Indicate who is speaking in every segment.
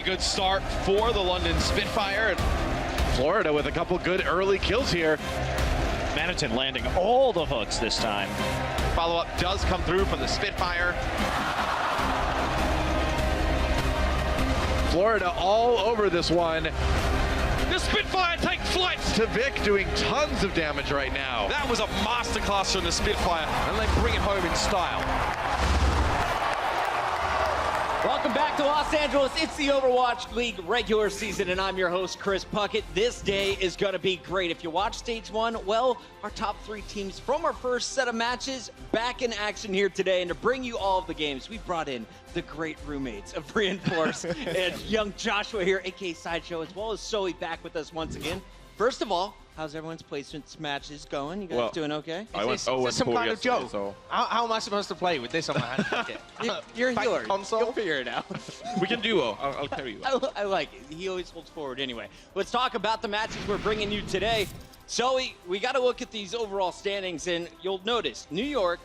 Speaker 1: good start for the London Spitfire. Florida with a couple good early kills here.
Speaker 2: Manhattan landing all the hooks this time.
Speaker 1: Follow-up does come through from the Spitfire. Florida all over this one.
Speaker 3: The Spitfire take flight.
Speaker 1: To Vic doing tons of damage right now.
Speaker 3: That was a masterclass from the Spitfire, and they bring it home in style.
Speaker 4: Welcome back to Los Angeles. It's the Overwatch League regular season, and I'm your host, Chris Puckett. This day is going to be great. If you watch Stage 1, well, our top 3 teams from our first set of matches back in action here today. And to bring you all of the games, we brought in the great roommates of Reinforce and young Joshua here, a.k.a. Sideshow, as well as Zoe back with us once again. First of all, how's everyone's placements matches going? You guys doing okay?
Speaker 5: I went 0
Speaker 6: some kind of joke.
Speaker 5: So.
Speaker 6: How am I supposed to play with this on my hand?
Speaker 4: You're a healer.
Speaker 6: Console?
Speaker 4: You'll figure it out.
Speaker 5: We can duo. I'll carry you.
Speaker 4: I like it. He always holds forward anyway. Let's talk about the matches we're bringing you today. Zoe, we got to look at these overall standings, and you'll notice New York,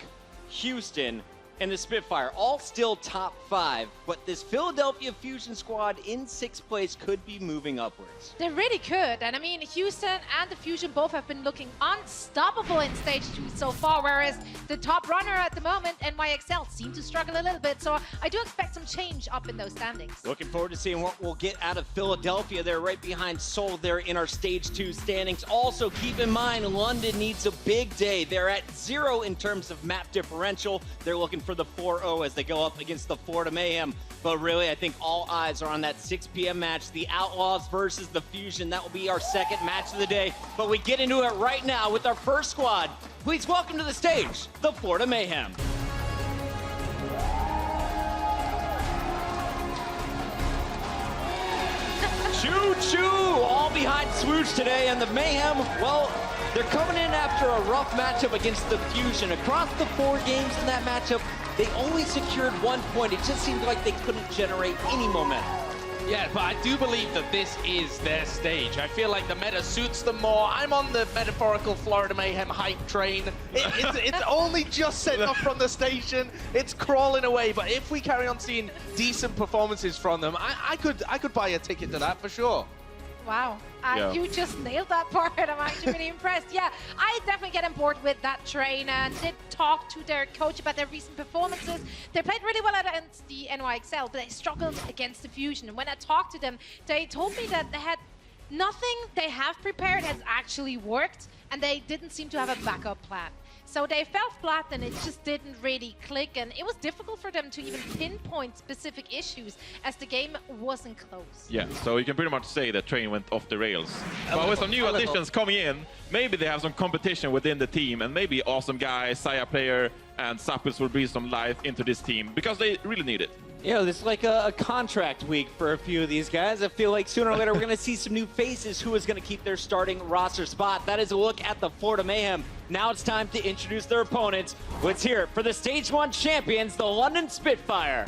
Speaker 4: Houston, and the Spitfire all still top 5, but this Philadelphia Fusion squad in 6th place could be moving upwards.
Speaker 7: They really could, and I mean, Houston and the Fusion both have been looking unstoppable in Stage 2 so far, whereas the top runner at the moment, NYXL, seem to struggle a little bit, so I do expect some change up in those standings.
Speaker 4: Looking forward to seeing what we'll get out of Philadelphia. They're right behind Seoul there in our Stage 2 standings. Also, keep in mind, London needs a big day. They're at 0 in terms of map differential. They're looking for the 4-0 as they go up against the Florida Mayhem. But really, I think all eyes are on that 6 p.m. match, the Outlaws versus the Fusion. That will be our second match of the day. But we get into it right now with our first squad. Please welcome to the stage, the Florida Mayhem. Choo-choo! All behind Swoosh today, and the Mayhem, well, they're coming in after a rough matchup against the Fusion. Across the 4 games in that matchup, they only secured 1 point. It just seemed like they couldn't generate any momentum.
Speaker 6: Yeah, but I do believe that this is their stage. I feel like the meta suits them more. I'm on the metaphorical Florida Mayhem hype train. It's only just set up from the station. It's crawling away. But if we carry on seeing decent performances from them, I could buy a ticket to that for sure.
Speaker 7: Wow, you just nailed that part. I'm actually really impressed. Yeah, I definitely get on board with that train and did talk to their coach about their recent performances. They played really well against the NYXL, but they struggled against the Fusion. And when I talked to them, they told me that they had nothing they have prepared has actually worked, and they didn't seem to have a backup plan. So they fell flat and it just didn't really click, and it was difficult for them to even pinpoint specific issues as the game wasn't close.
Speaker 5: Yeah, so you can pretty much say the train went off the rails. But with some new additions coming in, maybe they have some competition within the team, and maybe Awesome Guy, Saya Player, and Sapis will breathe some life into this team, because they really need it.
Speaker 4: Yeah, this is like a contract week for a few of these guys. I feel like sooner or later we're going to see some new faces who is going to keep their starting roster spot. That is a look at the Florida Mayhem. Now it's time to introduce their opponents. Let's hear it for the Stage 1 champions, the London Spitfire.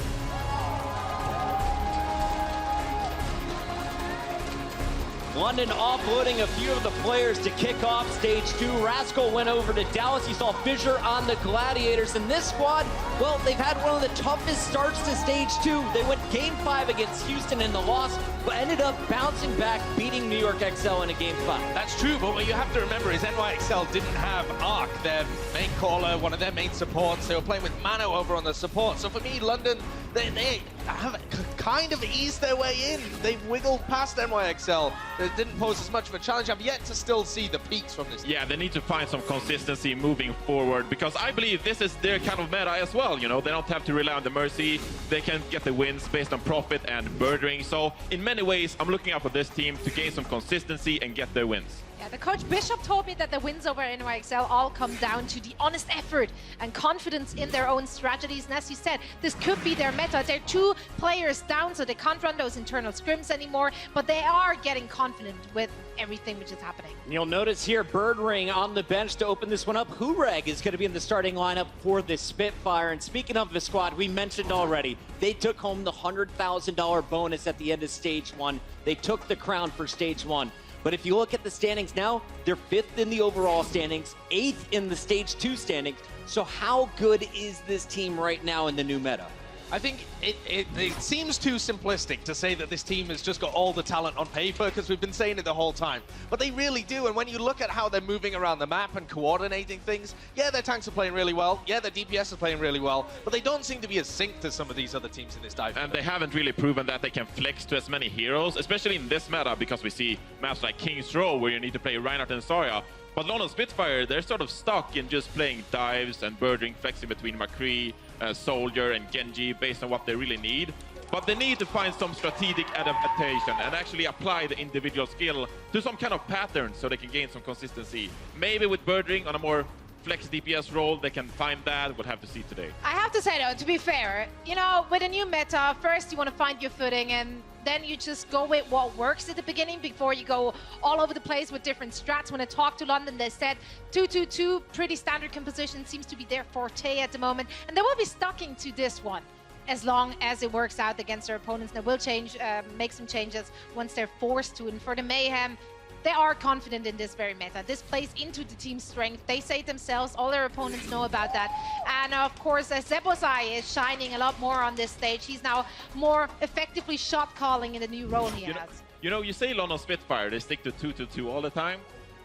Speaker 4: London offloading a few of the players to kick off Stage 2. Rascal went over to Dallas. You saw Fissure on the Gladiators. And this squad, well, they've had one of the toughest starts to Stage 2. They went Game 5 against Houston in the loss, but ended up bouncing back, beating New York XL in a Game 5.
Speaker 6: That's true, but what you have to remember is NYXL didn't have Arc, their main caller, one of their main supports. They were playing with Mano over on the support. So for me, London, they have kind of eased their way in. They've wiggled past NYXL. It didn't pose as much of a challenge. I've yet to still see the peaks from this team.
Speaker 5: Yeah, they need to find some consistency moving forward, because I believe this is their kind of meta as well. You know, they don't have to rely on the Mercy. They can get the wins based on profit and birdering. So in many ways, I'm looking out for this team to gain some consistency and get their wins.
Speaker 7: Yeah, the coach Bishop told me that the wins over NYXL all come down to the honest effort and confidence in their own strategies. And as you said, this could be their meta. They're 2 players down, so they can't run those internal scrims anymore, but they are getting confident with everything which is happening.
Speaker 4: You'll notice here, Birdring on the bench to open this one up. Hureg is going to be in the starting lineup for the Spitfire. And speaking of the squad, we mentioned already, they took home the $100,000 bonus at the end of Stage 1. They took the crown for Stage 1. But if you look at the standings now, they're 5th in the overall standings, 8th in the Stage 2 standings. So how good is this team right now in the new meta?
Speaker 6: I think it seems too simplistic to say that this team has just got all the talent on paper, because we've been saying it the whole time. But they really do, and when you look at how they're moving around the map and coordinating things, yeah, their tanks are playing really well, yeah, their DPS is playing really well, but they don't seem to be as synced as some of these other teams in this dive.
Speaker 5: And they haven't really proven that they can flex to as many heroes, especially in this meta, because we see maps like King's Row where you need to play Reinhardt and Zarya. But London Spitfire, they're sort of stuck in just playing dives and birding, flexing between McCree, Soldier and Genji based on what they really need. But they need to find some strategic adaptation and actually apply the individual skill to some kind of pattern so they can gain some consistency. Maybe with birding on a more flex DPS role, they can find that. We'll have to see today.
Speaker 7: I have to say though, to be fair, you know, with a new meta, first you want to find your footing, and then you just go with what works at the beginning before you go all over the place with different strats. When I talked to London, they said 2-2-2, pretty standard composition, seems to be their forte at the moment, and they will be sticking to this one as long as it works out against their opponents. They will change, make some changes once they're forced to. And for the Mayhem, they are confident in this very meta. This plays into the team's strength. They say it themselves, all their opponents know about that. And of course, Zebozai is shining a lot more on this stage. He's now more effectively shot calling in the new role he has.
Speaker 5: You know, you say London Spitfire, they stick to 2-2-2 all the time.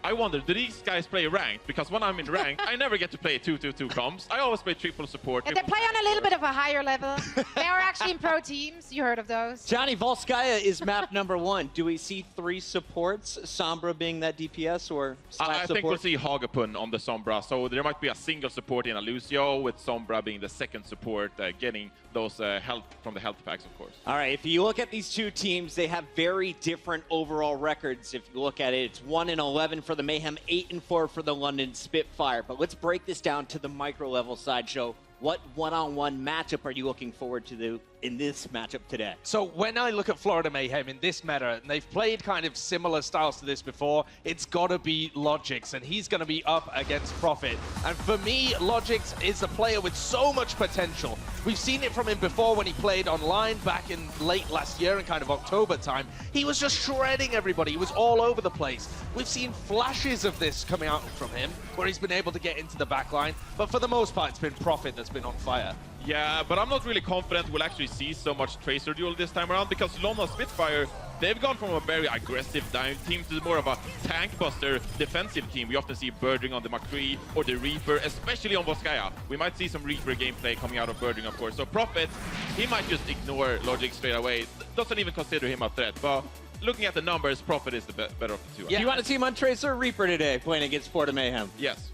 Speaker 5: I wonder, do these guys play ranked? Because when I'm in ranked, I never get to play 2-2-2 comps. I always play triple support.
Speaker 7: And they play on a little bit of a higher level. They are actually in pro teams. You heard of those.
Speaker 4: Johnny, Volskaya is map number 1. Do we see 3 supports, Sombra being that DPS or slash
Speaker 5: I
Speaker 4: support?
Speaker 5: think we'll see Hagapun on the Sombra. So there might be a single support in a Lucio, with Sombra being the second support, getting those health from the health packs, of course.
Speaker 4: All right, if you look at these two teams, they have very different overall records. If you look at it, it's 1-11 for the Mayhem, 8-4 for the London Spitfire. But let's break this down to the micro level side, Joe. What one-on-one matchup are you looking forward to in this matchup today?
Speaker 6: So when I look at Florida Mayhem in this meta, and they've played kind of similar styles to this before, it's got to be Logix, and he's going to be up against Profit. And for me, Logix is a player with so much potential. We've seen it from him before when he played online back in late last year in kind of October time. He was just shredding everybody. He was all over the place. We've seen flashes of this coming out from him, where he's been able to get into the backline. But for the most part, it's been Profit that's been on fire.
Speaker 5: Yeah, but I'm not really confident we'll actually see so much Tracer duel this time around, because London Spitfire, they've gone from a very aggressive dive team to more of a tank buster defensive team. We often see birding on the McCree or the Reaper, especially on Volskaya. We might see some Reaper gameplay coming out of birding, of course. So Profit, he might just ignore Logix straight away. Doesn't even consider him a threat, but looking at the numbers, Profit is the better of the two.
Speaker 4: Yeah. You want to team on Tracer or Reaper today playing against Florida Mayhem?
Speaker 5: Yes.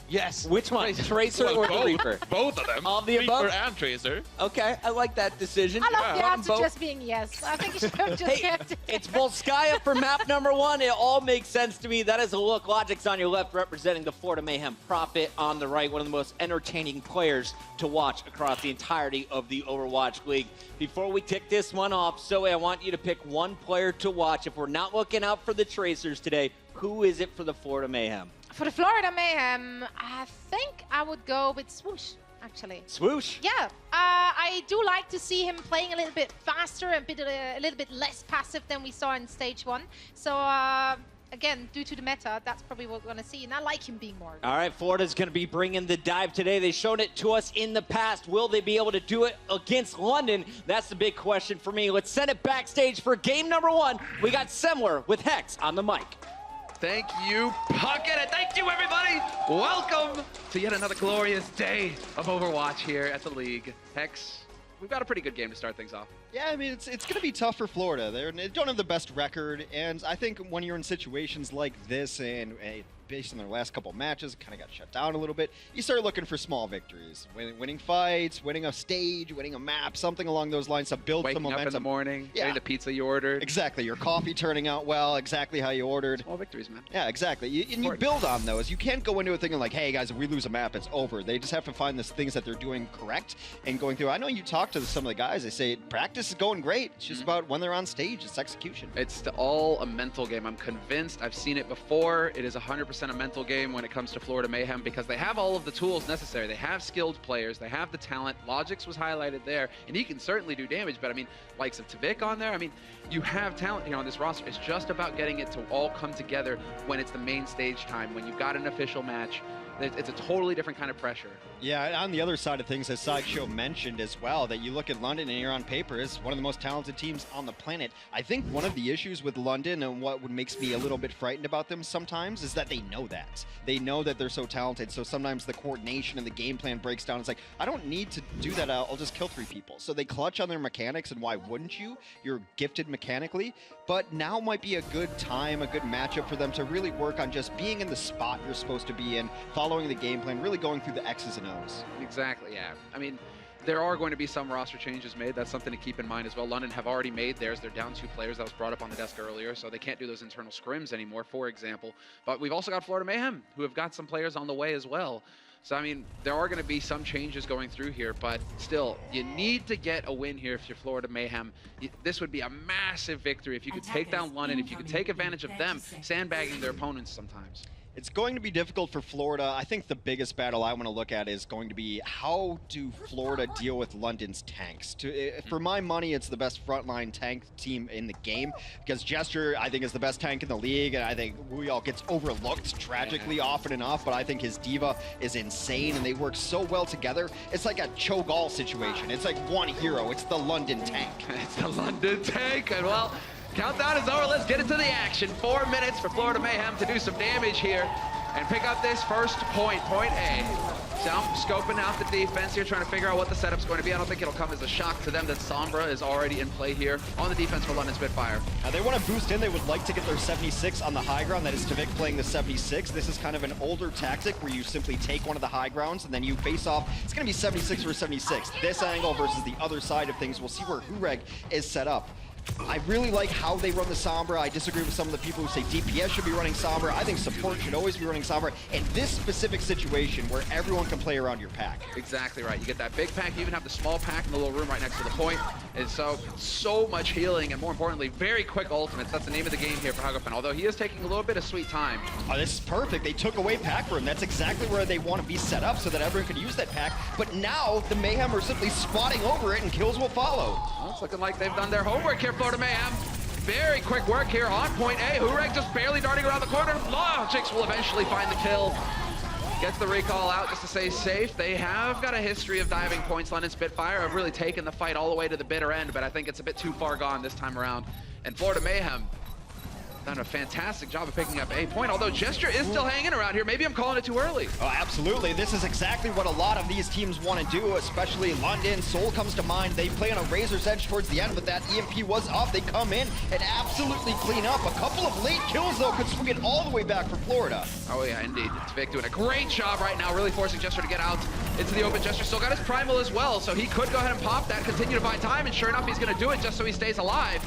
Speaker 6: Yes.
Speaker 4: Which one? Tracer or the Reaper?
Speaker 5: Both of them.
Speaker 4: All the above?
Speaker 5: Reaper and Tracer.
Speaker 4: Okay, I like that decision.
Speaker 7: I love the answer
Speaker 4: Both.
Speaker 7: just being yes. I think you should have just kept it.
Speaker 4: It's Volskaya for map number 1. It all makes sense to me. That is a look. Logix on your left, representing the Florida Mayhem. Profit on the right. One of the most entertaining players to watch across the entirety of the Overwatch League. Before we kick this one off, Zoe, I want you to pick one player to watch. If we're not looking out for the Tracers today, who is it for the Florida Mayhem?
Speaker 7: For the Florida Mayhem, I think I would go with Swoosh, actually.
Speaker 4: Swoosh?
Speaker 7: Yeah, I do like to see him playing a little bit faster, a little bit less passive than we saw in stage 1. So, again, due to the meta, that's probably what we're going to see, and I like him being more.
Speaker 4: All right, Florida's going to be bringing the dive today. They've shown it to us in the past. Will they be able to do it against London? That's the big question for me. Let's send it backstage for game number 1. We got Semler with Hex on the mic.
Speaker 8: Thank you, Puckett, and thank you, everybody. Welcome to yet another glorious day of Overwatch here at the League. Hex, we've got a pretty good game to start things off.
Speaker 9: Yeah, I mean, it's going to be tough for Florida. They don't have the best record, and I think when you're in situations like this, and based on their last couple matches, kind of got shut down a little bit, you start looking for small victories. Winning fights, winning a stage, winning a map, something along those lines to build some momentum.
Speaker 8: Waking up in the morning, getting the pizza you ordered.
Speaker 9: Exactly, your coffee turning out well, exactly how you ordered.
Speaker 8: Small victories, man.
Speaker 9: Yeah, exactly. You build on those. You can't go into it thinking like, hey guys, if we lose a map, it's over. They just have to find the things that they're doing correct and going through. I know you talk to some of the guys, they say practice is going great. It's just about when they're on stage, it's execution.
Speaker 8: It's all a mental game. I'm convinced. I've seen it before. It is 100% a mental game when it comes to Florida Mayhem, because they have all of the tools necessary. They have skilled players. They have the talent. Logix was highlighted there, and he can certainly do damage, but I mean, likes of Tavik on there. I mean, you have talent here on this roster. It's just about getting it to all come together when it's the main stage time, when you've got an official match. It's a totally different kind of pressure.
Speaker 9: Yeah, and on the other side of things, as Sideshow mentioned as well, that you look at London and you're on paper is one of the most talented teams on the planet. I think one of the issues with London and what makes me a little bit frightened about them sometimes is that they know that. They know that they're so talented, so sometimes the coordination and the game plan breaks down. It's like, I don't need to do that, I'll just kill 3 people. So they clutch on their mechanics, and why wouldn't you? You're gifted mechanically, but now might be a good time, a good matchup for them to really work on just being in the spot you're supposed to be in, following the game plan, really going through the X's and O's.
Speaker 8: Exactly, yeah. I mean, there are going to be some roster changes made. That's something to keep in mind as well. London have already made theirs. They're down 2 players. That was brought up on the desk earlier, so they can't do those internal scrims anymore, for example. But we've also got Florida Mayhem, who have got some players on the way as well. So, I mean, there are going to be some changes going through here, but still, you need to get a win here if you're Florida Mayhem. This would be a massive victory if you could take down London, if you could take advantage of them sandbagging their opponents sometimes.
Speaker 9: It's going to be difficult for Florida. I think the biggest battle I want to look at is going to be how do Florida deal with London's tanks. For my money, it's the best frontline tank team in the game because Gesture, I think, is the best tank in the league, and I think Wuyall gets overlooked tragically often enough, but I think his diva is insane, and they work so well together. It's like a Cho'Gall situation. It's like one hero. It's the London tank.
Speaker 8: It's the London tank, and well, countdown is over. Let's get into the action. 4 minutes for Florida Mayhem to do some damage here and pick up this first point, point A. So I'm scoping out the defense here, trying to figure out what the setup's going to be. I don't think it'll come as a shock to them that Sombra is already in play here on the defense for London Spitfire.
Speaker 9: They want to boost in. They would like to get their 76 on the high ground. That is Tvik playing the 76. This is kind of an older tactic where you simply take one of the high grounds and then you face off. It's going to be 76 for 76. This angle versus the other side of things. We'll see where Hureg is set up. I really like how they run the Sombra. I disagree with some of the people who say DPS should be running Sombra. I think support should always be running Sombra in this specific situation where everyone can play around your pack.
Speaker 8: Exactly right. You get that big pack, you even have the small pack in the little room right next to the point. And so much healing, and more importantly, very quick ultimates. That's the name of the game here for Hagopan, although he is taking a little bit of sweet time.
Speaker 9: Oh, this is perfect. They took away pack room. That's exactly where they want to be set up so that everyone could use that pack. But now the Mayhem are simply squatting over it and kills will follow.
Speaker 8: Well, it's looking like they've done their homework here, Florida Mayhem. Very quick work here on point A. Hureg just barely darting around the corner. Logics will eventually find the kill. Gets the recall out just to stay safe. They have got a history of diving points. London Spitfire have really taken the fight all the way to the bitter end, but I think it's a bit too far gone this time around. And Florida Mayhem done a fantastic job of picking up a point, although Gesture is still hanging around here. Maybe I'm calling it too early.
Speaker 9: Oh, absolutely. This is exactly what a lot of these teams want to do, especially London. Soul comes to mind. They play on a razor's edge towards the end, but that EMP was up. They come in and absolutely clean up. A couple of late kills, though, could swing it all the way back for Florida.
Speaker 8: Oh, yeah, indeed. Tvik doing a great job right now, really forcing Gesture to get out into the open. Gesture still got his primal as well, so he could go ahead and pop that, continue to buy time, and sure enough, he's going to do it just so he stays alive.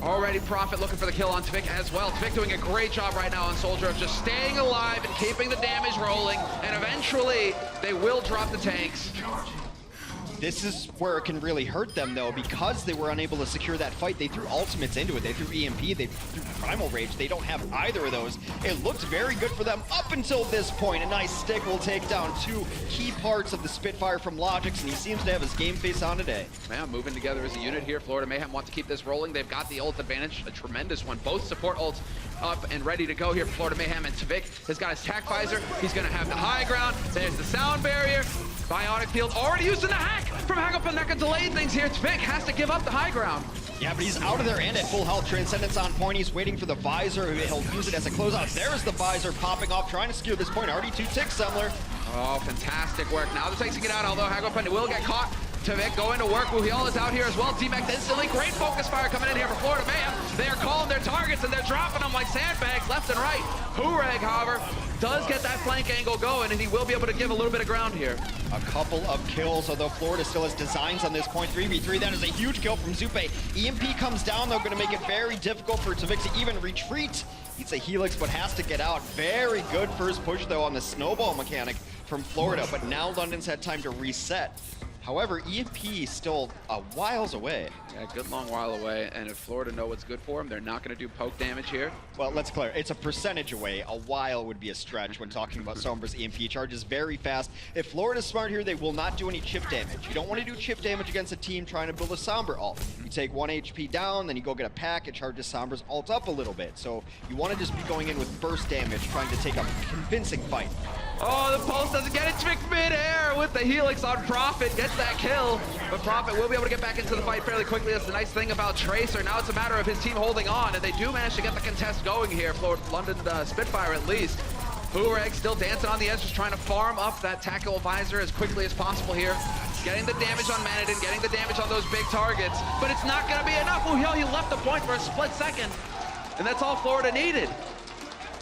Speaker 8: Already Prophet looking for the kill on Tvik as well. Tvik doing a great job right now on Soldier of just staying alive and keeping the damage rolling. And eventually, they will drop the tanks.
Speaker 9: This is where it can really hurt them, though, because they were unable to secure that fight. They threw ultimates into it. They threw EMP. They threw Primal Rage. They don't have either of those. It looked very good for them up until this point. A nice stick will take down 2 key parts of the Spitfire from Logics, and he seems to have his game face on today.
Speaker 8: Man, moving together as a unit here. Florida Mayhem want to keep this rolling. They've got the ult advantage, a tremendous one. Both support ults up and ready to go here for Florida Mayhem, and Tvik has got his tack visor. He's going to have the high ground. There's the sound barrier. Bionic field already used in the hack from Hagopan. That could delay things here. Tvik has to give up the high ground.
Speaker 9: Yeah, but he's out of there and at full health. Transcendence on point. He's waiting for the visor. He'll use it as a closeout. There's the visor popping off, trying to secure this point. Already 2 ticks, Semler.
Speaker 8: Oh, fantastic work. Now the tanks can get out, although Hagopan will get caught. Tvik going to work. Wuyall is out here as well. D-Max instantly. Great focus fire coming in here for Florida Mayhem. They are calling their targets and they're dropping them like sandbags left and right. Hureg, however, does get that flank angle going, and he will be able to give a little bit of ground here.
Speaker 9: A couple of kills, although Florida still has designs on this point. 3v3, that is a huge kill from Zupe. EMP comes down, though, going to make it very difficult for Tvik to even retreat. He's a Helix, but has to get out. Very good first push, though, on the snowball mechanic from Florida, but now London's had time to reset. However, EMP is still a whiles away.
Speaker 8: Yeah, good long while away, and if Florida know what's good for them, they're not going to do poke damage here.
Speaker 9: Well, let's clear. It's a percentage away. A while would be a stretch when talking about Sombra's EMP. Charges very fast. If Florida's smart here, they will not do any chip damage. You don't want to do chip damage against a team trying to build a Sombra ult. You take 1 HP down, then you go get a pack, it charges Sombra's ult up a little bit. So you want to just be going in with burst damage, trying to take a convincing fight.
Speaker 8: Oh, the Pulse doesn't get it. Trick mid-air with the Helix on Prophet. Gets that kill. But Prophet will be able to get back into the fight fairly quickly. That's the nice thing about Tracer. Now it's a matter of his team holding on, and they do manage to get the contest going here for London Spitfire at least. Hureg still dancing on the edge, just trying to farm up that Tactical Visor as quickly as possible here. Getting the damage on Manadin, getting the damage on those big targets. But it's not going to be enough. Oh, he left the point for a split second. And that's all Florida needed.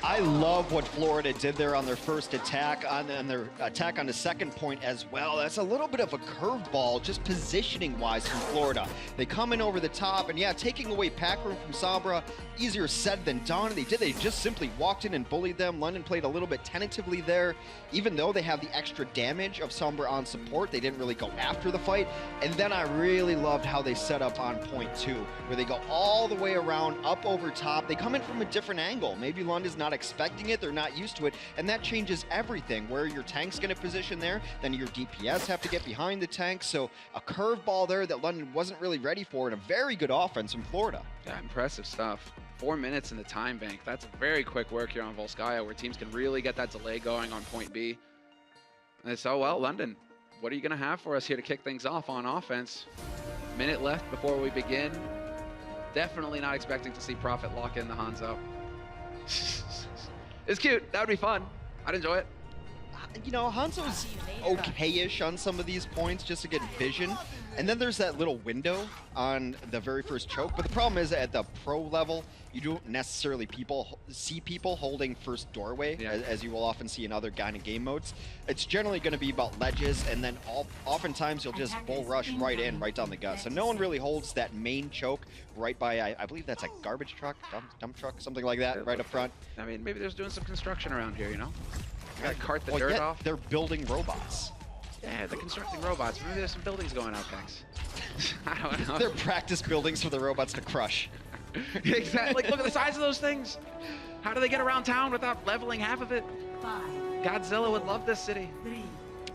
Speaker 9: I love what Florida did there on their first attack, and their attack on the second point as well. That's a little bit of a curveball, just positioning-wise from Florida. They come in over the top, and yeah, taking away pack room from Sombra, easier said than done. They just simply walked in and bullied them. London played a little bit tentatively there. Even though they have the extra damage of Sombra on support, they didn't really go after the fight. And then I really loved how they set up on point 2, where they go all the way around, up over top. They come in from a different angle. Maybe London's not expecting it, they're not used to it, and that changes everything. Where your tank's going to position there, then your DPS have to get behind the tank. So a curveball there that London wasn't really ready for, and a very good offense from Florida.
Speaker 8: Yeah, impressive stuff. 4 minutes in the time bank. That's very quick work here on Volskaya, where teams can really get that delay going on point B. And so, well, London, what are you going to have for us here to kick things off on offense? Minute left before we begin. Definitely not expecting to see Prophet lock in the Hanzo. It's cute. That would be fun. I'd enjoy it.
Speaker 9: You know, Hanzo's okay-ish on some of these points just to get vision. And then there's that little window on the very first choke. But the problem is at the pro level, you don't necessarily see people holding first doorway, as you will often see in other kind of game modes. It's generally going to be about ledges, and then oftentimes you'll just bull rush right in, right down the gut. So no one really holds that main choke right by, I believe that's a garbage truck, dump truck, something like that, right up front.
Speaker 8: I mean, maybe there's doing some construction around here, you know? You gotta cart the dirt off.
Speaker 9: They're building robots.
Speaker 8: Yeah, they're constructing robots. Maybe there's some buildings going out, Tex. I don't know.
Speaker 9: They're practice buildings for the robots to crush.
Speaker 8: Exactly. Like, look at the size of those things. How do they get around town without leveling half of it? Godzilla would love this city.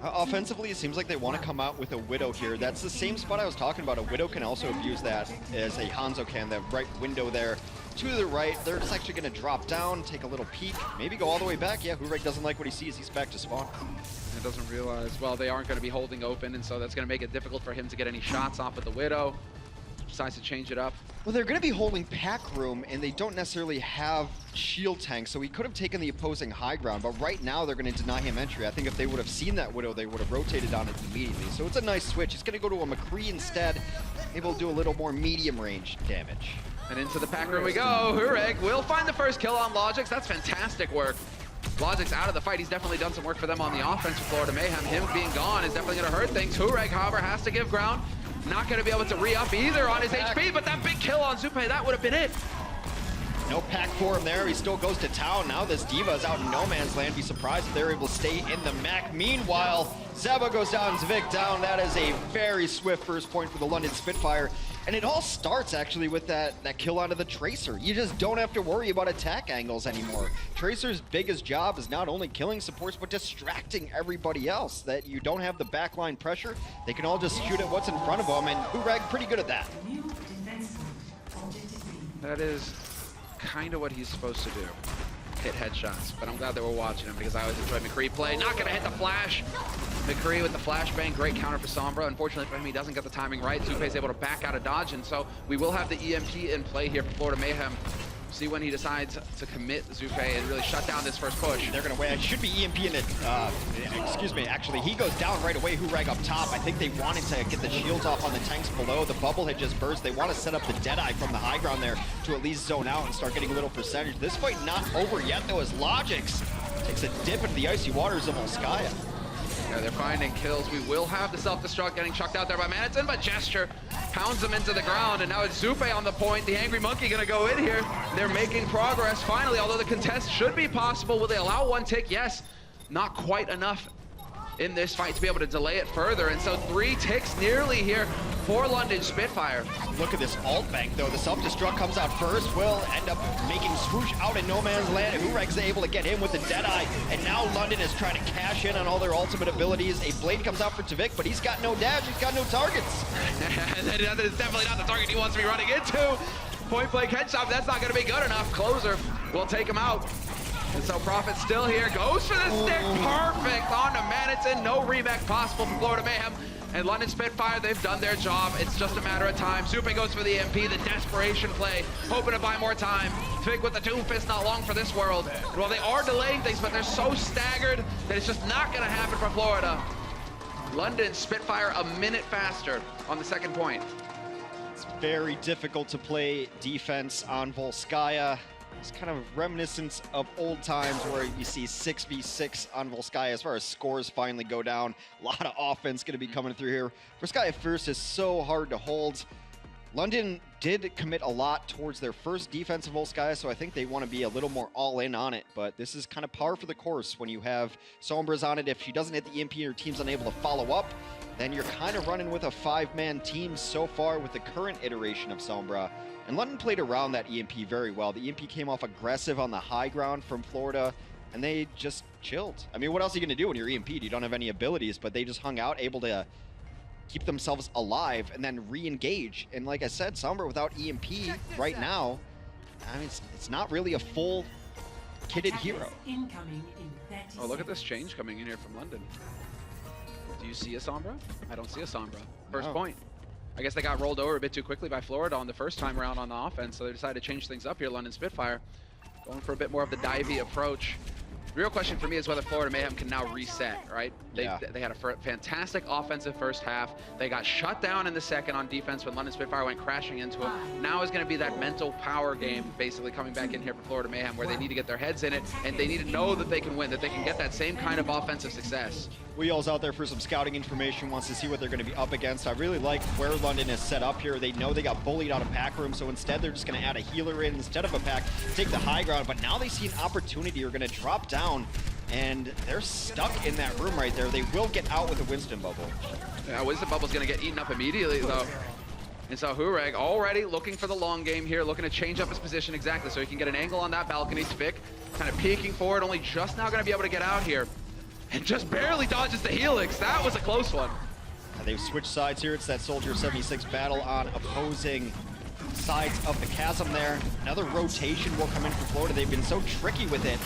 Speaker 9: Offensively, it seems like they want to come out with a Widow here. That's the same spot I was talking about. A Widow can also abuse that as a Hanzo can. The right window there to the right. They're just actually going to drop down, take a little peek, maybe go all the way back. Yeah, Hureg doesn't like what he sees. He's back to spawn.
Speaker 8: He doesn't realize, well, they aren't going to be holding open, and so that's going to make it difficult for him to get any shots off with the Widow. Decides to change it up.
Speaker 9: Well, they're going to be holding pack room, and they don't necessarily have shield tanks, so he could have taken the opposing high ground, but right now they're going to deny him entry. I think if they would have seen that Widow, they would have rotated on it immediately. So it's a nice switch. He's going to go to a McCree instead, able to do a little more medium range damage.
Speaker 8: And into the pack room we go. Hureg will find the first kill on Logix. That's fantastic work. Logic's out of the fight. He's definitely done some work for them on the offense with Florida Mayhem. Him being gone is definitely going to hurt things. Hureg, however, has to give ground. Not going to be able to re-up either on his HP, but that big kill on Zupe, that would have been it.
Speaker 9: No pack for him there. He still goes to town. Now this Diva is out in no man's land. Be surprised if they're able to stay in the mech. Meanwhile, Zeba goes down, Zvik down. That is a very swift first point for the London Spitfire. And it all starts actually with that kill onto the Tracer. You just don't have to worry about attack angles anymore. Tracer's biggest job is not only killing supports, but distracting everybody else. That you don't have the backline pressure. They can all just shoot at what's in front of them, and Hureg pretty good at that.
Speaker 8: That is kind of what he's supposed to do. Hit headshots, but I'm glad they were watching him because I always enjoy McCree play. Not gonna hit the flash. McCree with the flashbang, great counter for Sombra. Unfortunately for him, he doesn't get the timing right. Zupe's able to back out of dodge, and so we will have the EMP in play here for Florida Mayhem. See when he decides to commit Zupe and really shut down this first push.
Speaker 9: They're gonna wait. It should be EMP in it. Excuse me, actually, he goes down right away. Hureg up top. I think they wanted to get the shields off on the tanks below. The bubble had just burst. They want to set up the Deadeye from the high ground there to at least zone out and start getting a little percentage. This fight not over yet, though, as Logix takes a dip into the icy waters of Volskaya.
Speaker 8: Yeah, they're finding kills. We will have the self-destruct getting chucked out there by Manatson, but Gesture pounds him into the ground, and now it's Zupe on the point. The Angry Monkey gonna go in here. They're making progress finally, although the contest should be possible. Will they allow one tick? Yes. Not quite enough in this fight to be able to delay it further, and so 3 ticks nearly here for London Spitfire.
Speaker 9: Look at this alt bank, though. The self-destruct comes out first. Will end up making swoosh out in no man's land. Hureg's able to get in with the Deadeye, and now London is trying to cash in on all their ultimate abilities. A blade comes out for Tavik, but he's got no dash. He's got no targets.
Speaker 8: That is definitely not the target he wants to be running into. Point blank headshot, that's not going to be good enough. Closer will take him out. And so Prophet still here, goes for the stick, perfect strength on to Manitin. No remake possible for Florida Mayhem. And London Spitfire, they've done their job. It's just a matter of time. Zupe goes for the EMP, the desperation play, hoping to buy more time. Twig with the Doomfist, not long for this world. Well, they are delaying things, but they're so staggered that it's just not going to happen for Florida. London Spitfire a minute faster on the second point.
Speaker 9: It's very difficult to play defense on Volskaya. It's kind of reminiscent of old times where you see 6v6 on Volskaya as far as scores finally go down. A lot of offense going to be coming through here. Volskaya first is so hard to hold. London did commit a lot towards their first defense of Volskaya, so I think they want to be a little more all-in on it. But this is kind of par for the course when you have Sombra's on it. If she doesn't hit the EMP or your team's unable to follow up, then you're kind of running with a 5-man team so far with the current iteration of Sombra. And London played around that EMP very well. The EMP came off aggressive on the high ground from Florida, and they just chilled. I mean, what else are you going to do when you're EMP'd? You don't have any abilities, but they just hung out, able to keep themselves alive and then re-engage. And like I said, Sombra without EMP right now, I mean, it's not really a full kitted hero.
Speaker 8: Oh, look at this change coming in here from London. Do you see a Sombra? I don't see a Sombra. First point. I guess they got rolled over a bit too quickly by Florida on the first time around on the offense, so they decided to change things up here. London Spitfire going for a bit more of the divey approach. The real question for me is whether Florida Mayhem can now reset, right? They had a fantastic offensive first half. They got shut down in the second on defense when London Spitfire went crashing into them. Now is going to be that mental power game basically coming back in here for Florida Mayhem where they need to get their heads in it and they need to know that they can win, that they can get that same kind of offensive success.
Speaker 9: Wheels out there for some scouting information, wants to see what they're going to be up against. I really like where London is set up here. They know they got bullied out of pack room, so instead they're just going to add a healer in instead of a pack, take the high ground, but now they see an opportunity. They're going to drop down, and they're stuck in that room right there. They will get out with a Winston Bubble.
Speaker 8: Yeah, Winston Bubble's going to get eaten up immediately, though. And so Hureg already looking for the long game here, looking to change up his position exactly so he can get an angle on that balcony. Tvik kind of peeking forward, only just now going to be able to get out here. And just barely dodges the helix. That was a close one.
Speaker 9: They've switched sides here. It's that Soldier 76 battle on opposing sides of the chasm there. Another rotation will come in for Florida. They've been so tricky with it.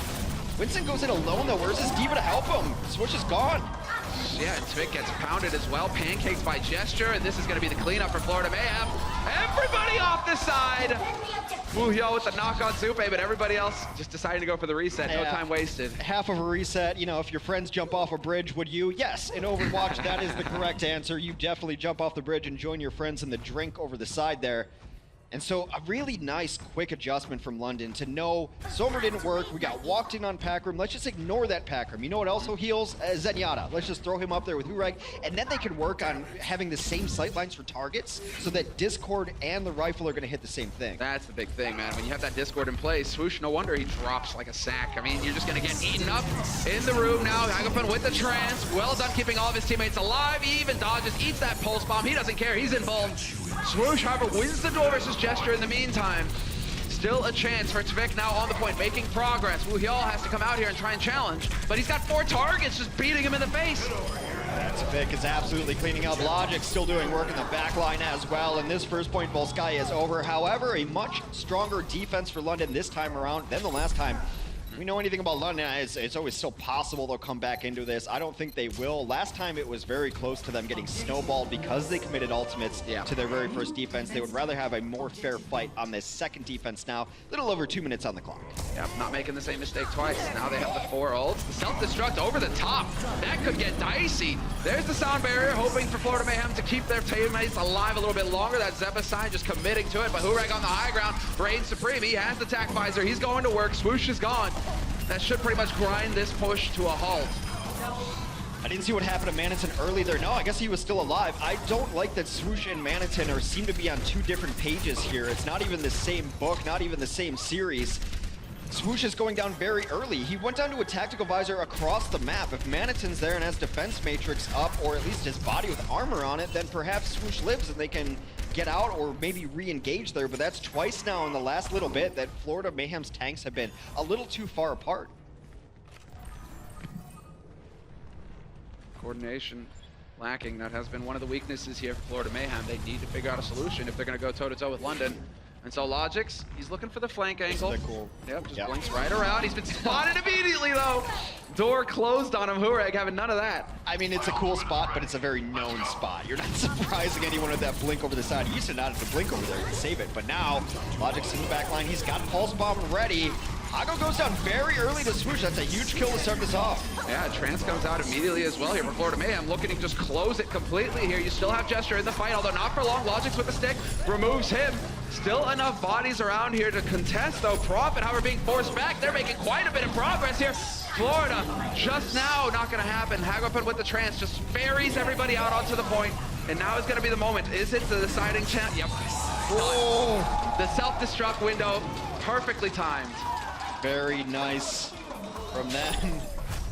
Speaker 9: Winston goes in alone though. Where's his diva to help him? Switch is gone.
Speaker 8: Yeah, and Tvik gets pounded as well. Pancakes by Gesture, and this is going to be the cleanup for Florida Mayhem. Everybody off the side. Wuhyo with the knock on Zupe, but everybody else just deciding to go for the reset. No time wasted.
Speaker 9: Half of a reset. You know, if your friends jump off a bridge, would you? Yes, in Overwatch, that is the correct answer. You definitely jump off the bridge and join your friends in the drink over the side there. And so a really nice, quick adjustment from London to know Sombra didn't work. We got walked in on pack room. Let's just ignore that pack room. You know what also heals? Zenyatta. Let's just throw him up there with Hureg. And then they can work on having the same sightlines for targets so that Discord and the rifle are going to hit the same thing.
Speaker 8: That's the big thing, man. When you have that Discord in place, Swoosh, no wonder he drops like a sack. I mean, you're just going to get eaten up in the room now. Hagafun with the trance. Well done keeping all of his teammates alive. He even dodges, eats that pulse bomb. He doesn't care. He's involved. Swoosh, however, wins the duel versus Gesture in the meantime. Still a chance for Tvik now on the point, making progress. Wuhyo has to come out here and try and challenge, but he's got 4 targets just beating him in the face.
Speaker 9: Tvik is absolutely cleaning up. Logic still doing work in the back line as well, and this first point Volskaya is over. However, a much stronger defense for London this time around than the last time. We know anything about London, it's always still possible they'll come back into this. I don't think they will. Last time it was very close to them getting snowballed because they committed ultimates to their very first defense. They would rather have a more fair fight on this second defense now. A little over 2 minutes on the clock.
Speaker 8: Yeah, not making the same mistake twice. Now they have the 4 ults. The self-destruct over the top. That could get dicey. There's the sound barrier, hoping for Florida Mayhem to keep their teammates alive a little bit longer. That Zeppa side just committing to it, but Hureg on the high ground reigns supreme. He has the tac visor. He's going to work. Swoosh is gone. That should pretty much grind this push to a halt.
Speaker 9: I didn't see what happened to Manitin early there. No, I guess he was still alive. I don't like that Swoosh and Manitin seem to be on 2 different pages here. It's not even the same book, not even the same series. Swoosh is going down very early. He went down to a tactical visor across the map. If Manitin's there and has defense matrix up, or at least his body with armor on it, then perhaps Swoosh lives and they can get out or maybe re-engage there. But that's twice now in the last little bit that Florida Mayhem's tanks have been a little too far apart.
Speaker 8: Coordination lacking. That has been one of the weaknesses here for Florida Mayhem. They need to figure out a solution if they're going to go toe-to-toe with London. And so Logix, he's looking for the flank angle.
Speaker 9: Cool.
Speaker 8: Yep, just blinks right around. He's been spotted immediately though. Door closed on him. Hurag having none of that.
Speaker 9: I mean, it's a cool spot, but it's a very known spot. You're not surprising anyone with that blink over the side. He used to not have to blink over there and save it, but now Logix in the back line. He's got Pulse Bomb ready. Hago goes down very early to swoosh. That's a huge kill to start this off.
Speaker 8: Yeah, Trance comes out immediately as well here for Florida Mayhem, looking to just close it completely here. You still have Gesture in the fight, although not for long. Logix with the stick removes him. Still enough bodies around here to contest, though. Profit, however, being forced back. They're making quite a bit of progress here. Florida, just now, not going to happen. Hagopan with the Trance just ferries everybody out onto the point, and now is going to be the moment. Is it the deciding chance? Yep. Oh. The self-destruct window, perfectly timed.
Speaker 9: Very nice from them.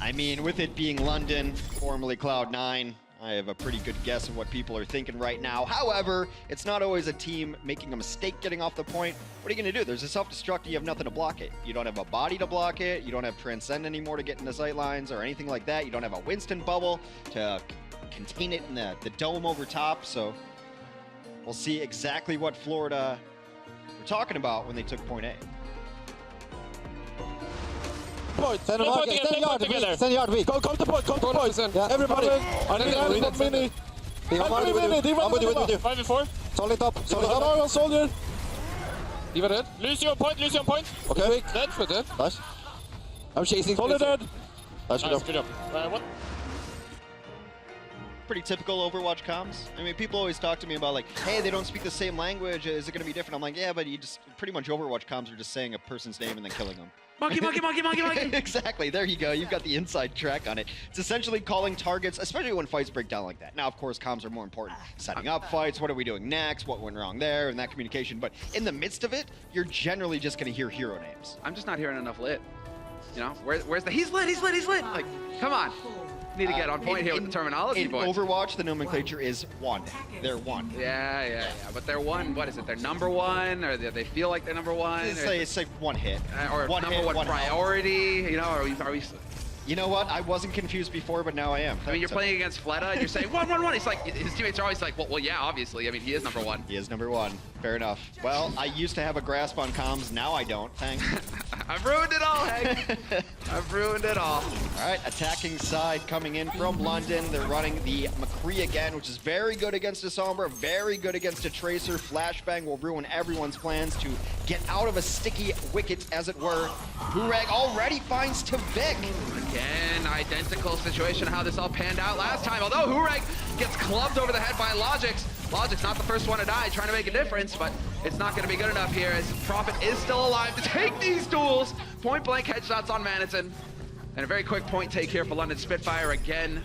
Speaker 9: I mean, with it being London, formerly Cloud9, I have a pretty good guess of what people are thinking right now. However, it's not always a team making a mistake getting off the point. What are you going to do? There's a self-destruct, you have nothing to block it. You don't have a body to block it. You don't have Transcend anymore to get into sight lines or anything like that. You don't have a Winston bubble to contain it in the dome over top. So we'll see exactly what Florida were talking about when they took point A.
Speaker 10: Point. 10 yard weak. 10 yard weak. Go to point. Yeah. Everybody. Mini. With you.
Speaker 6: 5 and 4.
Speaker 10: Solid up. Soldier.
Speaker 6: Even dead. Lucio point.
Speaker 10: Okay.
Speaker 6: Dead.
Speaker 10: Nice. I'm chasing.
Speaker 6: Solid dead.
Speaker 10: Nice, good job.
Speaker 6: What?
Speaker 9: Pretty typical Overwatch comms. I mean, people always talk to me about like, hey, they don't speak the same language. Is it going to be different? I'm like, yeah, but you just pretty much Overwatch comms are just saying a person's name and then killing them.
Speaker 8: Monkey.
Speaker 9: Exactly. There you go. You've got the inside track on it. It's essentially calling targets, especially when fights break down like that. Now, of course, comms are more important. Setting up fights. What are we doing next? What went wrong there? And that communication. But in the midst of it, you're generally just going to hear hero names.
Speaker 8: I'm just not hearing enough lit. You know, where's the he's lit. Like, come on. Need to get on point here with the terminology,
Speaker 9: in
Speaker 8: boys.
Speaker 9: Overwatch, the nomenclature is one. They're one.
Speaker 8: Yeah. But they're one. What is it? They're number one, or they feel like they're number one?
Speaker 9: It's like one hit.
Speaker 8: Or
Speaker 9: one
Speaker 8: number
Speaker 9: hit,
Speaker 8: one priority. You know, are we?
Speaker 9: You know what? I wasn't confused before, but now I am.
Speaker 8: I mean, you're playing against Fleta, and you're saying 1-1-1. He's like, his teammates are always like, well, yeah, obviously. I mean, he is number one.
Speaker 9: He is number one. Fair enough. Well, I used to have a grasp on comms. Now I don't. Thanks.
Speaker 8: I've ruined it all, Hank. I've ruined it all.
Speaker 9: All right, attacking side coming in from London. They're running the McCree again, which is very good against a Sombra, very good against a Tracer. Flashbang will ruin everyone's plans to get out of a sticky wicket, as it were. Hurag already finds Tavik.
Speaker 8: Again, identical situation how this all panned out last time. Although Hurag gets clubbed over the head by Logix. Logix not the first one to die, trying to make a difference, but it's not going to be good enough here as Profit is still alive to take these duels. Point blank headshots on Maniton. And a very quick point take here for London Spitfire again.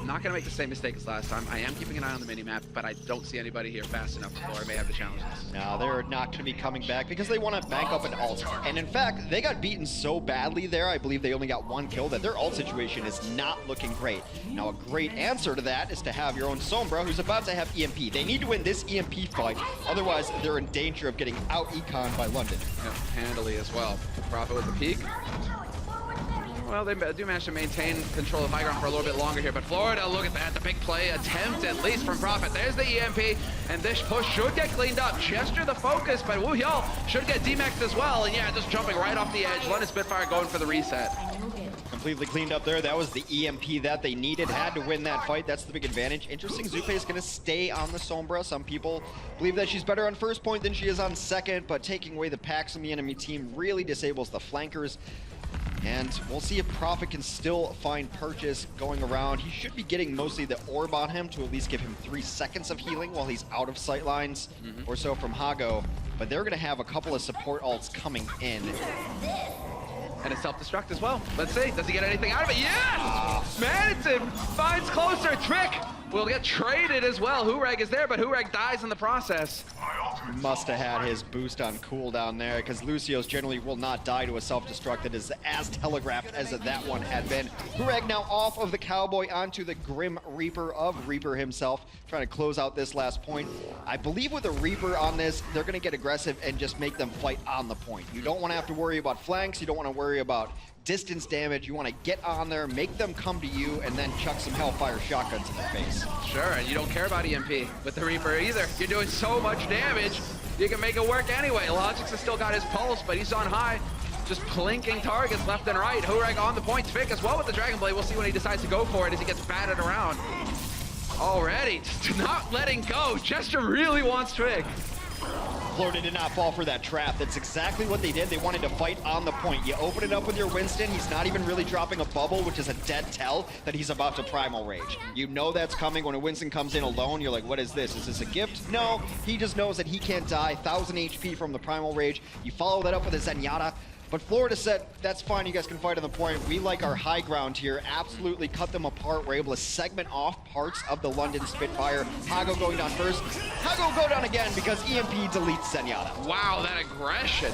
Speaker 8: Not going to make the same mistake as last time. I am keeping an eye on the minimap, but I don't see anybody here fast enough for Florida may have to challenge this.
Speaker 9: No, they're not going to be coming back because they want to bank up an ult. And in fact, they got beaten so badly there, I believe they only got one kill, that their ult situation is not looking great. Now, a great answer to that is to have your own Sombra, who's about to have EMP. They need to win this EMP fight, otherwise they're in danger of getting out-econned by London.
Speaker 8: Yeah, handily as well. Profit with the peak. Well, they do manage to maintain control of high ground for a little bit longer here, but Florida, look at that, the big play attempt, at least from Profit. There's the EMP, and this push should get cleaned up. Gesture the focus, but Wu Hyul should get DMAXed as well, and yeah, just jumping right off the edge. London Spitfire going for the reset.
Speaker 9: Completely cleaned up there. That was the EMP that they needed. Had to win that fight. That's the big advantage. Interesting, Zupe is going to stay on the Sombra. Some people believe that she's better on first point than she is on second, but taking away the packs from the enemy team really disables the flankers. And we'll see if Profit can still find purchase going around. He should be getting mostly the orb on him to at least give him 3 seconds of healing while he's out of sight lines or so from Hago. But they're going to have a couple of support ults coming in.
Speaker 8: And a self-destruct as well. Let's see, does he get anything out of it? Yes! Maniton finds closer. Trick will get traded as well. Hurag is there, but Hurag dies in the process.
Speaker 9: Must have had his boost on cooldown there, because Lucio's generally will not die to a self-destruct that is as telegraphed as that one had been. Hurag now off of the Cowboy onto the Grim Reaper of Reaper himself, trying to close out this last point. I believe with a Reaper on this, they're going to get aggressive and just make them fight on the point. You don't want to have to worry about flanks, you don't want to worry about distance damage. You want to get on there, make them come to you, and then chuck some Hellfire shotguns in their face.
Speaker 8: Sure, and you don't care about EMP with the Reaper either. You're doing so much damage. you can make it work anyway. Logix has still got his pulse, but he's on high. Just plinking targets left and right. Hurek on the point. Vic as well with the Dragon Blade. We'll see when he decides to go for it as he gets batted around. Already, just not letting go. Jester really wants Vic.
Speaker 9: Florida did not fall for that trap. That's exactly what they did. They wanted to fight on the point. You open it up with your Winston. He's not even really dropping a bubble, which is a dead tell that he's about to Primal Rage. You know that's coming. When a Winston comes in alone, you're like, what is this? Is this a gift? No, he just knows that he can't die. 1,000 HP from the Primal Rage. You follow that up with a Zenyatta. But Florida said, that's fine, you guys can fight on the point. We like our high ground here. Absolutely cut them apart. We're able to segment off parts of the London Spitfire. Hago going down first. Hago go down again because EMP deletes Zenyatta.
Speaker 8: Wow, that aggression.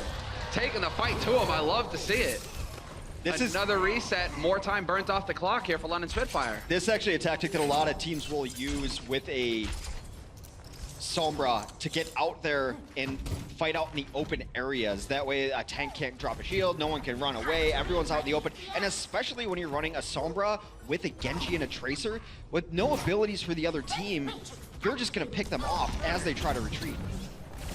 Speaker 8: Taking the fight to him. I love to see it. This is another reset. More time burnt off the clock here for London Spitfire.
Speaker 9: This is actually a tactic that a lot of teams will use with a Sombra to get out there and fight out in the open areas. That way a tank can't drop a shield, no one can run away, everyone's out in the open. And especially when you're running a Sombra with a Genji and a Tracer, with no abilities for the other team, you're just gonna pick them off as they try to retreat.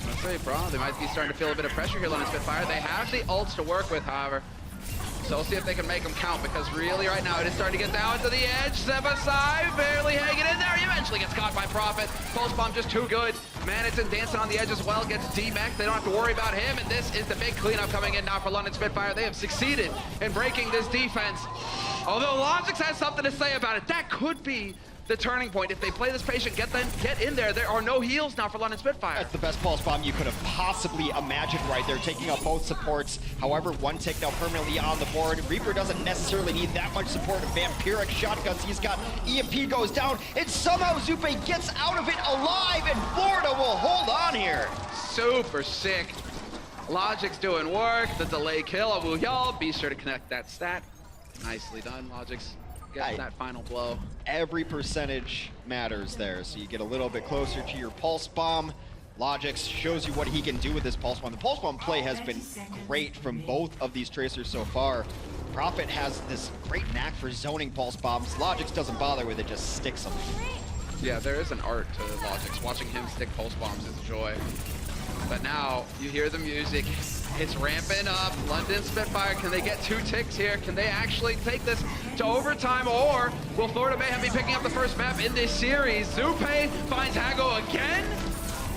Speaker 8: That's right, bro. They might be starting to feel a bit of pressure here, London Spitfire. They have the ults to work with, however. So we'll see if they can make them count, because really right now it is starting to get down to the edge. Sebasai barely hanging in there. He eventually gets caught by Prophet. Pulse Bomb just too good. Manatson dancing on the edge as well, gets D-Mech. They don't have to worry about him, and this is the big cleanup coming in now for London Spitfire. They have succeeded in breaking this defense. Although Logix has something to say about it, that could be the turning point. If they play this patient, get in there. There are no heals now for London Spitfire.
Speaker 9: That's the best Pulse Bomb you could have possibly imagined right there, taking out both supports. However, one tick now permanently on the board. Reaper doesn't necessarily need that much support. Vampiric shotguns he's got. EMP goes down, and somehow Zupe gets out of it alive, and Florida will hold on here.
Speaker 8: Super sick. Logix doing work. The delay kill of Wuyal. Be sure to connect that stat. Nicely done, Logix. Gets that final blow.
Speaker 9: Every percentage matters there, so you get a little bit closer to your Pulse Bomb. Logix shows you what he can do with this Pulse Bomb. The Pulse Bomb play has been great from both of these Tracers so far. Prophet has this great knack for zoning Pulse Bombs. Logix doesn't bother with it, just sticks them.
Speaker 8: Yeah, there is an art to Logix. Watching him stick Pulse Bombs is a joy. But now, you hear the music. It's ramping up. London Spitfire, can they get 2 ticks here? Can they actually take this to overtime? Or will Florida Mayhem be picking up the first map in this series? Zupe finds Hago again.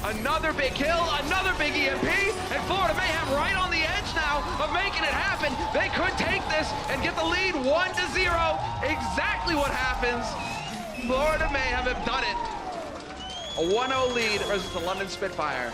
Speaker 8: Another big kill, another big EMP, and Florida Mayhem right on the edge now of making it happen. They could take this and get the lead 1-0. Exactly what happens. Florida Mayhem have done it. A 1-0 lead versus the London Spitfire.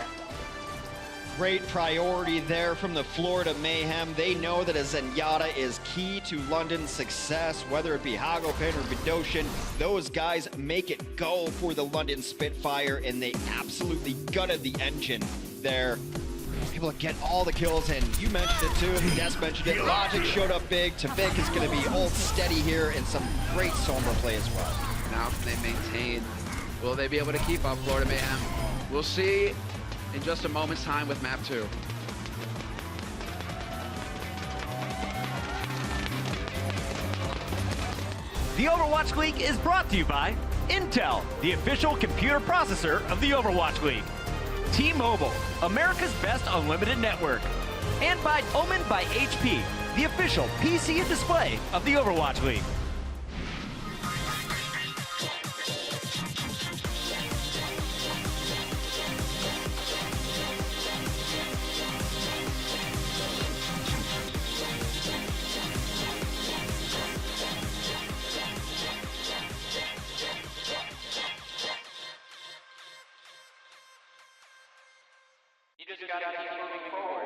Speaker 9: Great priority there from the Florida Mayhem. They know that a Zenyatta is key to London's success, whether it be Hagopan or Vidoshin. Those guys make it go for the London Spitfire, and they absolutely gutted the engine there. Able to get all the kills, and you mentioned it too, Des mentioned it. Logix showed up big. Tavik is going to be hold steady here, and some great Sombra play as well.
Speaker 8: Now can they maintain? Will they be able to keep up Florida Mayhem? We'll see in just a moment's time with map 2.
Speaker 11: The Overwatch League is brought to you by Intel, the official computer processor of the Overwatch League. T-Mobile, America's best unlimited network. And by Omen by HP, the official PC and display of the Overwatch League.
Speaker 8: You just gotta keep moving forward.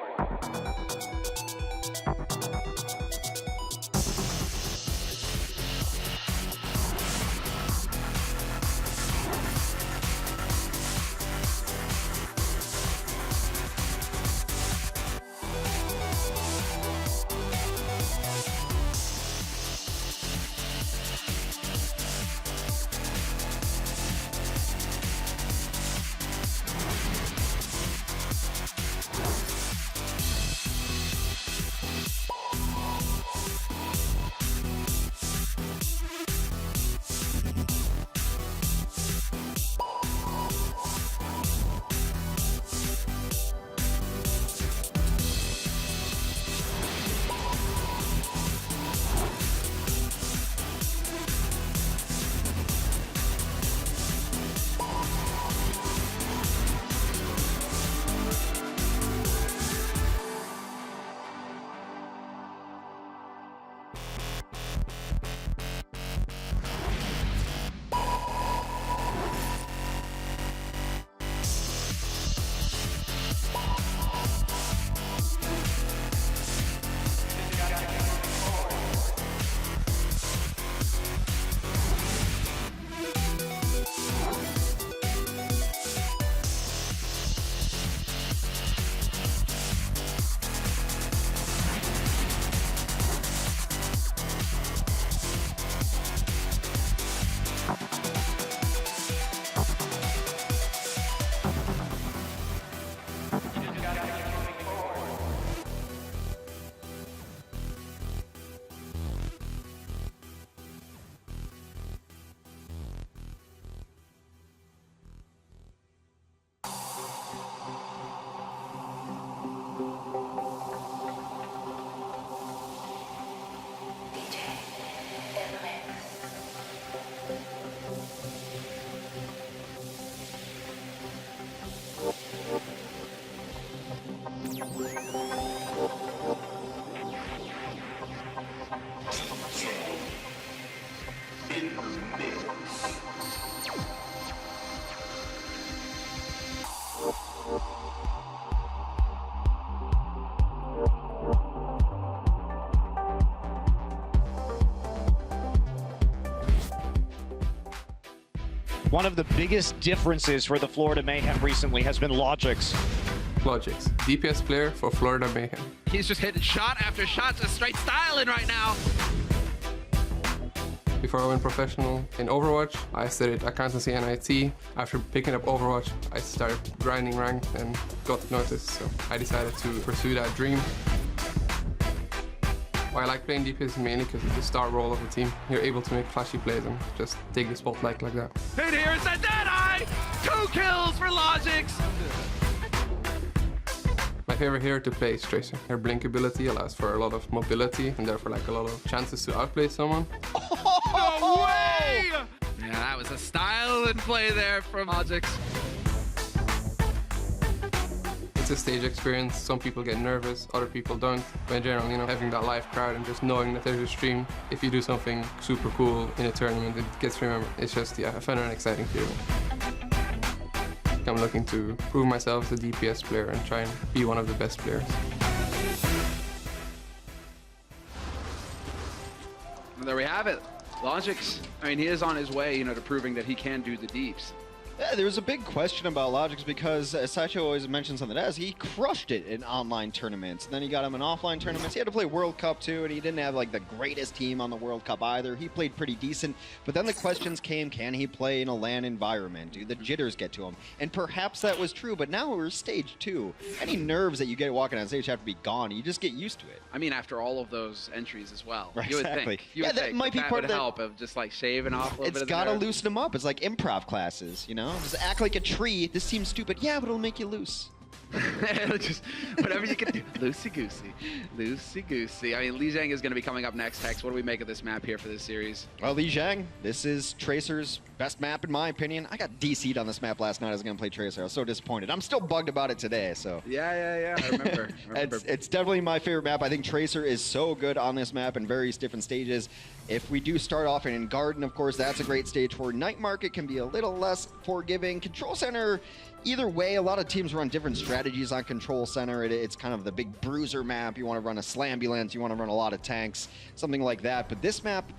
Speaker 2: One of the biggest differences for the Florida Mayhem recently has been Logix.
Speaker 12: Logix, DPS player for Florida Mayhem.
Speaker 8: He's just hitting shot after shot, just straight styling right now.
Speaker 12: Before I went professional in Overwatch, I studied accountancy and IT. After picking up Overwatch, I started grinding ranked and got noticed, so I decided to pursue that dream. Why I like playing DPS mainly because it's the star role of the team. You're able to make flashy plays and just take the spotlight like that.
Speaker 8: And here's the Deadeye! 2 kills for Logix!
Speaker 12: My favorite hero to play is Tracer. Her blink ability allows for a lot of mobility and therefore like a lot of chances to outplay someone.
Speaker 8: No way! Yeah, that was a style and play there from Logix.
Speaker 12: It's a stage experience. Some people get nervous, other people don't. But in general, you know, having that live crowd and just knowing that there's a stream, if you do something super cool in a tournament, it gets remembered. It's just, yeah, a fun and exciting feeling. I'm looking to prove myself as a DPS player and try and be one of the best players.
Speaker 8: And there we have it. Logix, I mean, he is on his way, you know, to proving that he can do the deeps.
Speaker 9: Yeah, there was a big question about Logix because Sacho always mentions on the desk, he crushed it in online tournaments. And then he got him in offline tournaments. He had to play World Cup too, and he didn't have like the greatest team on the World Cup either. He played pretty decent, but then the questions came, can he play in a LAN environment? Do the jitters get to him? And perhaps that was true, but now we're stage 2. Any nerves that you get walking on stage have to be gone. You just get used to it.
Speaker 8: I mean, after all of those entries as well.
Speaker 9: Right,
Speaker 8: you would
Speaker 9: exactly.
Speaker 8: think. You
Speaker 9: Yeah,
Speaker 8: would
Speaker 9: that
Speaker 8: think
Speaker 9: might be
Speaker 8: that
Speaker 9: part
Speaker 8: would
Speaker 9: of the-
Speaker 8: help of just like shaving off a little bit
Speaker 9: It's
Speaker 8: of
Speaker 9: got to
Speaker 8: the nerve.
Speaker 9: loosen them up. It's like improv classes, you know? Just act like a tree. This seems stupid. Yeah, but it'll make you loose.
Speaker 8: Just whatever you can do. Loosey-goosey. Loosey-goosey. I mean, Li Zhang is going to be coming up next. Hex, what do we make of this map here for this series?
Speaker 9: Well, Li Zhang, this is Tracer's best map in my opinion. I got DC'd on this map last night. I was going to play Tracer. I was so disappointed. I'm still bugged about it today, so.
Speaker 8: Yeah. I remember.
Speaker 9: It's definitely my favorite map. I think Tracer is so good on this map in various different stages. If we do start off in Garden, of course, that's a great stage for. Night Market can be a little less forgiving. Control Center, either way, a lot of teams run different strategies on Control Center. It's kind of the big bruiser map. You want to run a Slambulance, you want to run a lot of tanks, something like that. But this map,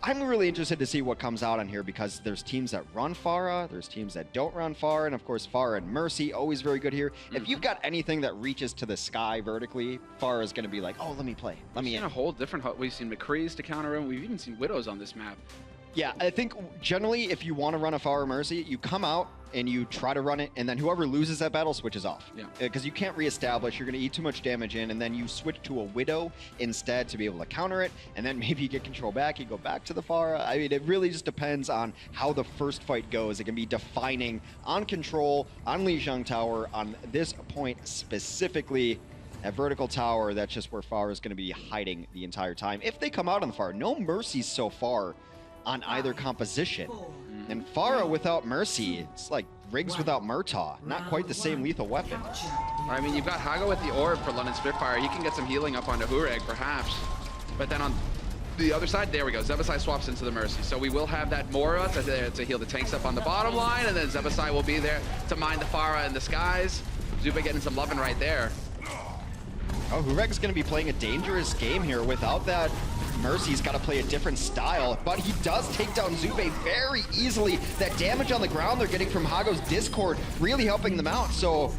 Speaker 9: I'm really interested to see what comes out on here because there's teams that run Pharah, there's teams that don't run Pharah, and of course Pharah and Mercy, always very good here. If you've got anything that reaches to the sky vertically, Pharah is going to be like, oh, let me play, let me in.
Speaker 8: We've seen a whole different, we've seen McCree's to counter him, we've even seen Widows on this map.
Speaker 9: Yeah, I think generally if you want to run a Pharah Mercy, you come out and you try to run it, and then whoever loses that battle switches off.
Speaker 8: Yeah.
Speaker 9: Because you can't reestablish, you're going to eat too much damage in, and then you switch to a Widow instead to be able to counter it, and then maybe you get control back, you go back to the Pharah. I mean, it really just depends on how the first fight goes. It can be defining on Control, on Lijiang Tower, on this point specifically. At Vertical Tower, that's just where Pharah is going to be hiding the entire time. If they come out on the Pharah, no Mercies so far on either composition. And Pharah without Mercy, it's like Riggs without Murtaugh. Not quite the same lethal weapon.
Speaker 8: I mean, you've got Hago with the orb for London Spitfire. He can get some healing up onto Hureg, perhaps. But then on the other side, there we go. Zebasai swaps into the Mercy. So we will have that Mora to heal the tanks up on the bottom line, and then Zebasai will be there to mine the Pharah in the skies. Zupe getting some loving right there.
Speaker 9: Oh, Hureg's going to be playing a dangerous game here. Without that Mercy's got to play a different style, but he does take down Zupe very easily. That damage on the ground they're getting from Hago's Discord really helping them out. So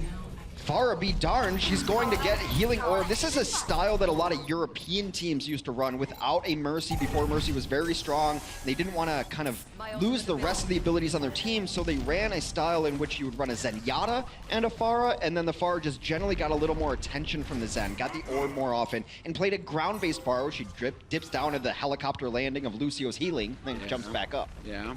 Speaker 9: Pharah be darned, she's going to get healing orb. This is a style that a lot of European teams used to run without a Mercy before Mercy was very strong. They didn't want to kind of lose the rest of the abilities on their team, so they ran a style in which you would run a Zenyatta and a Pharah, and then the Pharah just generally got a little more attention from the Zen, got the orb more often, and played a ground-based Pharah where she dips down at the helicopter landing of Lucio's healing, then jumps back up.
Speaker 8: Yeah.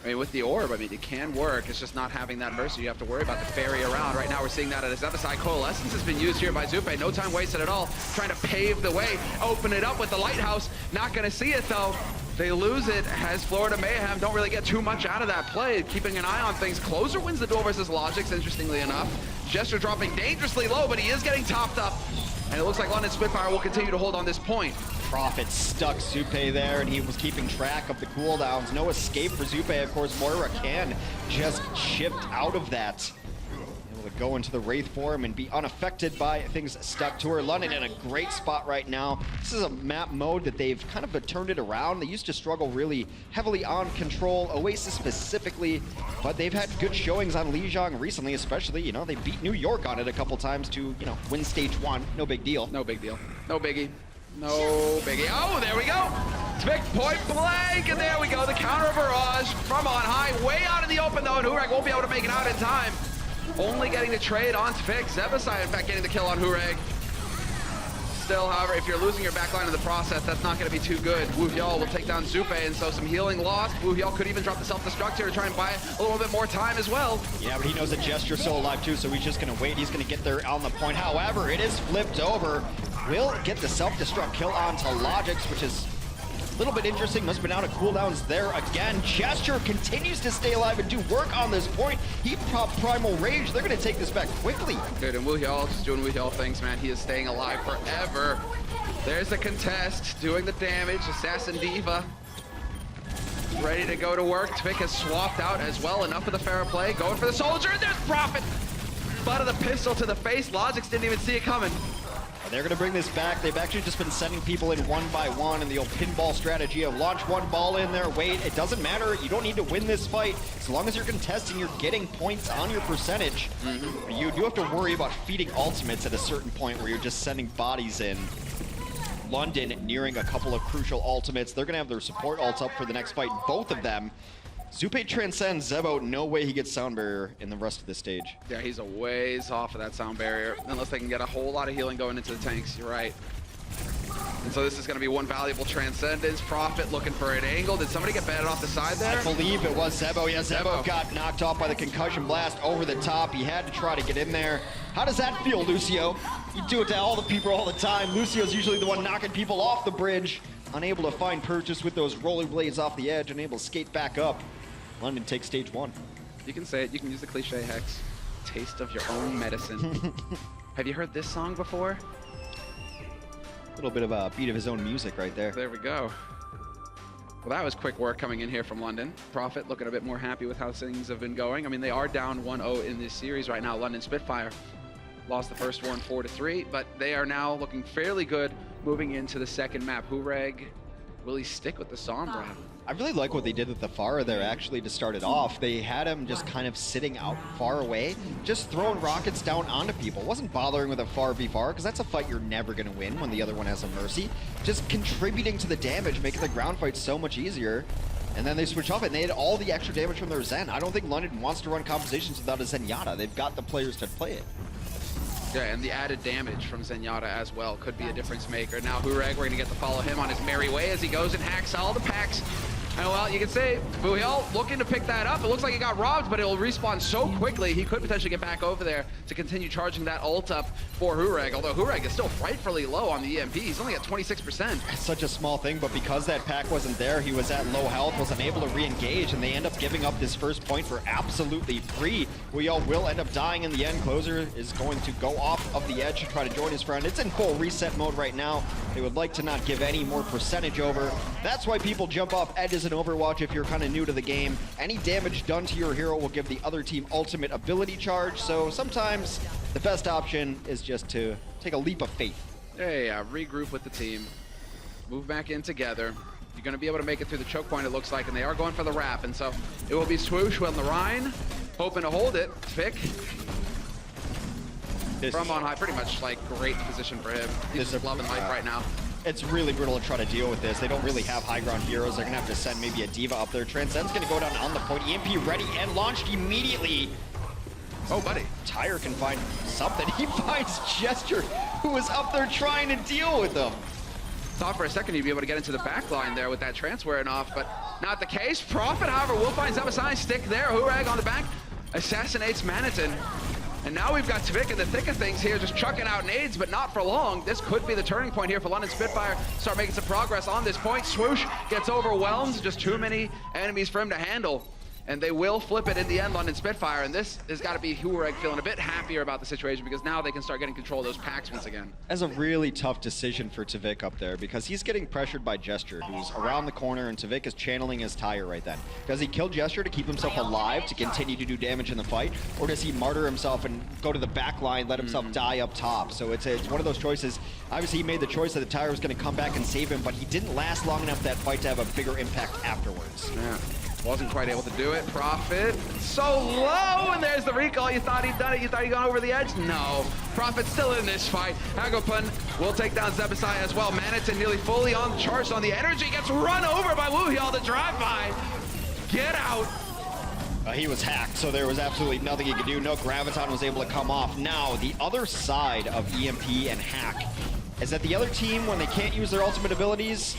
Speaker 8: I mean, with the orb, I mean, it can work. It's just not having that Mercy. You have to worry about the ferry around. Right now, we're seeing that at Zebasai. Coalescence has been used here by Zupe. No time wasted at all. Trying to pave the way, open it up with the Lighthouse. Not going to see it, though. They lose it as Florida Mayhem don't really get too much out of that play. Keeping an eye on things. Closer wins the duel versus Logix, interestingly enough. Jester dropping dangerously low, but he is getting topped up. And it looks like London Spitfire will continue to hold on this point.
Speaker 9: Prophet stuck Zupe there, and he was keeping track of the cooldowns. No escape for Zupe, of course. Moira can just shift out of that. Able to go into the Wraith form and be unaffected by things stuck to her. London in a great spot right now. This is a map mode that they've kind of turned it around. They used to struggle really heavily on control, Oasis specifically, but they've had good showings on Lijiang recently, especially, you know, they beat New York on it a couple times to, you know, win stage 1. No big deal.
Speaker 8: No big deal. No biggie. No biggie. Oh, there we go. Tvik point blank, and there we go. The counter barrage from on high, way out in the open though, and Hureg won't be able to make it out in time. Only getting the trade on Tvik. Zebasai, in fact, getting the kill on Hureg. Still, however, if you're losing your backline in the process, that's not going to be too good. Wu Hyul will take down Zupe, and so some healing lost. Wu Hyul could even drop the self-destruct here to try and buy a little bit more time as well.
Speaker 9: Yeah, but he knows that Gesture's still alive too, so he's just going to wait. He's going to get there on the point. However, it is flipped over. Will get the self-destruct kill onto Logix, which is a little bit interesting. Must have been out of cooldowns there again. Gesture continues to stay alive and do work on this point. He popped Primal Rage. They're going to take this back quickly.
Speaker 8: Good, and Wu Hyul just doing Wu Hyul things, man. He is staying alive forever. There's a contest, doing the damage. Assassin Diva ready to go to work. Tvik has swapped out as well. Enough of the fair play. Going for the soldier, and there's Prophet. Butt of the pistol to the face. Logix didn't even see it coming.
Speaker 9: They're going to bring this back. They've actually just been sending people in one by one in the old pinball strategy of launch one ball in there, wait. It doesn't matter. You don't need to win this fight. As long as you're contesting, you're getting points on your percentage. You do have to worry about feeding ultimates at a certain point where you're just sending bodies in. London nearing a couple of crucial ultimates. They're going to have their support ults up for the next fight, both of them. Zupe transcends Zebo. No way he gets sound barrier in the rest of the stage.
Speaker 8: Yeah, he's a ways off of that sound barrier, unless they can get a whole lot of healing going into the tanks. You're right. And so this is going to be one valuable transcendence. Prophet looking for an angle. Did somebody get batted off the side there?
Speaker 9: I believe it was Zebo. Yeah, Zebo got knocked off by the concussion blast over the top. He had to try to get in there. How does that feel, Lucio? You do it to all the people all the time. Lucio's usually the one knocking people off the bridge. Unable to find purchase with those rollerblades off the edge. Unable to skate back up. London takes stage 1.
Speaker 8: You can say it. You can use the cliche, Hex. Taste of your own medicine. Have you heard this song before?
Speaker 9: A little bit of a beat of his own music right there.
Speaker 8: There we go. Well, that was quick work coming in here from London. Prophet looking a bit more happy with how things have been going. I mean, they are down 1-0 in this series right now. London Spitfire lost the first one 4-3, but they are now looking fairly good moving into the second map. Hureg, will he stick with the Sombra?
Speaker 9: I really like what they did with the Pharah there, actually, to start it off. They had him just kind of sitting out far away, just throwing rockets down onto people. Wasn't bothering with a Pharah v Pharah, because that's a fight you're never going to win when the other one has a Mercy. Just contributing to the damage, making the ground fight so much easier. And then they switch off it, and they had all the extra damage from their Zen. I don't think London wants to run compositions without a Zenyatta. They've got the players to play it.
Speaker 8: Yeah, and the added damage from Zenyatta as well could be a difference maker. Now Hureg, we're going to get to follow him on his merry way as he goes and hacks all the packs. And well, you can say, Wu Hyul looking to pick that up. It looks like he got robbed, but it'll respawn so quickly, he could potentially get back over there to continue charging that ult up for Hureg. Although Hureg is still frightfully low on the EMP. He's only at 26%.
Speaker 9: It's such a small thing, but because that pack wasn't there, he was at low health, was unable to re-engage, and they end up giving up this first point for absolutely free. Wu Hyul will end up dying in the end. Closer is going to go off of the edge to try to join his friend. It's in full reset mode right now. They would like to not give any more percentage over. That's why people jump off edges in Overwatch if you're kind of new to the game. Any damage done to your hero will give the other team ultimate ability charge, so sometimes the best option is just to take a leap of faith.
Speaker 8: Yeah, regroup with the team. Move back in together. You're going to be able to make it through the choke point, it looks like, and they are going for the wrap, and so it will be Swoosh on the Rhine, hoping to hold it. Tvik from on high, pretty much like great position for him. He's just loving life right now.
Speaker 9: It's really brutal to try to deal with this. They don't really have high ground heroes. They're going to have to send maybe a Diva up there. Transcend's going to go down on the point. EMP ready and launched immediately.
Speaker 8: Oh, buddy.
Speaker 9: Tyre can find something. He finds Gesture, who was up there trying to deal with them.
Speaker 8: Thought for a second he'd be able to get into the back line there with that trance wearing off, but not the case. Prophet, however, will find Zebasai stick there. Hureg on the back, assassinates Manitin. And now we've got Tvik in the thick of things here, just chucking out nades, but not for long. This could be the turning point here for London Spitfire. Start making some progress on this point. Swoosh gets overwhelmed. Just too many enemies for him to handle. and they will flip it in the end, London Spitfire, and this has got to be Hureg feeling a bit happier about the situation because now they can start getting control of those packs once again.
Speaker 9: That's a really tough decision for Tvik up there because he's getting pressured by Gesture, who's around the corner, and Tvik is channeling his tire right then. Does he kill Gesture to keep himself alive to continue to do damage in the fight, or does he martyr himself and go to the back line, let himself die up top? So it's one of those choices. Obviously, he made the choice that the tire was going to come back and save him, but he didn't last long enough that fight to have a bigger impact afterwards.
Speaker 8: Yeah. Wasn't quite able to do it. Prophet so low, and there's the recall. You thought he'd done it. You thought he'd gone over the edge. No. Prophet still in this fight. Hagopun will take down Zebasai as well. Maniton nearly fully on charged on the energy. Gets run over by Wuhyal, the drive-by. Get out.
Speaker 9: He was hacked, so there was absolutely nothing he could do. No Graviton was able to come off. Now, the other side of EMP and Hack is that the other team, when they can't use their ultimate abilities,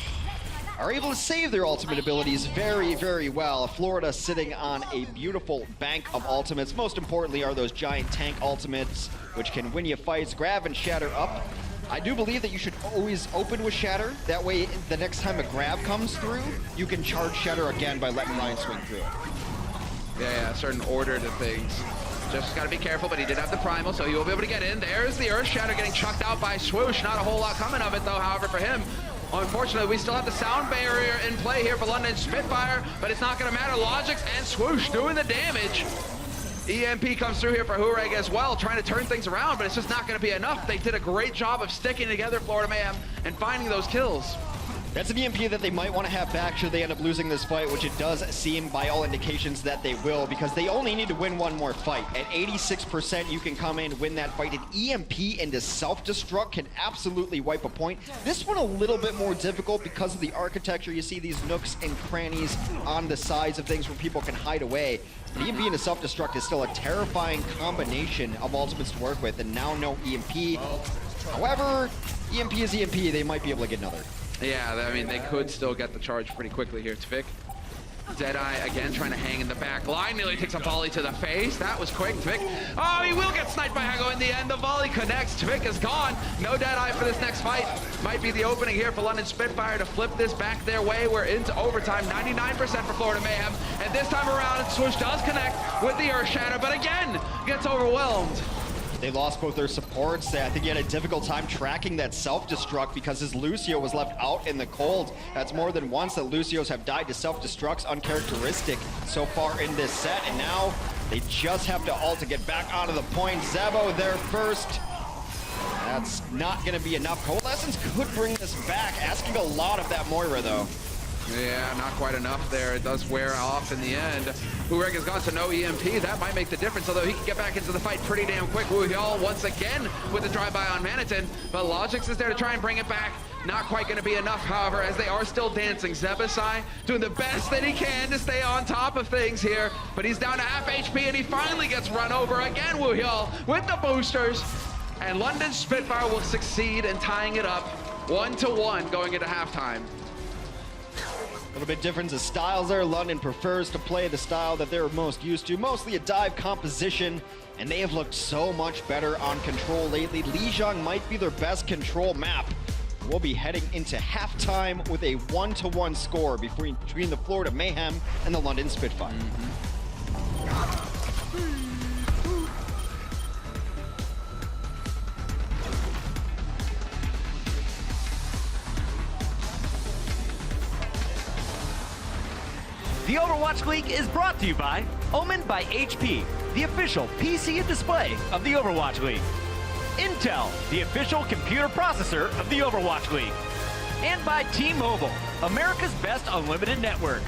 Speaker 9: are able to save their ultimate abilities very, very well. Florida sitting on a beautiful bank of ultimates. Most importantly are those giant tank ultimates, which can win you fights. Grav and Shatter up. I do believe that you should always open with Shatter. That way, the next time a grab comes through, you can charge Shatter again by letting Ryan swing through it.
Speaker 8: Yeah, certain order to things. Just got to be careful, but he did have the primal, so he will be able to get in. There's the Earth Shatter getting chucked out by Swoosh. Not a whole lot coming of it, though, however, for him. Unfortunately, we still have the sound barrier in play here for London Spitfire, but it's not going to matter. Logix and Swoosh doing the damage. EMP comes through here for Hureg as well, trying to turn things around, but it's just not going to be enough. They did a great job of sticking together, Florida Mayhem, and finding those kills.
Speaker 9: That's an EMP that they might want to have back should they end up losing this fight, which it does seem by all indications that they will, because they only need to win one more fight. At 86%, you can come in and win that fight. An EMP into self-destruct can absolutely wipe a point. This one a little bit more difficult because of the architecture. You see these nooks and crannies on the sides of things where people can hide away. But EMP into self-destruct is still a terrifying combination of ultimates to work with, and now no EMP. However, EMP is EMP. They might be able to get another.
Speaker 8: Yeah, I mean, they could still get the charge pretty quickly here. Tvik, Deadeye again trying to hang in the back line. Nearly takes a volley to the face. That was quick. Tvik, oh, he will get sniped by Hago in the end. The volley connects. Tvik is gone. No Deadeye for this next fight. Might be the opening here for London Spitfire to flip this back their way. We're into overtime. 99% for Florida Mayhem. And this time around, Swoosh does connect with the Earth Shatter, but again, gets overwhelmed.
Speaker 9: They lost both their supports. I think he had a difficult time tracking that self-destruct because his Lucio was left out in the cold. That's more than once that Lucios have died to self-destructs, uncharacteristic so far in this set. And now they just have to ult to get back onto the point. Zebo there first. That's not going to be enough. Coalescence could bring this back, asking a lot of that Moira, though.
Speaker 8: Yeah, not quite enough there. It does wear off in the end. Hureg has gone to no EMP. That might make the difference, although he can get back into the fight pretty damn quick. Wuhyal once again with a drive-by on Maniton, but Logix is there to try and bring it back. Not quite going to be enough, however, as they are still dancing. Zebasai doing the best that he can to stay on top of things here, but he's down to half HP, and he finally gets run over again. Wuhyal with the boosters, and London Spitfire will succeed in tying it up 1-1 going into halftime.
Speaker 9: A little bit different as styles there. London prefers to play the style that they're most used to, mostly a dive composition, and they have looked so much better on control lately. Lijiang might be their best control map. We'll be heading into halftime with a 1-1 score between the Florida Mayhem and the London Spitfire.
Speaker 11: The Overwatch League is brought to you by Omen by HP, the official PC and display of the Overwatch League. Intel, the official computer processor of the Overwatch League. And by T-Mobile, America's best unlimited network.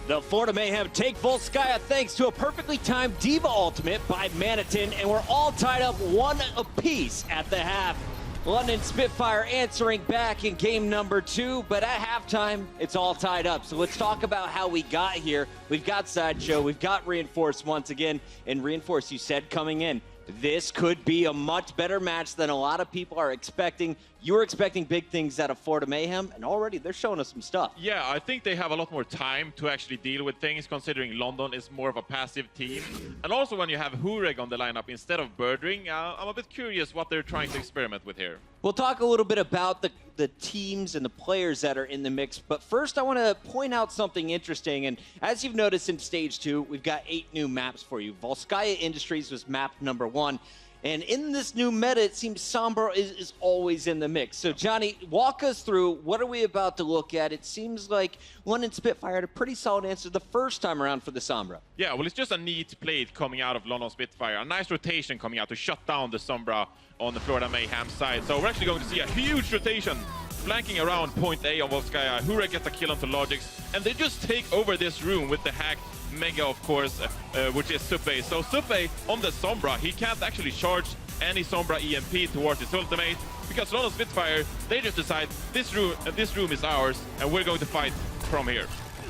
Speaker 4: The Florida Mayhem take Volskaya thanks to a perfectly timed Diva ultimate by Manitin, and we're all tied up 1 apiece at the half. London Spitfire answering back in game number 2, but at halftime, it's all tied up. So let's talk about how we got here. We've got Sideshow, we've got Reinforce once again, and Reinforce, you said coming in, this could be a much better match than a lot of people are expecting. You're expecting big things out of Florida Mayhem, and already they're showing us some stuff.
Speaker 5: Yeah, I think they have a lot more time to actually deal with things, considering London is more of a passive team. And also when you have Hureg on the lineup instead of Birdring, I'm a bit curious what they're trying to experiment with here.
Speaker 4: We'll talk a little bit about the teams and the players that are in the mix, but first I want to point out something interesting. And as you've noticed in Stage 2, we've got 8 new maps for you. Volskaya Industries was map number 1. And in this new meta, it seems Sombra is always in the mix. So, Johnny, walk us through, what are we about to look at? It seems like London Spitfire had a pretty solid answer the first time around for the Sombra.
Speaker 5: Yeah, well, it's just a neat play coming out of London Spitfire. A nice rotation coming out to shut down the Sombra on the Florida Mayhem side. So we're actually going to see a huge rotation flanking around point A on Volskaya. Hureg gets a kill onto Logix, and they just take over this room with the hacked Mega, of course, which is Suppe. So Suppe on the Sombra, he can't actually charge any Sombra EMP towards his ultimate, because London Spitfire, they just decide this room is ours, and we're going to fight from here.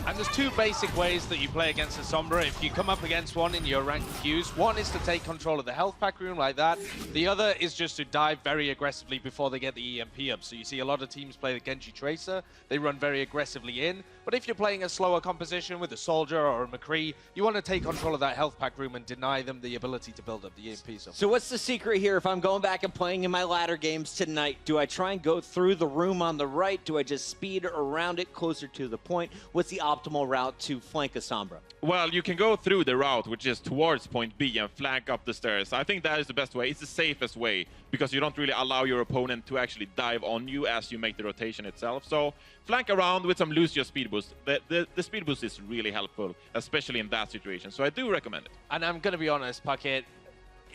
Speaker 6: And there's 2 basic ways that you play against a Sombra. If you come up against one in your ranked queues, one is to take control of the health pack room like that. The other is just to dive very aggressively before they get the EMP up. So you see a lot of teams play the Genji Tracer. They run very aggressively in. But if you're playing a slower composition with a Soldier or a McCree, you want to take control of that health pack room and deny them the ability to build up the EMP.
Speaker 4: So what's the secret here if I'm going back and playing in my ladder games tonight? Do I try and go through the room on the right? Do I just speed around it closer to the point? What's the optimal route to flank a Sombra?
Speaker 5: Well, you can go through the route, which is towards point B, and flank up the stairs. I think that is the best way. It's the safest way, because you don't really allow your opponent to actually dive on you as you make the rotation itself. So flank around with some Lucio speed boost. The speed boost is really helpful, especially in that situation. So I do recommend it.
Speaker 6: And I'm going to be honest, Puckett,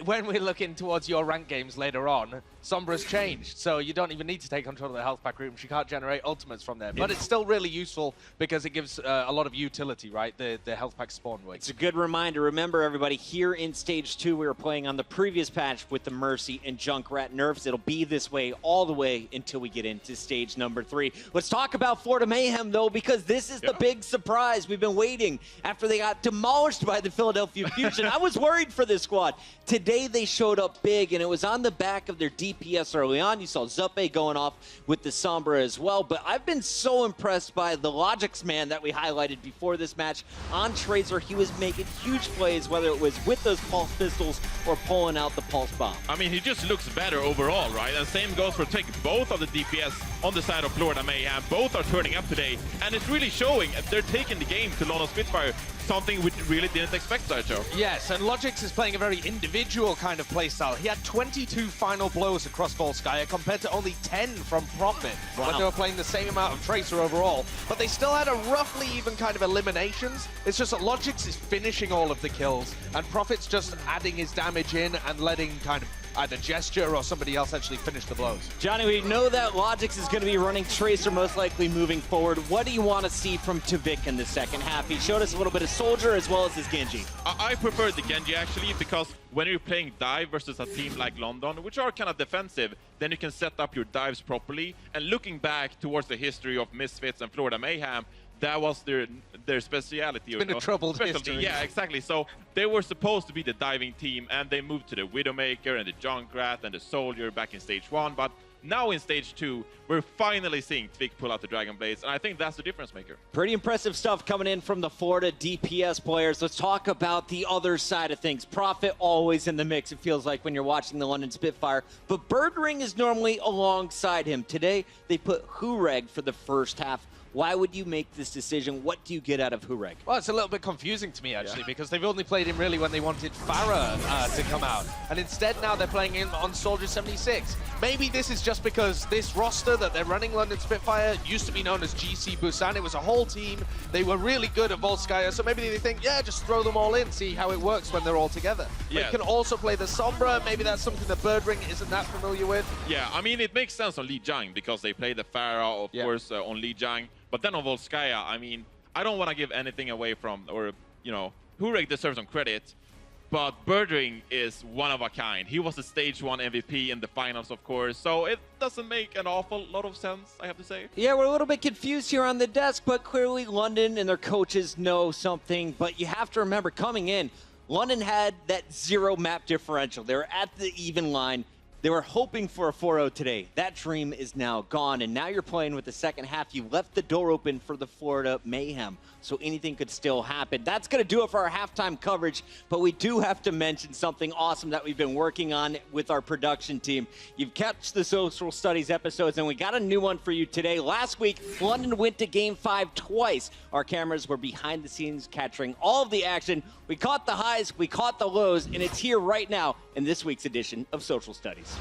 Speaker 6: when we're looking towards your rank games later on, Sombra's changed, so you don't even need to take control of the health pack room. She can't generate ultimates from there, but it's still really useful because it gives a lot of utility, right? The health pack spawn way.
Speaker 4: It's a good reminder. Remember, everybody, here in Stage 2, we were playing on the previous patch with the Mercy and Junkrat nerfs. It'll be this way all the way until we get into Stage number 3. Let's talk about Florida Mayhem, though, because this is the big surprise. We've been waiting after they got demolished by the Philadelphia Fusion. I was worried for this squad. Today, they showed up big, and it was on the back of their DPS early on. You saw Zuppe going off with the Sombra as well, but I've been so impressed by the Logix man that we highlighted before this match on Tracer. He was making huge plays, whether it was with those pulse pistols or pulling out the pulse bomb.
Speaker 5: I mean, he just looks better overall, right? And same goes for Tick. Both of the DPS on the side of Florida Mayhem, both are turning up today, and it's really showing. They're taking the game to London Spitfire, something we really didn't expect, Sideshow.
Speaker 6: Yes, and Logix is playing a very individual kind of playstyle. He had 22 final blows across Volskaya compared to only 10 from Profit when they were playing the same amount of Tracer overall. But they still had a roughly even kind of eliminations. It's just that Logix is finishing all of the kills, and Profit's just adding his damage in and letting kind of either Gesture or somebody else actually finish the blows.
Speaker 4: Johnny, we know that Logix is going to be running Tracer most likely moving forward. What do you want to see from Tavik in the second half? He showed us a little bit of Soldier as well as his Genji.
Speaker 5: I prefer the Genji, actually, because when you're playing dive versus a team like London, which are kind of defensive, then you can set up your dives properly. And looking back towards the history of Misfits and Florida Mayhem, that was their speciality.
Speaker 6: It's been a troubled history.
Speaker 5: Yeah, exactly. So they were supposed to be the diving team, and they moved to the Widowmaker and the Junkrat and the Soldier back in Stage 1. But now in Stage 2, we're finally seeing Tvik pull out the Dragon Blades, and I think that's the difference maker.
Speaker 4: Pretty impressive stuff coming in from the Florida DPS players. Let's talk about the other side of things. Profit always in the mix, it feels like, when you're watching the London Spitfire, but Birdring is normally alongside him. Today, they put Hureg for the first half. Why would you make this decision? What do you get out of Hureg?
Speaker 6: Well, it's a little bit confusing to me, actually, because they've only played him really when they wanted Farah to come out. And instead now they're playing him on Soldier 76. Maybe this is just because this roster that they're running, London Spitfire, used to be known as GC Busan. It was a whole team. They were really good at Volskaya, so maybe they think, yeah, just throw them all in, see how it works when they're all together. Yeah. But you can also play the Sombra. Maybe that's something that Birdring isn't that familiar with.
Speaker 5: Yeah, I mean, it makes sense on Lijiang because they play the Farah, of course, on Lijiang. But then on Volskaya, I mean, I don't want to give anything away from, or, you know, Hurek deserves some credit, but Birdring is one of a kind. He was the stage 1 MVP in the finals, of course, so it doesn't make an awful lot of sense, I have to say.
Speaker 4: Yeah, we're a little bit confused here on the desk, but clearly London and their coaches know something. But you have to remember, coming in, London had that 0 map differential. They were at the even line. They were hoping for a 4-0 today. That dream is now gone, and now you're playing with the second half. You left the door open for the Florida Mayhem, so anything could still happen. That's going to do it for our halftime coverage, but we do have to mention something awesome that we've been working on with our production team. You've catch the social studies episodes, and we got a new one for you today. Last week, London went to Game 5 twice. Our cameras were behind the scenes capturing all of the action. We caught the highs, we caught the lows, and it's here right now in this week's edition of Social Studies.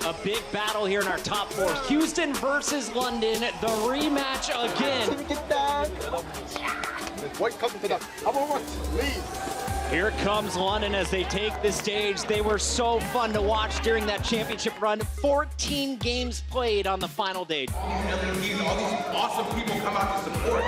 Speaker 4: A big battle here in our top 4. Houston versus London, the rematch again. Here comes London as they take the stage. They were so fun to watch during that championship run. 14 games played on the final day.
Speaker 13: All these awesome people come out to support.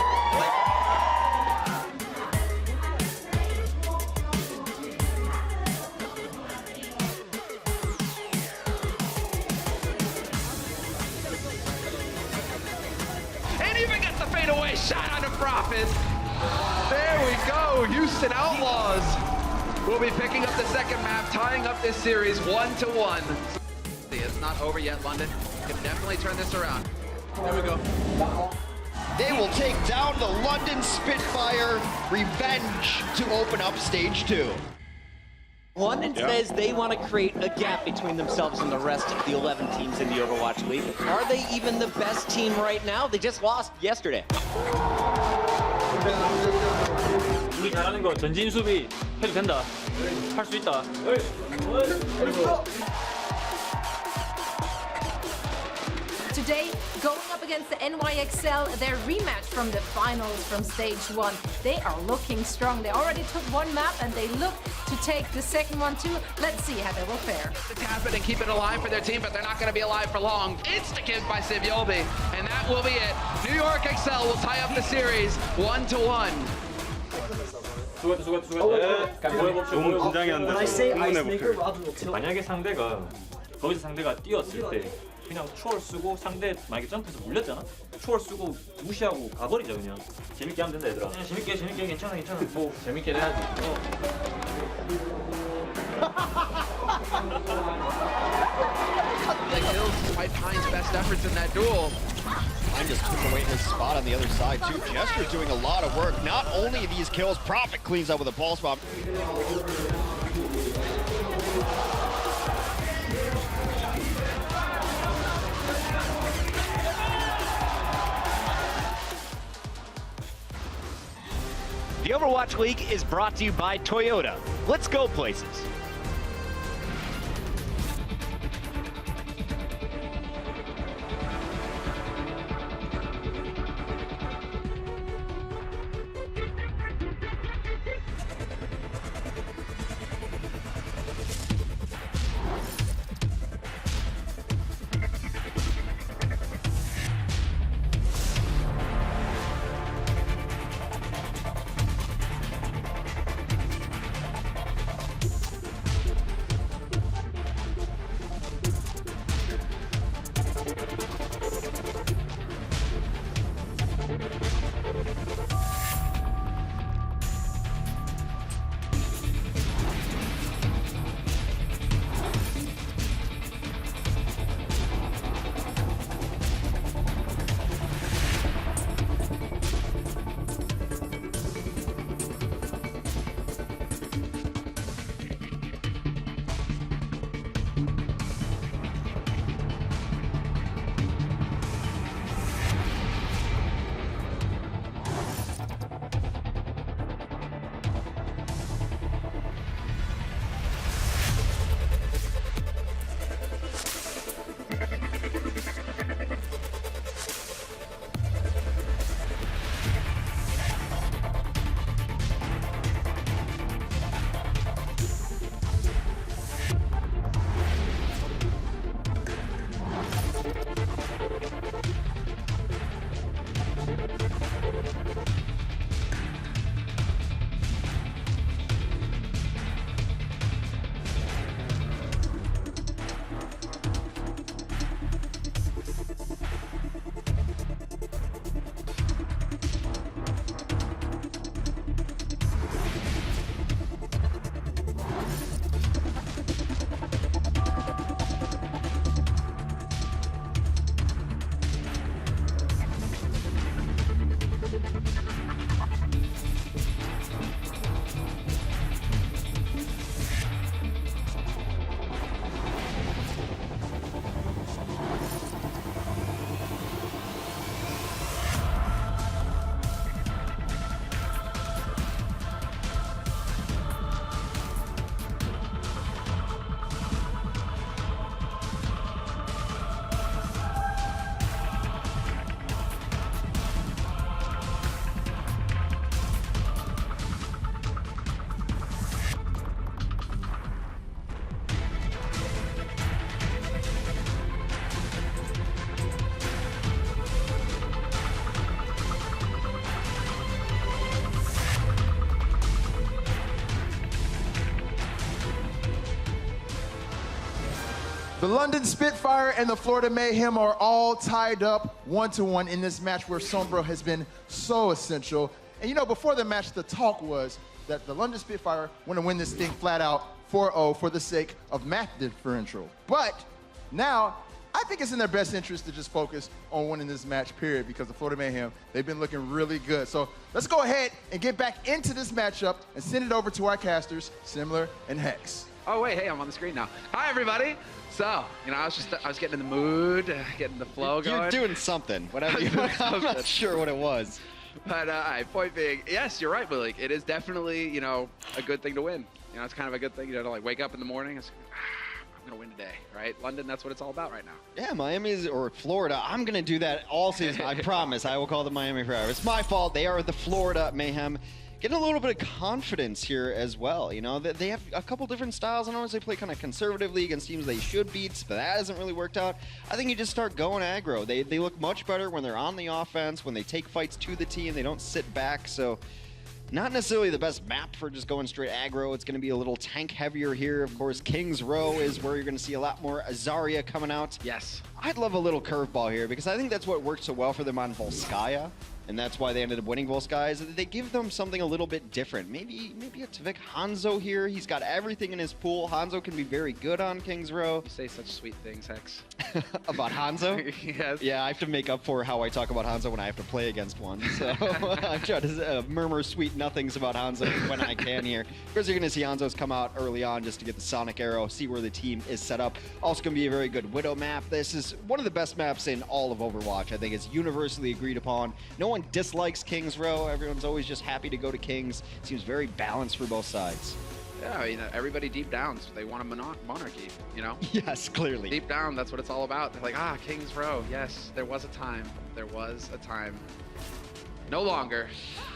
Speaker 8: Away shot on the Profits. There we go. Houston Outlaws will be picking up the second map, tying up this series 1-1. It's not over yet, London. Can definitely turn this around. There we go.
Speaker 9: They will take down the London Spitfire. Revenge to open up stage 2.
Speaker 4: London says they want to create a gap between themselves and the rest of the 11 teams in the Overwatch League. Are they even the best team right now? They just lost yesterday.
Speaker 14: 우리 잘하는 거 전진 수비 해도 된다. 할 수 있다.
Speaker 7: Today, going up against the NYXL, their rematch from the finals from stage 1. They are looking strong. They already took 1 map and they look to take the second one too. Let's see how they will fare.
Speaker 8: To tap it and keep it alive for their team, but they're not going to be alive for long. Insta-kill by Sivyobi, and that will be it. New York XL will tie up the series 1-1.
Speaker 14: 너무 긴장이 안 돼서 흥분해볼게요. 만약에 상대가 거기서 상대가 뛰었을 때 그냥 초월 쓰고 상대 만약에 점프해서 물렸잖아? 초월 쓰고 무시하고 가버리자 그냥. 재밌게 하면 된다 얘들아. 재밌게 괜찮아 뭐 재밌게 해야지.
Speaker 8: That kills despite Pine's best efforts in that duel.
Speaker 9: Pine just took away his spot on the other side too. Jester's doing a lot of work. Not only these kills, Prophet cleans up with a pulse bomb.
Speaker 11: The Overwatch League is brought to you by Toyota. Let's go places.
Speaker 15: The London Spitfire and the Florida Mayhem are all tied up 1-1 in this match where Sombra has been so essential. And you know, before the match, the talk was that the London Spitfire want to win this thing flat out 4-0 for the sake of math differential. But now, I think it's in their best interest to just focus on winning this match, period, because the Florida Mayhem, they've been looking really good. So let's go ahead and get back into this matchup and send it over to our casters, Simler and Hex.
Speaker 8: Oh wait, hey, I'm on the screen now. Hi everybody. So, you know, I was getting in the mood, getting the flow going.
Speaker 9: You're doing something, whatever you want. I'm not sure what it was.
Speaker 8: But point being, yes, you're right, Malik. It is definitely, you know, a good thing to win. You know, it's kind of a good thing, you know, to like wake up in the morning. It's, I'm gonna win today, right? London, that's what it's all about right now.
Speaker 9: Yeah, Miami or Florida. I'm gonna do that all season. I promise. I will call them Miami forever. It's my fault. They are the Florida Mayhem. Getting a little bit of confidence here as well. You know, they have a couple different styles. I know they play kind of conservatively against teams they should beat, but that hasn't really worked out. I think you just start going aggro. They look much better when they're on the offense, when they take fights to the team. They don't sit back. So not necessarily the best map for just going straight aggro. It's going to be a little tank heavier here. Of course, King's Row is where you're going to see a lot more Azaria coming out.
Speaker 8: Yes.
Speaker 9: I'd love a little curveball here because I think that's what worked so well for them on Volskaya. And that's why they ended up winning Volskaya, is that they give them something a little bit different. Maybe a Tvik Hanzo here. He's got everything in his pool. Hanzo can be very good on King's Row.
Speaker 8: You say such sweet things, Hex.
Speaker 9: About Hanzo?
Speaker 8: Yes.
Speaker 9: Yeah, I have to make up for how I talk about Hanzo when I have to play against one. So I'm trying to murmur sweet nothings about Hanzo when I can here. Of course, you're going to see Hanzo's come out early on just to get the Sonic Arrow, see where the team is set up. Also going to be a very good Widow map. This is one of the best maps in all of Overwatch. I think it's universally agreed upon. No one dislikes King's Row. Everyone's always just happy to go to King's. Seems very balanced for both sides.
Speaker 8: Yeah, you know, everybody deep down, they want a monarchy, you know?
Speaker 9: Yes, clearly.
Speaker 8: Deep down, that's what it's all about. They're like, King's Row. Yes, there was a time. There was a time. No longer.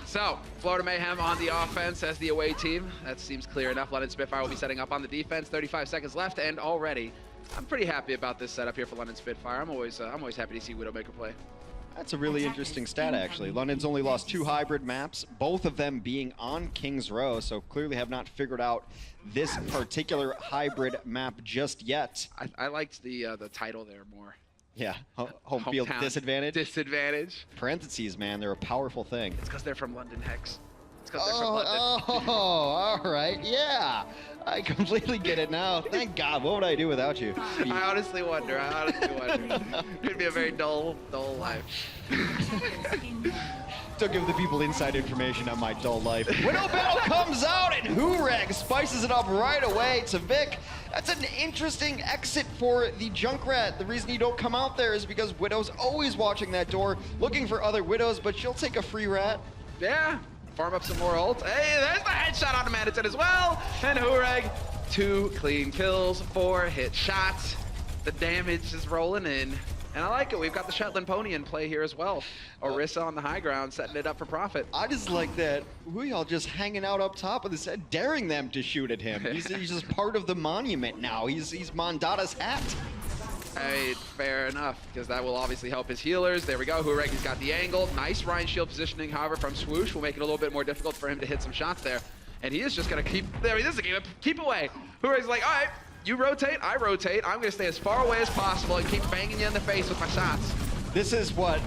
Speaker 8: So, Florida Mayhem on the offense as the away team. That seems clear enough. London Spitfire will be setting up on the defense. 35 seconds left, and already, I'm pretty happy about this setup here for London Spitfire. I'm always happy to see Widowmaker play.
Speaker 9: That's a really interesting stat, actually. London's only lost 2 hybrid maps, both of them being on King's Row, so clearly have not figured out this particular hybrid map just yet.
Speaker 8: I liked the title there more.
Speaker 9: Yeah, home field disadvantage.
Speaker 8: Disadvantage.
Speaker 9: Parentheses, man, they're a powerful thing.
Speaker 8: It's because they're from London, Hex. It's because they're from London.
Speaker 9: Oh, all right, yeah. I completely get it now. Thank God. What would I do without you?
Speaker 8: I honestly wonder. It'd be a very dull life.
Speaker 9: Don't give the people inside information on my dull life. Widow Battle comes out and Hureg spices it up right away to Vic. That's an interesting exit for the Junkrat. The reason you don't come out there is because Widow's always watching that door, looking for other Widows, but she'll take a free rat.
Speaker 8: Yeah. Farm up some more ult. Hey, there's the headshot on Madison as well. And Hureg, 2 clean kills, 4 hit shots. The damage is rolling in. And I like it. We've got the Shetland Pony in play here as well. Orisa on the high ground, setting it up for Profit.
Speaker 9: I just like that we all just hanging out up top of this, daring them to shoot at him. He's just part of the monument now. He's Mondada's hat.
Speaker 8: Hey, fair enough, because that will obviously help his healers. There we go. Huregi's got the angle. Nice Ryan shield positioning, however, from Swoosh will make it a little bit more difficult for him to hit some shots there. And he is just going to keep... There, this is a game of keep away. Huregi's like, all right, you rotate, I rotate. I'm going to stay as far away as possible and keep banging you in the face with my shots.
Speaker 9: This is what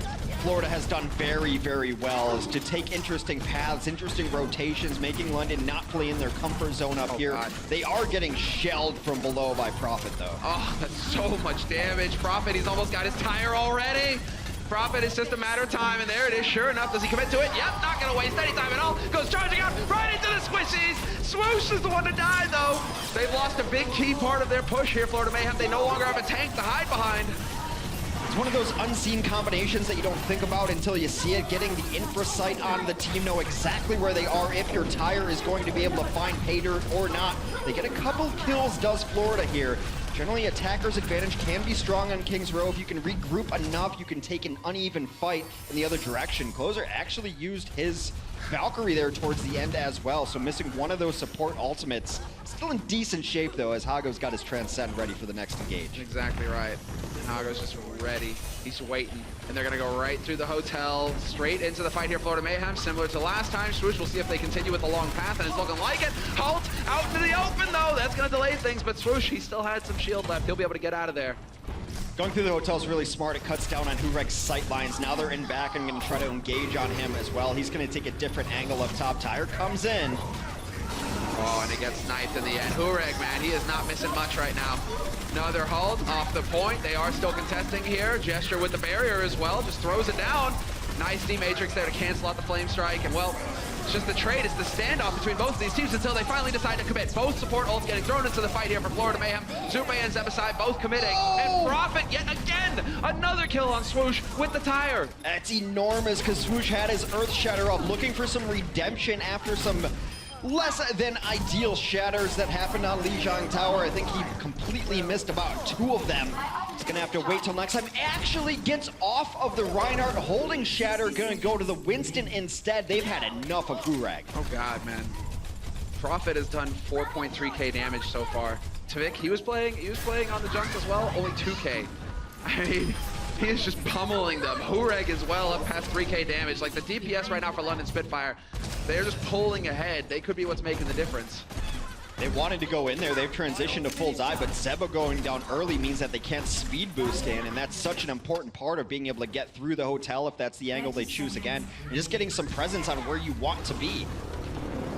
Speaker 9: Florida has done very, very well, is to take interesting paths, interesting rotations, making London not play in their comfort zone up here. God. They are getting shelled from below by Profit, though.
Speaker 8: Oh, that's so much damage. Profit, he's almost got his tire already. Profit, it's just a matter of time, and there it is. Sure enough, does he commit to it? Yep, not going to waste any time at all. Goes charging out right into the squishies. Swoosh is the one to die, though. They've lost a big key part of their push here, Florida Mayhem. They no longer have a tank to hide behind.
Speaker 9: It's one of those unseen combinations that you don't think about until you see it. Getting the infra sight on the team, know exactly where they are, if your tire is going to be able to find pay dirt or not. They get a couple kills, does Florida here. Generally, attacker's advantage can be strong on King's Row. If you can regroup enough, you can take an uneven fight in the other direction. Closer actually used his Valkyrie there towards the end as well, so missing one of those support ultimates. Still in decent shape, though, as Hago's got his Transcend ready for the next engage.
Speaker 8: Exactly right. And Hago's just ready. He's waiting. And they're going to go right through the hotel, straight into the fight here, Florida Mayhem. Similar to last time, Swoosh will see if they continue with the long path, and it's looking like it. Halt Out into the open, though. That's going to delay things, but Swoosh, he still had some shield left. He'll be able to get out of there.
Speaker 9: Going through the hotel is really smart. It cuts down on Hureg's sight lines. Now they're in back and going to try to engage on him as well. He's going to take a different angle up top. Tyre comes in.
Speaker 8: Oh, and it gets knifed in the end. Hureg, man, he is not missing much right now. Another hold off the point. They are still contesting here. Gesture with the barrier as well. Just throws it down. Nice D-Matrix there to cancel out the Flame Strike. And, well, it's just the trade. It's the standoff between both of these teams until they finally decide to commit. Both support ults getting thrown into the fight here for Florida Mayhem. Super and Zebasai both committing. And Prophet yet again. Another kill on Swoosh with the Tyre.
Speaker 9: That's enormous because Swoosh had his Earth Shatter up, looking for some redemption after some less than ideal shatters that happened on Lijiang Tower. I think he completely missed about 2 of them. He's gonna have to wait till next time. Actually gets off of the Reinhardt holding shatter, gonna go to the Winston instead. They've had enough of Hureg.
Speaker 8: Oh God, man. Prophet has done 4.3k damage so far. Tvik, he was playing on the Junks as well, only 2k. I mean, he is just pummeling them. Hureg as well, up past 3k damage. Like the DPS right now for London Spitfire, they're just pulling ahead. They could be what's making the difference.
Speaker 9: They wanted to go in there. They've transitioned to full dive, but Zeba going down early means that they can't speed boost in, and that's such an important part of being able to get through the hotel if that's the angle they choose again. And just getting some presence on where you want to be.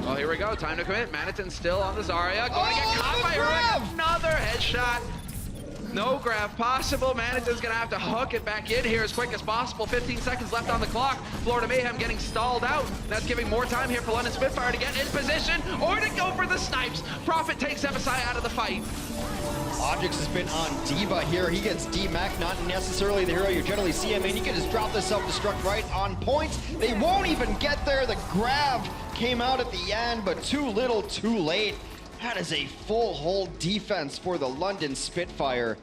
Speaker 8: Well, here we go. Time to commit. Manitin still on the Zarya. Going to get caught by Hureg. Another headshot. No grab possible. Manitin's gonna have to hook it back in here as quick as possible. 15 seconds left on the clock. Florida Mayhem getting stalled out. That's giving more time here for London Spitfire to get in position or to go for the snipes. Prophet takes Zebasai out of the fight.
Speaker 9: Objects has been on Diva here. He gets D-Mac, not necessarily the hero you generally see him in. He can just drop the self-destruct right on point. They won't even get there. The grab came out at the end, but too little, too late. That is a full hold defense for the London Spitfire.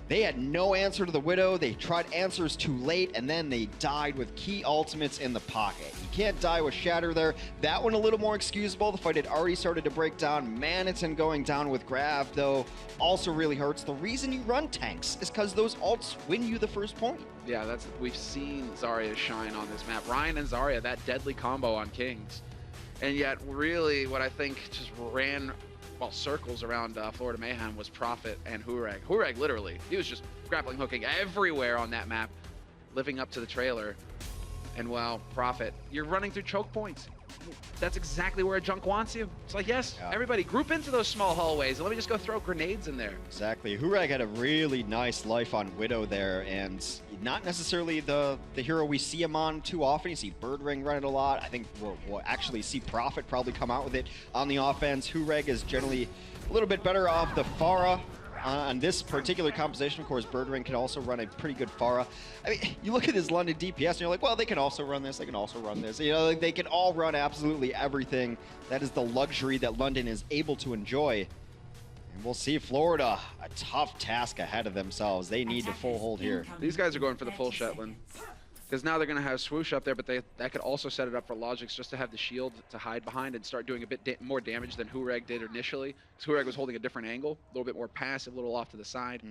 Speaker 9: They had no answer to the Widow. They tried answers too late, and then they died with key ultimates in the pocket. You can't die with Shatter there. That one a little more excusable. The fight had already started to break down. Manitin going down with Grav, though, also really hurts. The reason you run tanks is because those ults win you the first point.
Speaker 8: Yeah, we've seen Zarya shine on this map. Ryan and Zarya, that deadly combo on Kings. And yet, really, what I think just ran circles around Florida Mayhem was Prophet and Hureg. Hureg, literally, he was just grappling hooking everywhere on that map, living up to the trailer. And well, Prophet, you're running through choke points. That's exactly where a Junk wants you. It's like, yes, everybody group into those small hallways and let me just go throw grenades in there.
Speaker 9: Exactly. Hureg had a really nice life on Widow there, and not necessarily the hero we see him on too often. You see Birdring run it a lot. I think we'll actually see Prophet probably come out with it on the offense. Hureg is generally a little bit better off the Pharah. On this particular composition, of course, Birdring can also run a pretty good Pharah. I mean, you look at this London DPS and you're like, well, they can also run this, they can also run this. You know, like, they can all run absolutely everything. That is the luxury that London is able to enjoy. And we'll see Florida, a tough task ahead of themselves. They need to full hold here.
Speaker 8: These guys are going for the full Shetland. Because now they're going to have Swoosh up there, but that could also set it up for Logix just to have the shield to hide behind and start doing a bit more damage than Hureg did initially. Because Hureg was holding a different angle, a little bit more passive, a little off to the side.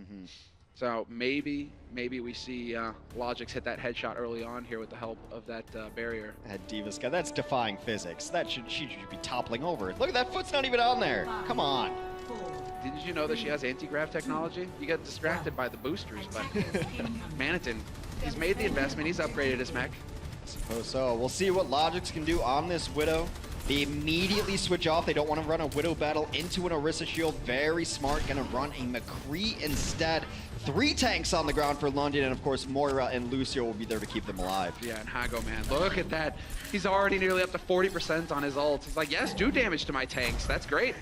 Speaker 8: So maybe we see Logix hit that headshot early on here with the help of that barrier.
Speaker 9: That Divaska, that's defying physics. She should be toppling over. Look at that foot's not even on there. Come on.
Speaker 8: Did you know that she has anti-grav technology? You get distracted by the boosters, but Manitin, he's made the investment. He's upgraded his mech.
Speaker 9: I suppose so. We'll see what Logix can do on this Widow. They immediately switch off. They don't want to run a Widow battle into an Orisa shield. Very smart. Gonna run a McCree instead. 3 tanks on the ground for London, and of course Moira and Lucio will be there to keep them alive.
Speaker 8: Yeah, and Hago, man, look at that. He's already nearly up to 40% on his ult. He's like, yes, do damage to my tanks. That's great.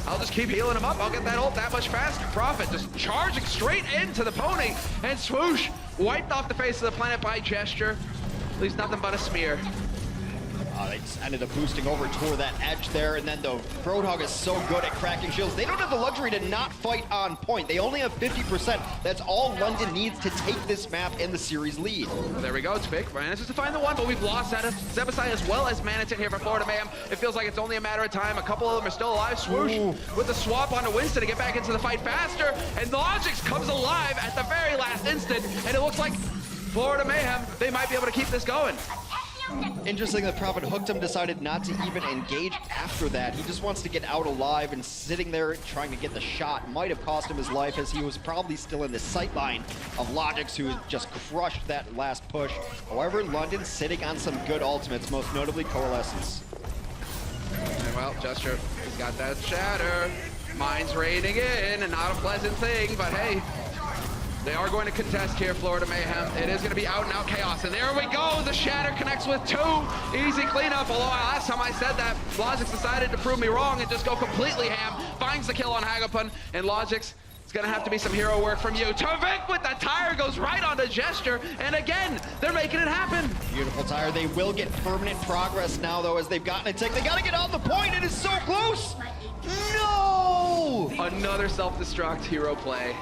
Speaker 8: I'll just keep healing him up. I'll get that ult that much faster. Prophet just charging straight into the pony, and Swoosh wiped off the face of the planet by Gesture. Leaves nothing but a smear.
Speaker 9: They just ended up boosting over toward that edge there, and then the Roadhog is so good at cracking shields. They don't have the luxury to not fight on point. They only have 50%. That's all London needs to take this map in the series lead.
Speaker 8: Well, there we go. Tvik manages to find the one, but we've lost that of Zebasai as well as Manitin here for Florida Mayhem. It feels like it's only a matter of time. A couple of them are still alive. Swoosh with the swap onto Winston to get back into the fight faster, and Logix comes alive at the very last instant, and it looks like Florida Mayhem, they might be able to keep this going.
Speaker 9: Interesting that Prophet hooked him, decided not to even engage after that. He just wants to get out alive, and sitting there trying to get the shot might have cost him his life, as he was probably still in the sight line of Logix, who just crushed that last push. However, London sitting on some good ultimates, most notably Coalescence.
Speaker 8: And well, Gesture, he's got that shatter. Mine's raining in, and not a pleasant thing, but hey, they are going to contest here, Florida Mayhem. It is going to be out and out chaos, and there we go. The shatter connects with 2. Easy cleanup, although last time I said that, Logix decided to prove me wrong and just go completely ham. Finds the kill on Hagapun, and Logix, it's going to have to be some hero work from you. Tavik with the tire goes right onto Gesture, and again, they're making it happen.
Speaker 9: Beautiful tire. They will get permanent progress now, though, as they've gotten a tick. They got to get on the point. It is so close. No!
Speaker 8: Another self-destruct hero play.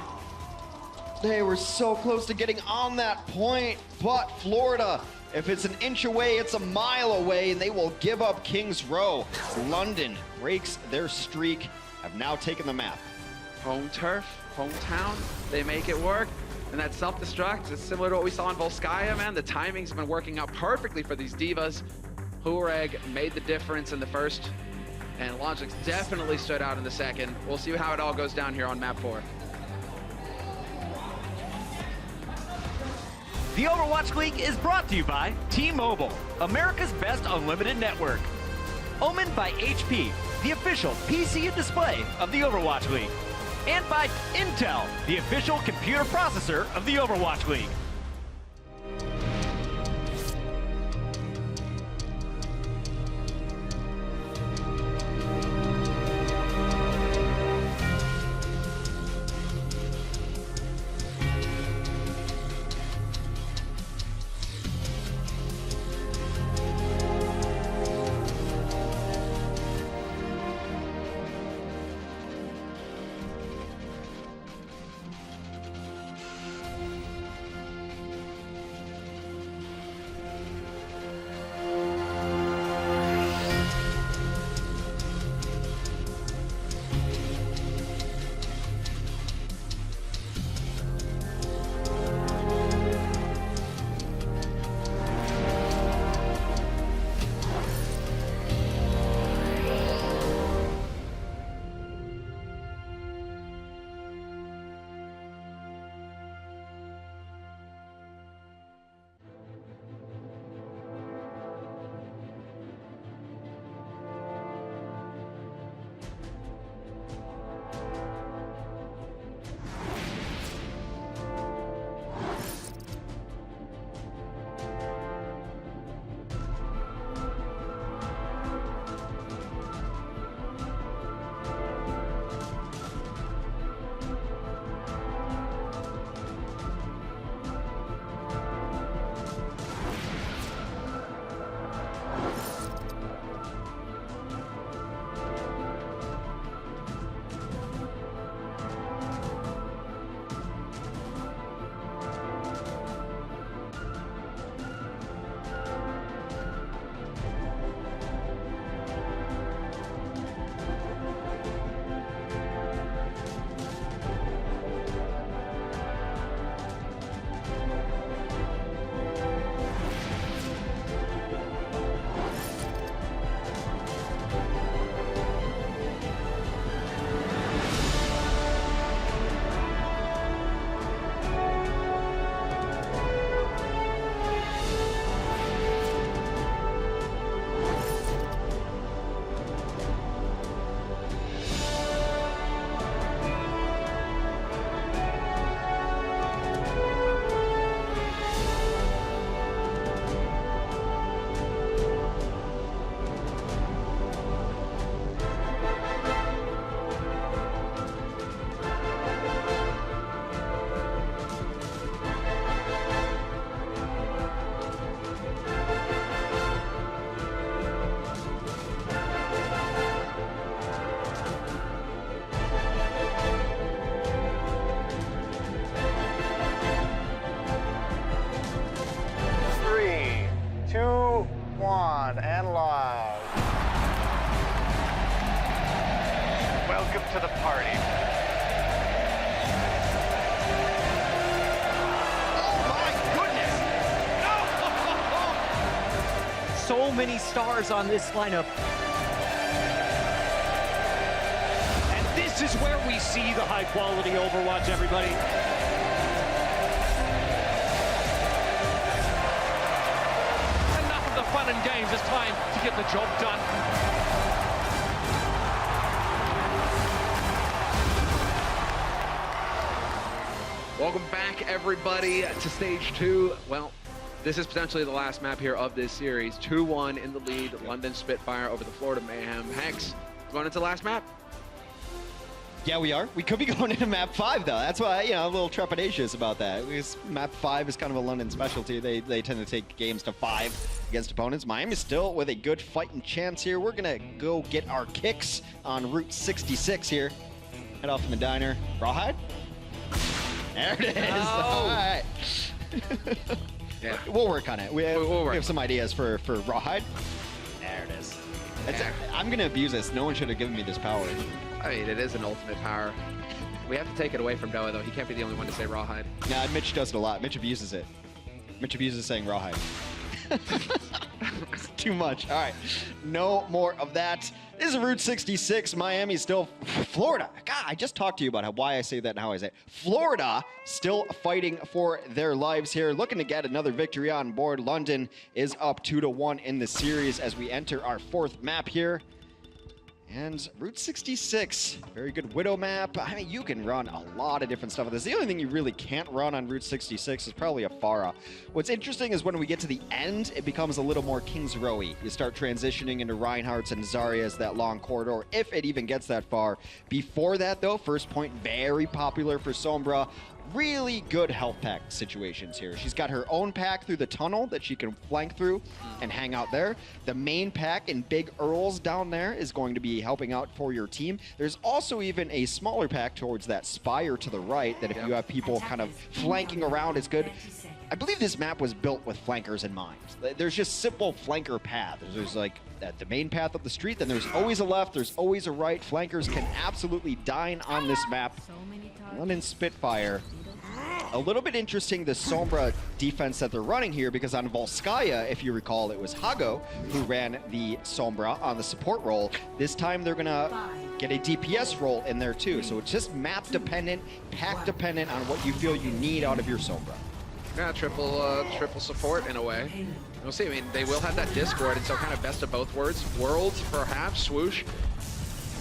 Speaker 9: They were so close to getting on that point, but Florida, if it's an inch away, it's a mile away, and they will give up Kings Row. London breaks their streak, have now taken the map.
Speaker 8: Home turf, hometown, they make it work. And that self-destruct is similar to what we saw in Volskaya, man. The timing's been working out perfectly for these divas. Hureg made the difference in the first, and Logix definitely stood out in the second. We'll see how it all goes down here on map 4.
Speaker 11: The Overwatch League is brought to you by T-Mobile, America's best unlimited network. Omened by HP, the official PC and display of the Overwatch League. And by Intel, the official computer processor of the Overwatch League.
Speaker 16: to the party.
Speaker 11: so many stars on this lineup.
Speaker 2: And this is where we see the high-quality Overwatch, everybody.
Speaker 3: Enough of the fun and games. It's time to get the job done.
Speaker 8: Welcome back, everybody, to stage 2. Well, this is potentially the last map here of this series. 2-1 in the lead, London Spitfire over the Florida Mayhem. Hex, going into the last map?
Speaker 9: Yeah, we are. We could be going into map 5, though. That's why, you know, I'm a little trepidatious about that. Because map 5 is kind of a London specialty. They tend to take games to 5 against opponents. Miami's still with a good fighting chance here. We're going to go get our kicks on Route 66 here. Head off in the diner. Rawhide? There it is. All right.
Speaker 8: Yeah.
Speaker 9: We'll work on it. We have some ideas for Rawhide. There it is. I'm going to abuse this. No one should have given me this power.
Speaker 8: I mean, it is an ultimate power. We have to take it away from Doa, though. He can't be the only one to say Rawhide.
Speaker 9: Nah, Mitch does it a lot. Mitch abuses it. Mitch abuses saying Rawhide. Too much. All right. No more of that. This is Route 66. Miami still... Florida. God, I just talked to you about why I say that and how I say it. Florida still fighting for their lives here. Looking to get another victory on board. London is up 2-1 in the series as we enter our 4th map here. And Route 66, very good Widow map. I mean, you can run a lot of different stuff with this. The only thing you really can't run on Route 66 is probably a Pharah. What's interesting is when we get to the end, it becomes a little more King's Row-y. You start transitioning into Reinhardt's and Zarya's, that long corridor, if it even gets that far. Before that, though, first point, very popular for Sombra. Really good health pack situations here. She's got her own pack through the tunnel that she can flank through and hang out there. The main pack in Big Earls down there is going to be helping out for your team. There's also even a smaller pack towards that spire to the right that if you have people kind of flanking around, it's good. I believe this map was built with flankers in mind. There's just simple flanker paths. There's like the main path up the street, then there's always a left, there's always a right. Flankers can absolutely dine on this map. London Spitfire. A little bit interesting, the Sombra defense that they're running here, because on Volskaya, if you recall, it was Hago who ran the Sombra on the support role. This time they're gonna get a DPS role in there too. So it's just map dependent, pack dependent on what you feel you need out of your Sombra.
Speaker 8: Yeah, triple support in a way. We'll see. I mean, they will have that Discord, and so kind of best of both worlds, perhaps. Swoosh.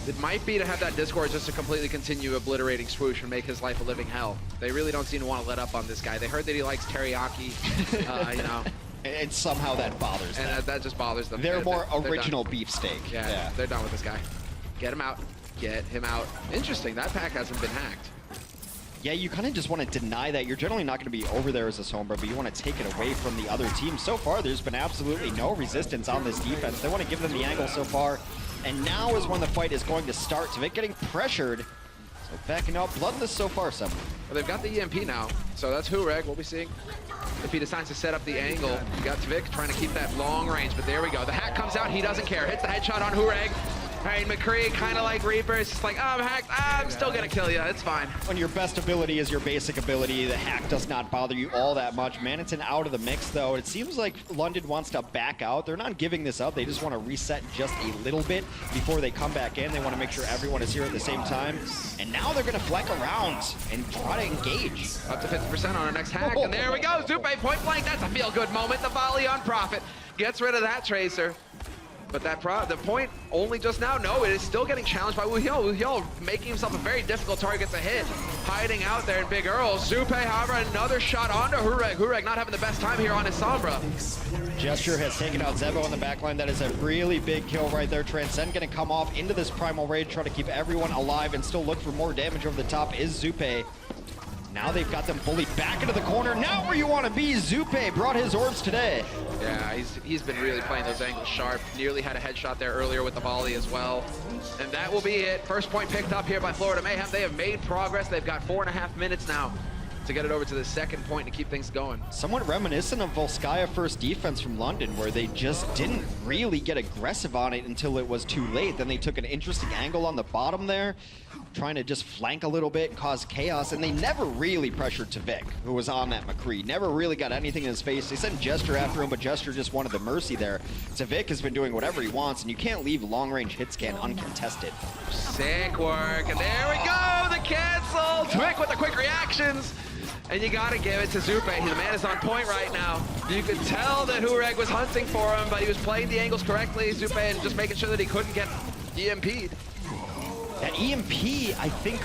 Speaker 8: It might be to have that Discord just to completely continue obliterating Swoosh and make his life a living hell. They really don't seem to want to let up on this guy. They heard that he likes teriyaki, you know.
Speaker 9: And somehow that bothers them.
Speaker 8: And that just bothers them.
Speaker 9: They're more original beefsteak.
Speaker 8: Yeah, they're done with this guy. Get him out. Get him out. Interesting, that pack hasn't been hacked.
Speaker 9: Yeah, you kind of just want to deny that. You're generally not going to be over there as a Sombra, but you want to take it away from the other team. So far, there's been absolutely no resistance on this defense. They want to give them the angle so far. And now is when the fight is going to start. Tvik getting pressured. So backing up. Bloodless so far, Summer.
Speaker 8: Well, they've got the EMP now. So that's Hureg. We'll be seeing if he decides to set up the angle. You got Tvik trying to keep that long range, but there we go. The hack comes out. He doesn't care. Hits the headshot on Hureg. All right, McCree, kind of like Reaper. It's just like, oh, I'm hacked. I'm still going to kill you. It's fine.
Speaker 9: When your best ability is your basic ability, the hack does not bother you all that much. Manaton out of the mix, though. It seems like London wants to back out. They're not giving this up. They just want to reset just a little bit before they come back in. They want to make sure everyone is here at the same time. And now they're going to flank around and try to engage.
Speaker 8: Up to 50% on our next hack. And there we go. Zupe point blank. That's a feel-good moment. The volley on Prophet gets rid of that Tracer. But the point only just now, no, it is still getting challenged by Woohyol. Woohyol making himself a very difficult target to hit. Hiding out there in Big Earl. Zupe, however, another shot onto Hureg. Hureg not having the best time here on his Sombra.
Speaker 9: Gesture has taken out Zebo in the backline. That is a really big kill right there. Transcend going to come off into this Primal Raid, try to keep everyone alive and still look for more damage over the top is Zupe. Now they've got them fully back into the corner. Not where you want to be. Zupe brought his orbs today.
Speaker 8: Yeah, he's been really playing those angles sharp. Nearly had a headshot there earlier with the volley as well. And that will be it. First point picked up here by Florida Mayhem. They have made progress. They've got 4.5 minutes now to get it over to the second point to keep things going.
Speaker 9: Somewhat reminiscent of Volskaya first defense from London, where they just didn't really get aggressive on it until it was too late. Then they took an interesting angle on the bottom there. trying to just flank a little bit and cause chaos, and they never really pressured Tavik, who was on that McCree. Never really got anything in his face. They sent Gesture after him, but Gesture just wanted the mercy there. Tavik has been doing whatever he wants, and you can't leave long-range hit scan uncontested.
Speaker 8: Sick work, and there we go, the cancel! Tavik with the quick reactions. And you gotta give it to Zupe. The man is on point right now. You could tell that Hureg was hunting for him, but he was playing the angles correctly, Zupe, and just making sure that he couldn't get EMP'd.
Speaker 9: That EMP, I think,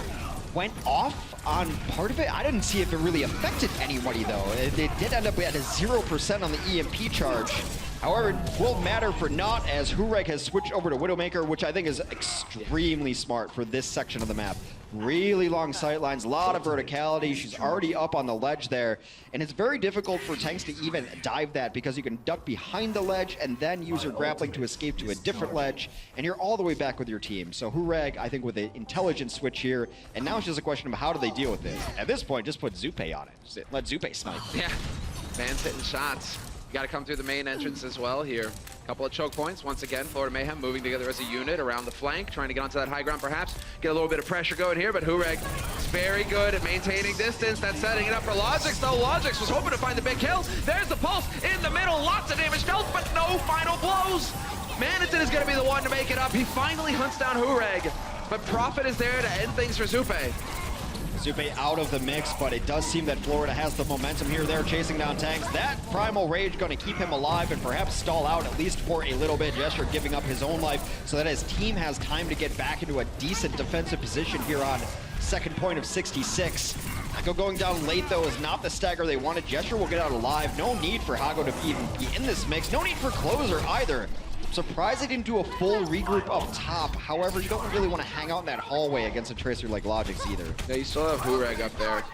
Speaker 9: went off on part of it. I didn't see if it really affected anybody, though. It did end up at a 0% on the EMP charge. However, it will matter for naught as Hureg has switched over to Widowmaker, which I think is extremely smart for this section of the map. Really long sight lines, a lot of verticality. She's already up on the ledge there. And it's very difficult for tanks to even dive that because you can duck behind the ledge and then use your grappling to escape to a different ledge. And you're all the way back with your team. So Hureg, I think, with an intelligent switch here. And now it's just a question of how do they deal with this. At this point, just put Zupe on it. Just let Zupe snipe.
Speaker 8: Yeah, man's hitting shots. You gotta come through the main entrance as well here. Couple of choke points. Once again, Florida Mayhem moving together as a unit around the flank, trying to get onto that high ground perhaps. Get a little bit of pressure going here, but Hureg is very good at maintaining distance. That's setting it up for Logix, though. Logix was hoping to find the big kill. There's the pulse in the middle. Lots of damage dealt, but no final blows. Manitin is gonna be the one to make it up. He finally hunts down Hureg, but Prophet is there to end things for Zupe.
Speaker 9: Zupe out of the mix, but it does seem that Florida has the momentum here. They're chasing down tanks. That Primal Rage going to keep him alive and perhaps stall out at least for a little bit. Gesture giving up his own life so that his team has time to get back into a decent defensive position here on second point of 66. Hago going down late, though, is not the stagger they wanted. Gesture will get out alive. No need for Hago to even be in this mix. No need for Closer either. Surprised they didn't do a full regroup up top. However, you don't really want to hang out in that hallway against a Tracer like Logix either.
Speaker 8: Yeah, you still have Hureg up there,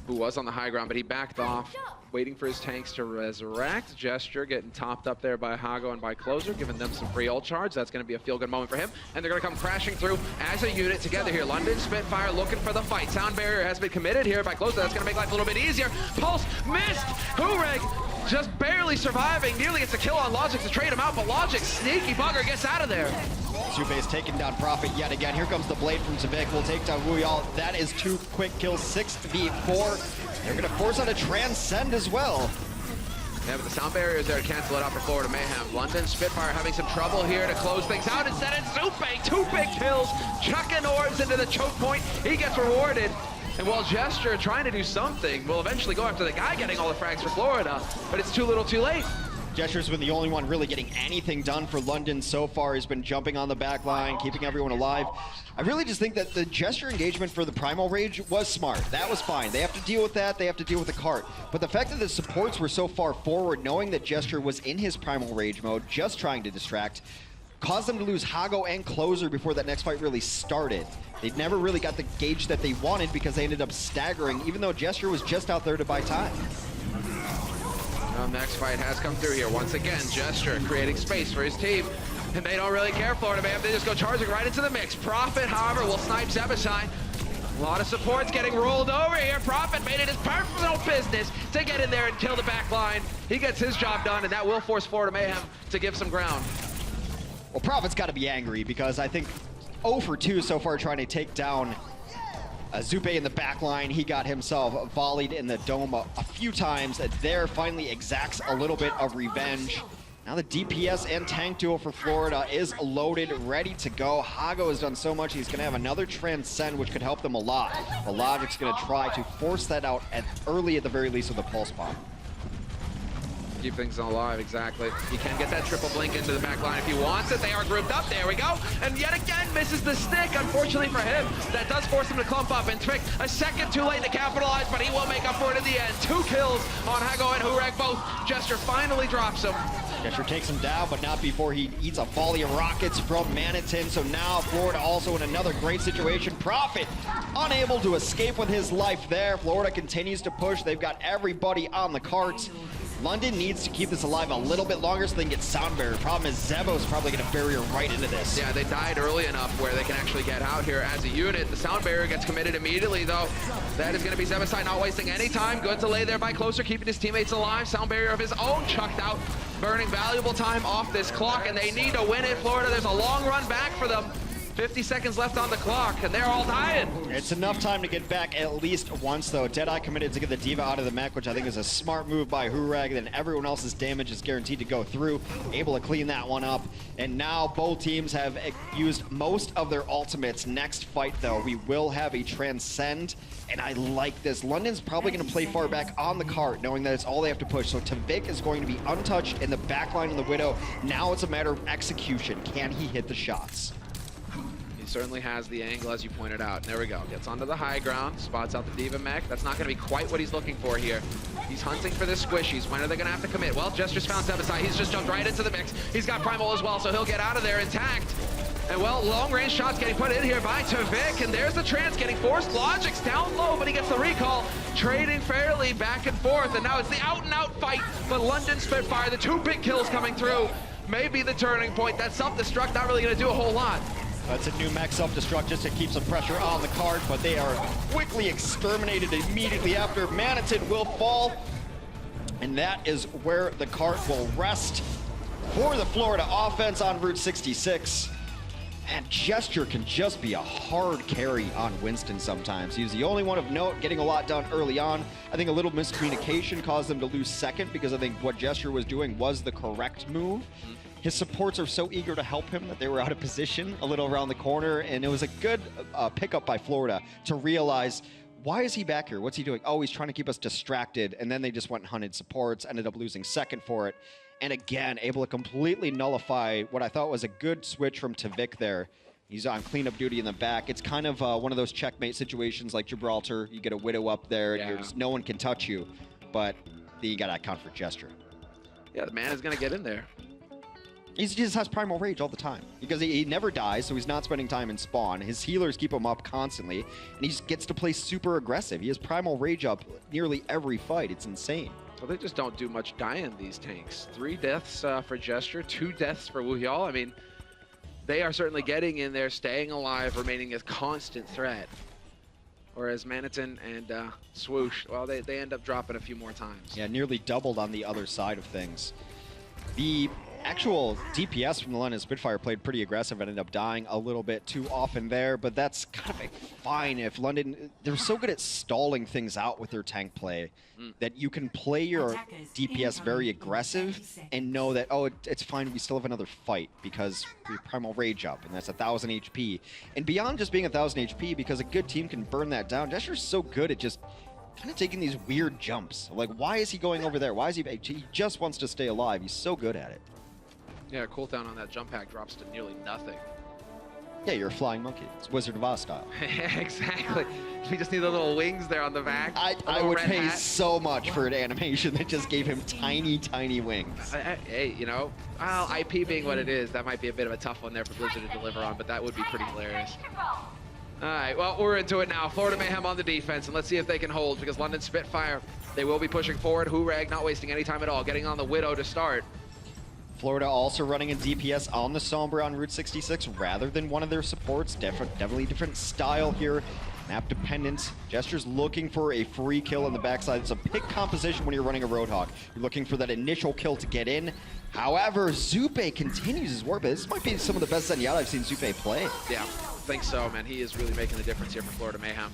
Speaker 8: who was on the high ground, but he backed off, waiting for his tanks to resurrect. Gesture getting topped up there by Hago and by Closer, giving them some free ult charge. That's going to be a feel-good moment for him. And they're going to come crashing through as a unit together here. London Spitfire looking for the fight. Sound barrier has been committed here by Closer. That's going to make life a little bit easier. Pulse missed. Hureg just barely surviving. Nearly gets a kill on Logix to trade him out, but Logix, sneaky bugger, gets out of there.
Speaker 9: Zupe is taking down Prophet yet again. Here comes the blade from Tavik. We'll take down Wuyal. That is 2 quick kills, 6v4. They're going to force out a Transcend as well.
Speaker 8: Yeah, but the sound barrier is there to cancel it out for Florida Mayhem. London Spitfire having some trouble here to close things out. Instead, it's Zupe, 2 big kills, chucking orbs into the choke point. He gets rewarded. And while Gesture trying to do something, will eventually go after the guy getting all the frags for Florida, but it's too little too late.
Speaker 9: Gesture's been the only one really getting anything done for London so far. He's been jumping on the back line, keeping everyone alive. I really just think that the Gesture engagement for the Primal Rage was smart. That was fine. They have to deal with that. They have to deal with the cart. But the fact that the supports were so far forward, knowing that Gesture was in his Primal Rage mode, just trying to distract, caused them to lose Hago and Closer before that next fight really started. They never really got the gauge that they wanted because they ended up staggering, even though Gesture was just out there to buy time.
Speaker 8: Well, next fight has come through here. Once again, Gesture creating space for his team. And they don't really care, Florida Mayhem. They just go charging right into the mix. Prophet, however, will snipe Zebasai. A lot of supports getting rolled over here. Prophet made it his personal business to get in there and kill the back line. He gets his job done, and that will force Florida Mayhem to give some ground.
Speaker 9: Well, Prophet's got to be angry because I think 0 for 2 so far trying to take down Zupe in the back line. He got himself volleyed in the dome a few times. There finally exacts a little bit of revenge. Now the DPS and tank duo for Florida is loaded, ready to go. Hago has done so much, he's going to have another Transcend, which could help them a lot. But Logic's going to try to force that out early at the very least with the Pulse Bomb.
Speaker 8: Keep things alive, exactly. He can get that triple blink into the back line if he wants it. They are grouped up. There we go. And yet again, misses the stick. Unfortunately for him, that does force him to clump up. And Twick, a second too late to capitalize, but he will make up for it in the end. 2 kills on Hago and Hureg both. Gesture finally drops him.
Speaker 9: Gesture takes him down, but not before he eats a volley of rockets from Manitin. So now Florida also in another great situation. Prophet unable to escape with his life there. Florida continues to push. They've got everybody on the carts. London needs to keep this alive a little bit longer so they can get sound barrier. Problem is Zebo's probably going to barrier right into this.
Speaker 8: Yeah, they died early enough where they can actually get out here as a unit. The sound barrier gets committed immediately, though. That is going to be Zebasai not wasting any time. Good to lay there by Closer, keeping his teammates alive. Sound barrier of his own chucked out, burning valuable time off this clock, and they need to win it. Florida, there's a long run back for them. 50 seconds left on the clock, and they're all dying.
Speaker 9: It's enough time to get back at least once, though. Deadeye committed to get the Diva out of the mech, which I think is a smart move by Hurag. Then everyone else's damage is guaranteed to go through. Able to clean that one up. And now both teams have used most of their ultimates. Next fight, though, we will have a Transcend. And I like this. London's probably going to play far back on the cart, knowing that it's all they have to push. So Tvik is going to be untouched in the backline of the Widow. Now it's a matter of execution. Can he hit the shots?
Speaker 8: He certainly has the angle, as you pointed out. There we go. Gets onto the high ground, spots out the Diva mech. That's not going to be quite what he's looking for here. He's hunting for the squishies. When are they going to have to commit? Well, Jester's found Sebasai. He's just jumped right into the mix. He's got Primal as well, so he'll get out of there intact. And well, long-range shots getting put in here by Tvik, and there's the trance getting forced. Logic's down low, but he gets the recall. Trading fairly back and forth, and now it's the out-and-out fight. But London Spitfire, the 2 big kills coming through, may be the turning point. That self-destruct not really going to do a whole lot.
Speaker 9: That's a new mech self-destruct just to keep some pressure on the card, but they are quickly exterminated immediately after. Manitin will fall, and that is where the cart will rest for the Florida offense on Route 66. And Gesture can just be a hard carry on Winston sometimes. He was the only one of note, getting a lot done early on. I think a little miscommunication caused them to lose second because I think what Gesture was doing was the correct move. His supports are so eager to help him that they were out of position a little around the corner, and it was a good pickup by Florida to realize, why is he back here? What's he doing? Oh, he's trying to keep us distracted, and then they just went and hunted supports, ended up losing second for it. And again, able to completely nullify what I thought was a good switch from Tvik there. He's on cleanup duty in the back. It's kind of one of those checkmate situations like Gibraltar. You get a Widow up there, and no one can touch you. But then you got to account for Gesture.
Speaker 8: Yeah, the man is going to get in there.
Speaker 9: He just has Primal Rage all the time. Because he never dies, so he's not spending time in spawn. His healers keep him up constantly, and he just gets to play super aggressive. He has Primal Rage up nearly every fight. It's insane.
Speaker 8: Well, they just don't do much dying, these tanks. 3 deaths for Gesture, 2 deaths for Wuhyal. I mean, they are certainly getting in there, staying alive, remaining a constant threat. Whereas Manitin and Swoosh, well, they end up dropping a few more times.
Speaker 9: Yeah, nearly doubled on the other side of things. The actual DPS from the London Spitfire played pretty aggressive, ended up dying a little bit too often there, but that's kind of fine if London, they're so good at stalling things out with their tank play that you can play your DPS very aggressive and know that, oh, it's fine, we still have another fight because we Primal Rage up, and that's 1,000 HP. And beyond just being 1,000 HP, because a good team can burn that down, Gesture's so good at just kind of taking these weird jumps. Like, why is he going over there? Why is he just wants to stay alive. He's so good at it.
Speaker 8: Yeah, cooldown on that jump pack drops to nearly nothing.
Speaker 9: Yeah, you're a flying monkey. It's Wizard of Oz style.
Speaker 8: Exactly. We just need the little wings there on the back.
Speaker 9: I would pay so much for an animation that just gave him tiny, tiny wings.
Speaker 8: Hey, you know, well, IP being what it is, that might be a bit of a tough one there for Blizzard to deliver on, but that would be pretty hilarious. All right, well, we're into it now. Florida Mayhem on the defense, and let's see if they can hold, because London Spitfire, they will be pushing forward. Hurag not wasting any time at all, getting on the Widow to start.
Speaker 9: Florida also running in DPS on the Sombra on Route 66 rather than one of their supports. Definitely different style here. Map dependent. Gesture's looking for a free kill on the backside. It's a pick composition when you're running a Roadhog. You're looking for that initial kill to get in. However, Zupe continues his work. This might be some of the best Zenyatta I've seen Zupe play.
Speaker 8: Yeah, I think so, man. He is really making the difference here for Florida Mayhem.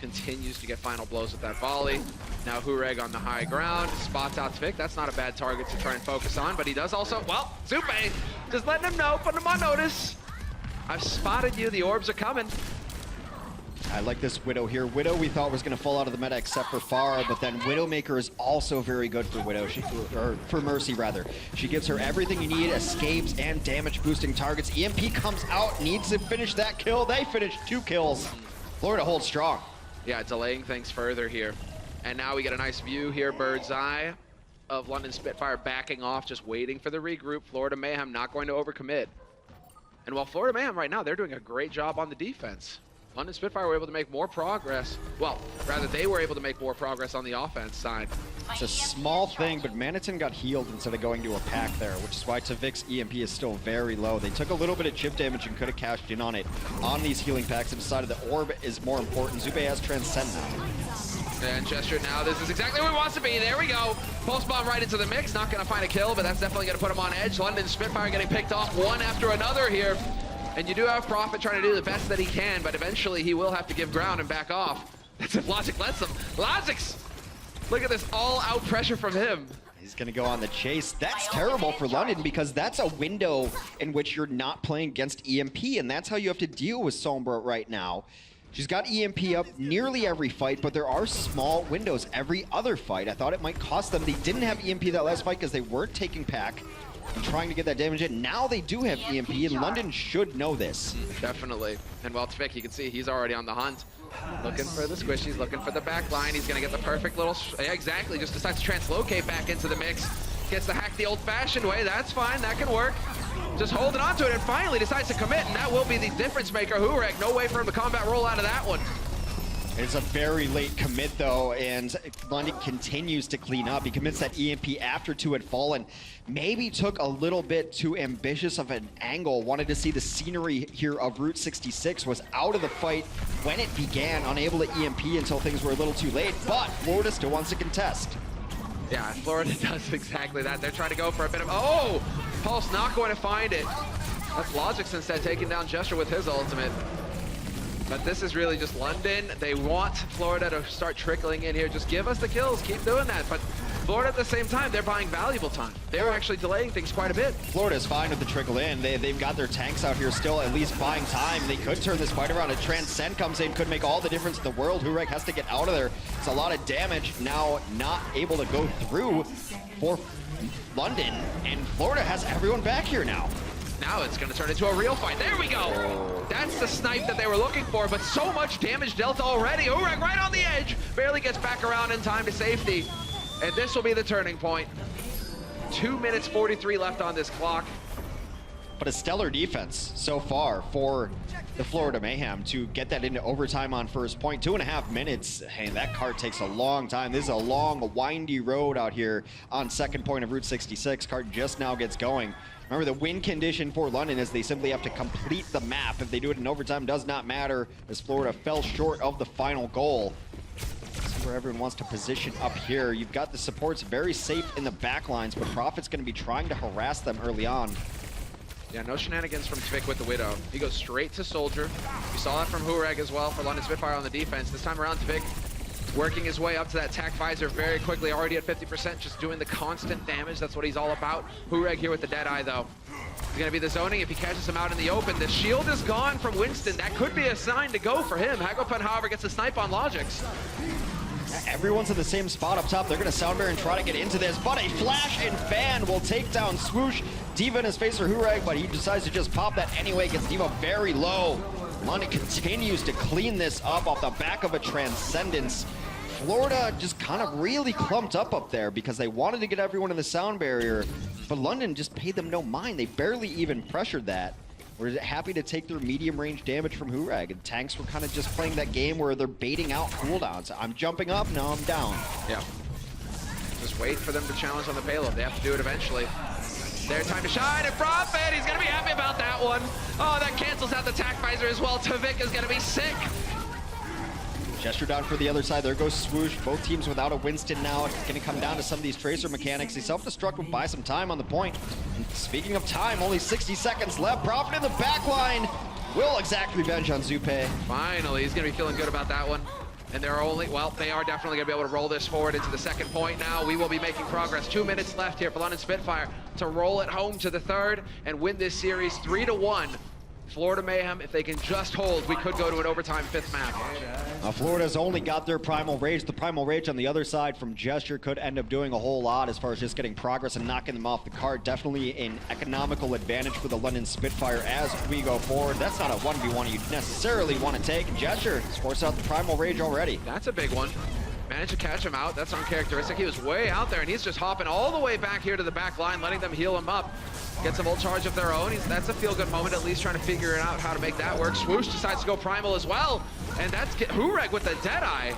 Speaker 8: Continues to get final blows with that volley. Now Hurag on the high ground, spots out Tvik. That's not a bad target to try and focus on, but he does also, well, Zupe, just letting him know, putting him on notice. I've spotted you, the orbs are coming.
Speaker 9: I like this Widow here. Widow we thought was going to fall out of the meta except for Pharah, but then Widowmaker is also very good for Widow, or for Mercy rather. She gives her everything you need, escapes and damage boosting targets. EMP comes out, needs to finish that kill. They finish 2 kills. Florida holds strong.
Speaker 8: Yeah, delaying things further here. And now we get a nice view here, bird's eye, of London Spitfire backing off, just waiting for the regroup. Florida Mayhem not going to overcommit. And while Florida Mayhem right now, they're doing a great job on the defense. London Spitfire were able to make more progress. Well, rather they were able to make more progress on the offense side.
Speaker 9: It's a small thing, but Manitin got healed instead of going to a pack there, which is why Tvik's EMP is still very low. They took a little bit of chip damage and could have cashed in on it on these healing packs and decided that Orb is more important. Zupe has Transcend now.
Speaker 8: And Gesture now, this is exactly where he wants to be. There we go. Pulse bomb right into the mix. Not going to find a kill, but that's definitely going to put him on edge. London Spitfire getting picked off one after another here. And you do have Prophet trying to do the best that he can, but eventually he will have to give ground and back off. That's if Logic lets him. Logic's! Look at this all-out pressure from him.
Speaker 9: He's going to go on the chase. That's terrible for London because that's a window in which you're not playing against EMP, and that's how you have to deal with Sombra right now. She's got EMP up nearly every fight, but there are small windows every other fight. I thought it might cost them. They didn't have EMP that last fight because they weren't taking pack and trying to get that damage in. Now they do have EMP, and London should know this.
Speaker 8: Definitely. And well, Tvik, you can see he's already on the hunt. Looking for the squishies, looking for the back line. He's going to get the perfect little... Yeah, exactly. Just decides to translocate back into the mix. Gets to hack the old-fashioned way. That's fine. That can work. Just holding on to it and finally decides to commit, and that will be the difference maker. Hurek, no way for him to combat roll out of that one.
Speaker 9: It's a very late commit, though, and London continues to clean up. He commits that EMP after 2 had fallen. Maybe took a little bit too ambitious of an angle. Wanted to see the scenery here of Route 66. Was out of the fight when it began, unable to EMP until things were a little too late, but Florida still wants to contest.
Speaker 8: Yeah, Florida does exactly that. They're trying to go for a bit of... Oh! Pulse not going to find it. That's Logix instead, taking down Gesture with his ultimate. But this is really just London. They want Florida to start trickling in here. Just give us the kills. Keep doing that. But Florida at the same time, they're buying valuable time. They're actually delaying things quite a bit.
Speaker 9: Florida's fine with the trickle in. They've got their tanks out here still at least buying time. They could turn this fight around. A Transcend comes in, could make all the difference in the world. Hurek has to get out of there. It's a lot of damage. Now not able to go through for London. And Florida has everyone back here now.
Speaker 8: Now it's going to turn into a real fight. There we go. That's the snipe that they were looking for, but so much damage dealt already. Hurek right on the edge. Barely gets back around in time to safety. And this will be the turning point. 2 minutes 43 left on this clock.
Speaker 9: But a stellar defense so far for the Florida Mayhem to get that into overtime on first point. 2.5 minutes. Hey, that cart takes a long time. This is a long, windy road out here on second point of Route 66. Cart just now gets going. Remember, the win condition for London is they simply have to complete the map. If they do it in overtime, does not matter, as Florida fell short of the final goal. This is where everyone wants to position up here. You've got the supports very safe in the backlines, but Prophet's going to be trying to harass them early on.
Speaker 8: Yeah, no shenanigans from Tvik with the Widow. He goes straight to Soldier. We saw that from Hurek as well for London Spitfire on the defense. This time around, Tvik working his way up to that tac visor very quickly, already at 50%, just doing the constant damage. That's what he's all about. Hurek here with the Deadeye, though. He's going to be the zoning if he catches him out in the open. The shield is gone from Winston. That could be a sign to go for him. Hagopan, however, gets a snipe on Logix.
Speaker 9: Everyone's in the same spot up top. They're going to Soundbear and try to get into this, but a flash and fan will take down Swoosh. Diva in his face for Hurek, but he decides to just pop that anyway. Gets Diva very low. London continues to clean this up off the back of a Transcendence. Florida just kind of really clumped up there because they wanted to get everyone in the sound barrier, but London just paid them no mind. They barely even pressured that. We're happy to take their medium range damage from Hurek, and tanks were kind of just playing that game where they're baiting out cooldowns. I'm jumping up, now I'm down.
Speaker 8: Yeah. Just wait for them to challenge on the payload. They have to do it eventually. Their time to shine, and Prophet, he's going to be happy about that one. Oh, that cancels out the tac visor as well. Tvik is going to be sick.
Speaker 9: Gesture down for the other side. There goes Swoosh. Both teams without a Winston now. It's going to come down to some of these Tracer mechanics. He self-destruct will buy some time on the point. And speaking of time, only 60 seconds left. Prophet in the back line will exactly bench on Zupe.
Speaker 8: Finally, he's going to be feeling good about that one. And they're only, well, they are definitely going to be able to roll this forward into the second point now. We will be making progress. 2 minutes left here for London Spitfire to roll it home to the third and win this series 3-1. Florida Mayhem, if they can just hold, we could go to an overtime fifth map.
Speaker 9: Florida's only got their Primal Rage. The Primal Rage on the other side from Gesture could end up doing a whole lot as far as just getting progress and knocking them off the card. Definitely an economical advantage for the London Spitfire as we go forward. That's not a 1v1 you necessarily want to take. Gesture forced out the Primal Rage already.
Speaker 8: That's a big one. Managed to catch him out. That's uncharacteristic. He was way out there, and he's just hopping all the way back here to the back line, letting them heal him up. Gets a full charge of their own. That's a feel-good moment, at least trying to figure out how to make that work. Swoosh decides to go Primal as well, and that's Hurek with the Deadeye.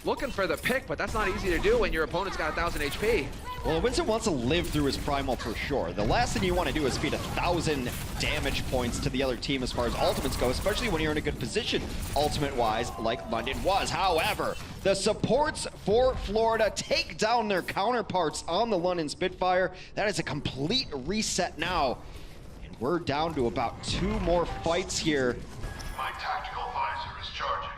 Speaker 8: Looking for the pick, but that's not easy to do when your opponent's got 1,000 HP.
Speaker 9: Well, Winston wants to live through his Primal for sure. The last thing you want to do is feed 1,000 damage points to the other team as far as ultimates go, especially when you're in a good position, ultimate-wise, like London was. However, the supports for Florida take down their counterparts on the London Spitfire. That is a complete reset now. We're down to about 2 more fights here.
Speaker 13: My tactical visor is charging.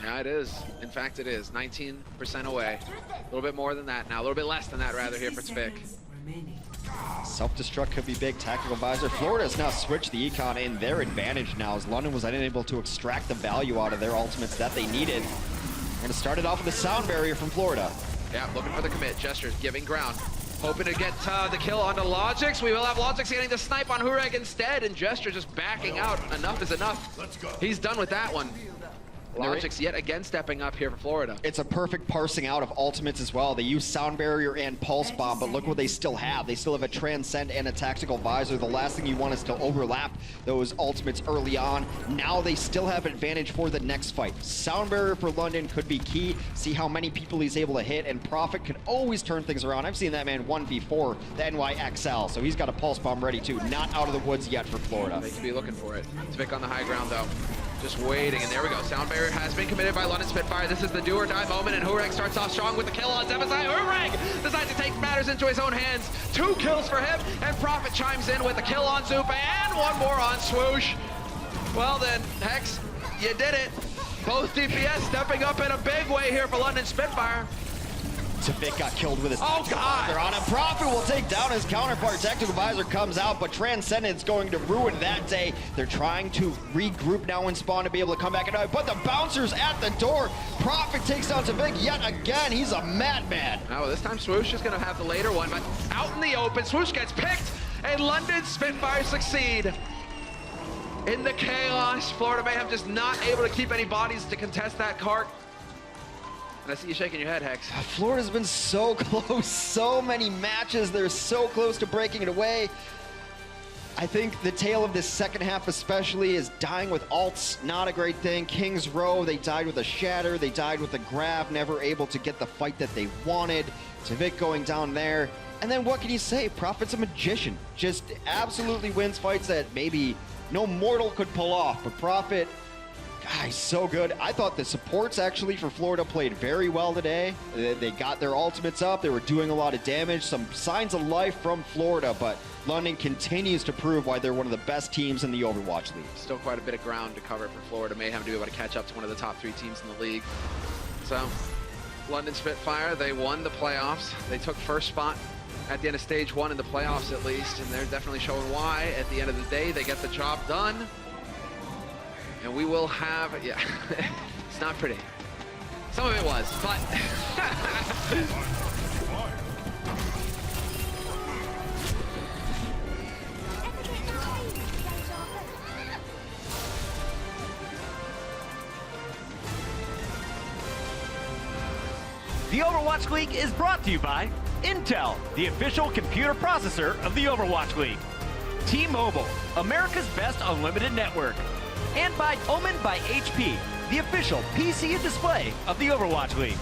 Speaker 8: Yeah, it is. In fact, it is. 19% away. A little bit more than that now. A little bit less than that, rather, here for Spic.
Speaker 9: Self-destruct could be big. Tactical visor. Florida has now switched the econ in their advantage now, as London was unable to extract the value out of their ultimates that they needed. We're going to start it off with a sound barrier from Florida.
Speaker 8: Yeah, looking for the commit. Gestures giving ground. Hoping to get the kill onto Logix. We will have Logix getting the snipe on Hureg instead, and Gesture just backing out. Enough is enough. Let's go. He's done with that one. Logix yet again stepping up here for Florida.
Speaker 9: It's a perfect parsing out of ultimates as well. They use Sound Barrier and Pulse Bomb, but look what they still have. They still have a Transcend and a Tactical Visor. The last thing you want is to overlap those ultimates early on. Now they still have advantage for the next fight. Sound Barrier for London could be key. See how many people he's able to hit, and Prophet could always turn things around. I've seen that man 1v4 the NYXL, so he's got a Pulse Bomb ready too. Not out of the woods yet for Florida.
Speaker 8: They could be looking for it. Spic on the high ground though. Just waiting, and there we go. Sound Barrier has been committed by London Spitfire. This is the do or die moment, and Hureg starts off strong with the kill on Zebasai. Hureg decides to take matters into his own hands. 2 kills for him, and Prophet chimes in with a kill on Zupe, and 1 more on Swoosh. Well then, Hex, you did it. Both DPS stepping up in a big way here for London Spitfire.
Speaker 9: Tavik got killed with his
Speaker 8: God!
Speaker 9: They're on him. Prophet will take down his counterpart. Tactical Visor comes out, but Transcendence going to ruin that day. They're trying to regroup now in spawn to be able to come back and but the bouncers at the door. Prophet takes down Tavik yet again. He's a madman.
Speaker 8: Oh, this time Swoosh is going to have the later one, but out in the open, Swoosh gets picked, and London Spitfire succeed. In the chaos, Florida Mayhem just not able to keep any bodies to contest that cart. And I see you shaking your head, Hex.
Speaker 9: Florida's been so close, so many matches. They're so close to breaking it away. I think the tale of this second half especially is dying with ults, not a great thing. King's Row, they died with a shatter, they died with a grab, never able to get the fight that they wanted. Tavik going down there. And then what can you say? Prophet's a magician. Just absolutely wins fights that maybe no mortal could pull off. But Prophet, God, he's so good. I thought the supports actually for Florida played very well today. They got their ultimates up. They were doing a lot of damage. Some signs of life from Florida, but London continues to prove why they're one of the best teams in the Overwatch League.
Speaker 8: Still quite a bit of ground to cover for Florida Mayhem to be able to catch up to one of the top 3 teams in the league. So, London Spitfire, they won the playoffs. They took first spot at the end of stage 1 in the playoffs at least, and they're definitely showing why. At the end of the day, they get the job done. And we will have, yeah, it's not pretty. Some of it was, but.
Speaker 11: The Overwatch League is brought to you by Intel, the official computer processor of the Overwatch League. T-Mobile, America's best unlimited network. And by Omen by HP, the official PC and display of the Overwatch League.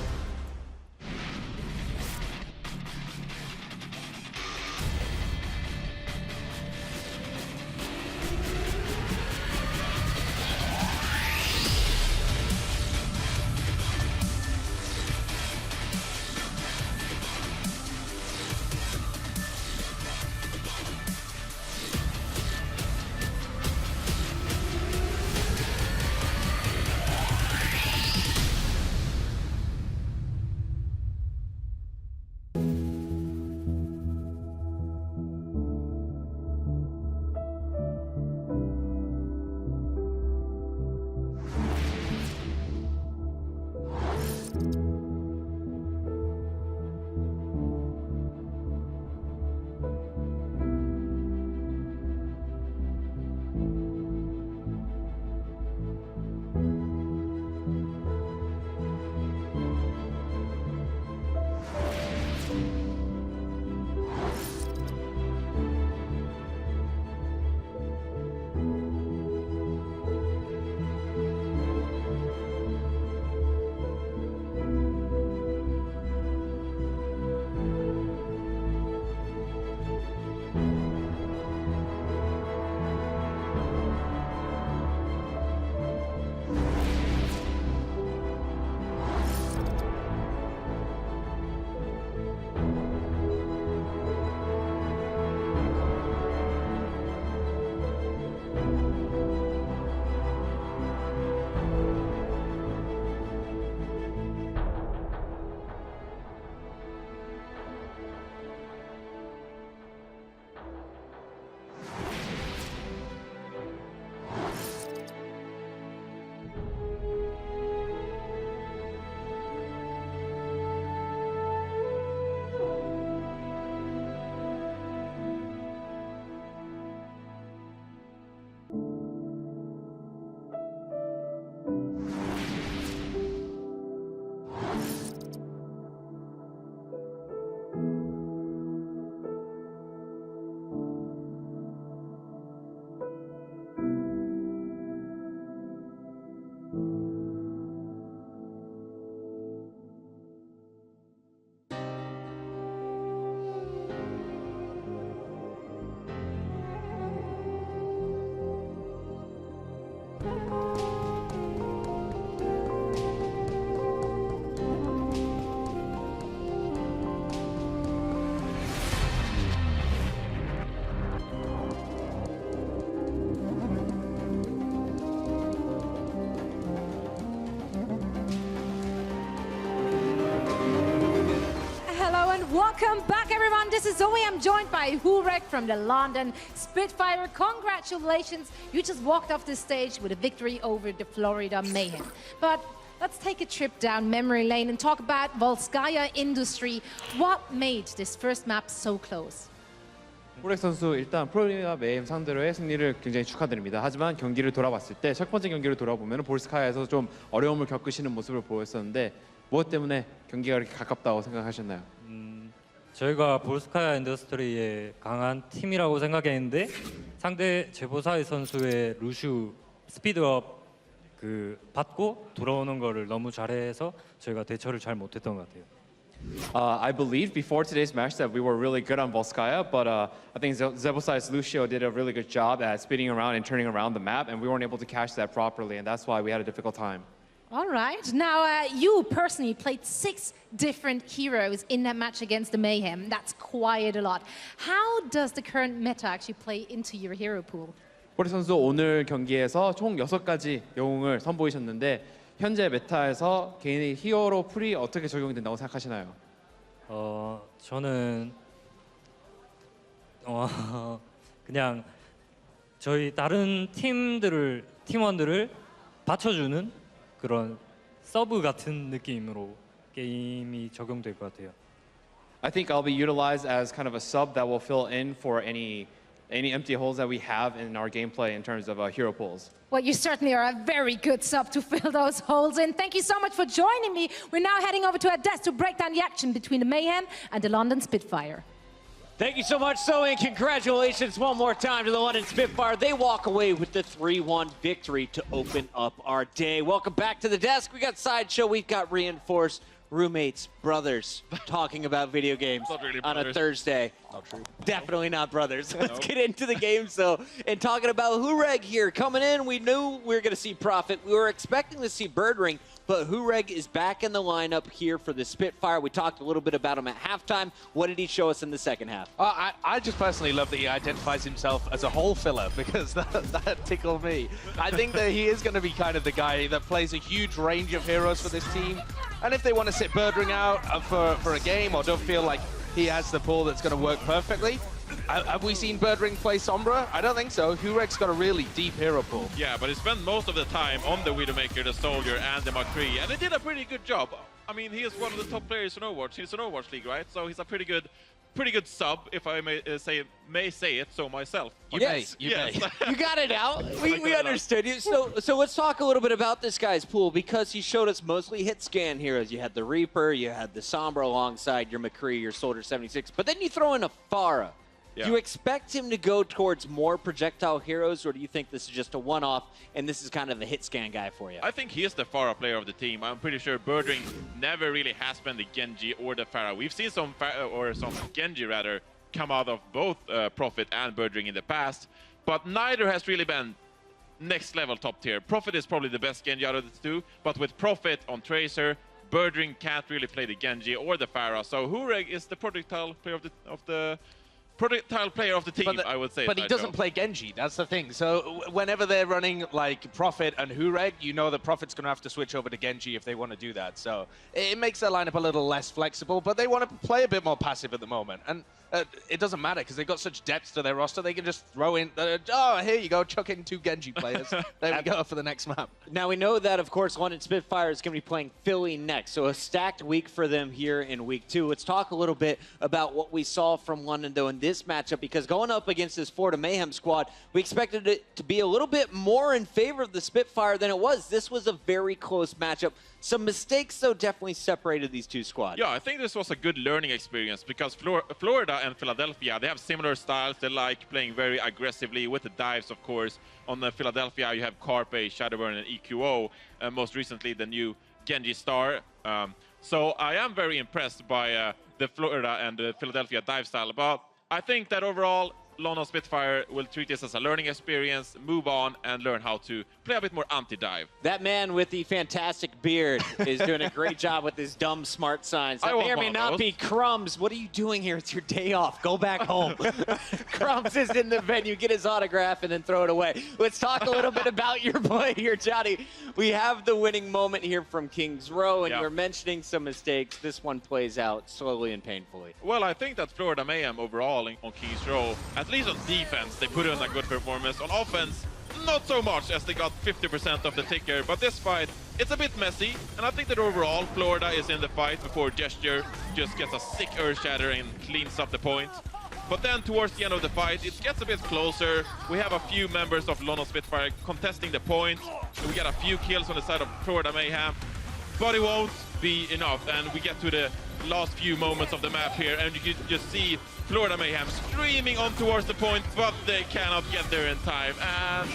Speaker 7: Welcome back, everyone. This is Zoe. I'm joined by Hurek from the London Spitfire. Congratulations. You just walked off the stage with a victory over the Florida Mayhem. But let's take a trip down memory lane and talk about Volskaya Industry. What made this first map so close?
Speaker 17: 후렉 선수 일단 플로리다 메이햄 상대로의 승리를 굉장히 축하드립니다. 하지만 경기를 돌아봤을 때 첫 번째 경기를 돌아보면 볼스카야에서 좀 어려움을 겪으시는 모습을 보였었는데 무엇 때문에 경기가 그렇게 가깝다고 생각하셨나요?
Speaker 18: 저희가 볼스카야 인더스트리의 강한 팀이라고 생각했는데 상대 제보사이 선수의 루슈 스피드업 받고 돌아오는 거를 너무 잘해서 저희가 대처를 잘 못했던 것 같아요.
Speaker 17: I believe before today's match that we were really good on Volskaya, but I think Zebosai's Lucio did a really good job at spinning around and turning around the map, and we weren't able to catch that properly, and that's why we had a difficult time.
Speaker 7: All right. Now, you personally played 6 different heroes in that match against the Mayhem. That's quite a lot. How does the current meta actually play into your hero pool?
Speaker 17: 호리 선수 오늘 경기에서 총 6가지 영웅을 선보이셨는데 현재 메타에서 개인의 히어로 풀이 어떻게 적용된다고 생각하시나요?
Speaker 18: 저는 그냥 저희 다른 팀원들을 받쳐주는 그런 서브 같은 느낌으로 게임이 적용될 것 같아요.
Speaker 17: I think I'll be utilized as kind of a sub that will fill in for any empty holes that we have in our gameplay in terms of hero pools.
Speaker 7: Well, you certainly are a very good sub to fill those holes in. Thank you so much for joining me. We're now heading over to our desk to break down the action between the Mayhem and the London Spitfire.
Speaker 4: Thank you so much, Zoe, and congratulations one more time to the London Spitfire. They walk away with the 3-1 victory to open up our day. Welcome back to the desk. We got Sideshow, we've got Reinforced, roommates, brothers, talking about video games really on a Thursday.
Speaker 5: Not true.
Speaker 4: Definitely not brothers. Let's get into the game. So, and talking about Hureg here, coming in, we knew we were going to see Prophet. We were expecting to see Birdring, but Hureg is back in the lineup here for the Spitfire. We talked a little bit about him at halftime. What did he show us in the second half?
Speaker 6: I just personally love that he identifies himself as a hole filler because that tickled me. I think that he is going to be kind of the guy that plays a huge range of heroes for this team. And if they want to sit Birdring out for a game or don't feel like he has the pool that's going to work perfectly, have we seen Birdring play Sombra? I don't think so. Hureg's got a really deep hero pool.
Speaker 5: Yeah, but he spent most of the time on the Widowmaker, the Soldier, and the McCree, and he did a pretty good job. I mean, he is one of the top players in Overwatch. He's an Overwatch League, right? So he's a pretty good sub, if I may say it so myself.
Speaker 4: You may. You got it out. We understood you. So let's talk a little bit about this guy's pool because he showed us mostly hit scan heroes. You had the Reaper, you had the Sombra alongside your McCree, your Soldier 76, but then you throw in a Pharah. Yeah. Do you expect him to go towards more projectile heroes, or do you think this is just a one-off and this is kind of the hit scan guy for you?
Speaker 5: I think he is the Pharah player of the team. I'm pretty sure Birdring never really has been the Genji or the Pharah. We've seen some Genji rather come out of both Prophet and Birdring in the past, but neither has really been next level top tier. Prophet is probably the best Genji out of the two, but with Prophet on Tracer, Birdring can't really play the Genji or the Pharah. So Hureg is the projectile player of the team, I would say.
Speaker 6: But he doesn't play Genji, that's the thing. So whenever they're running like Prophet and Hureg, you know that Prophet's going to have to switch over to Genji if they want to do that. So it makes their lineup a little less flexible, but they want to play a bit more passive at the moment. And it doesn't matter because they've got such depth to their roster, they can just throw in, here you go, chuck in 2 Genji players. There we go for the next map.
Speaker 4: Now we know that, of course, London Spitfire is going to be playing Philly next, so a stacked week for them here in week 2. Let's talk a little bit about what we saw from London, though, in this matchup, because going up against this Florida Mayhem squad, we expected it to be a little bit more in favor of the Spitfire than it was. This was a very close matchup. Some mistakes, though, definitely separated these two squads.
Speaker 5: Yeah, I think this was a good learning experience because Florida and Philadelphia, they have similar styles. They like playing very aggressively with the dives, of course. On the Philadelphia, you have Carpe, Shadowburn, and EQO. Most recently, the new Genji Star. So I am very impressed by the Florida and the Philadelphia dive style. But I think that overall, London Spitfire will treat this as a learning experience, move on, and learn how to play a bit more anti-dive.
Speaker 4: That man with the fantastic beard is doing a great job with his dumb smart signs. That may or may not be Crumbs. What are you doing here? It's your day off. Go back home. Crumbs is in the venue. Get his autograph and then throw it away. Let's talk a little bit about your play here, Johnny. We have the winning moment here from Kings Row, and you were mentioning some mistakes. This one plays out slowly and painfully.
Speaker 5: Well, I think that Florida Mayhem overall on Kings Row, at least on defense, they put in a good performance. On offense, not so much, as they got 50% of the ticker. But this fight, it's a bit messy, and I think that overall Florida is in the fight before Gesture just gets a sick earth shatter and cleans up the point. But then towards the end of the fight, it gets a bit closer. We have a few members of London Spitfire contesting the point. We get a few kills on the side of Florida Mayhem, but it won't be enough. And we get to the last few moments of the map here, and you can just see Florida Mayhem streaming on towards the point, but they cannot get there in time. And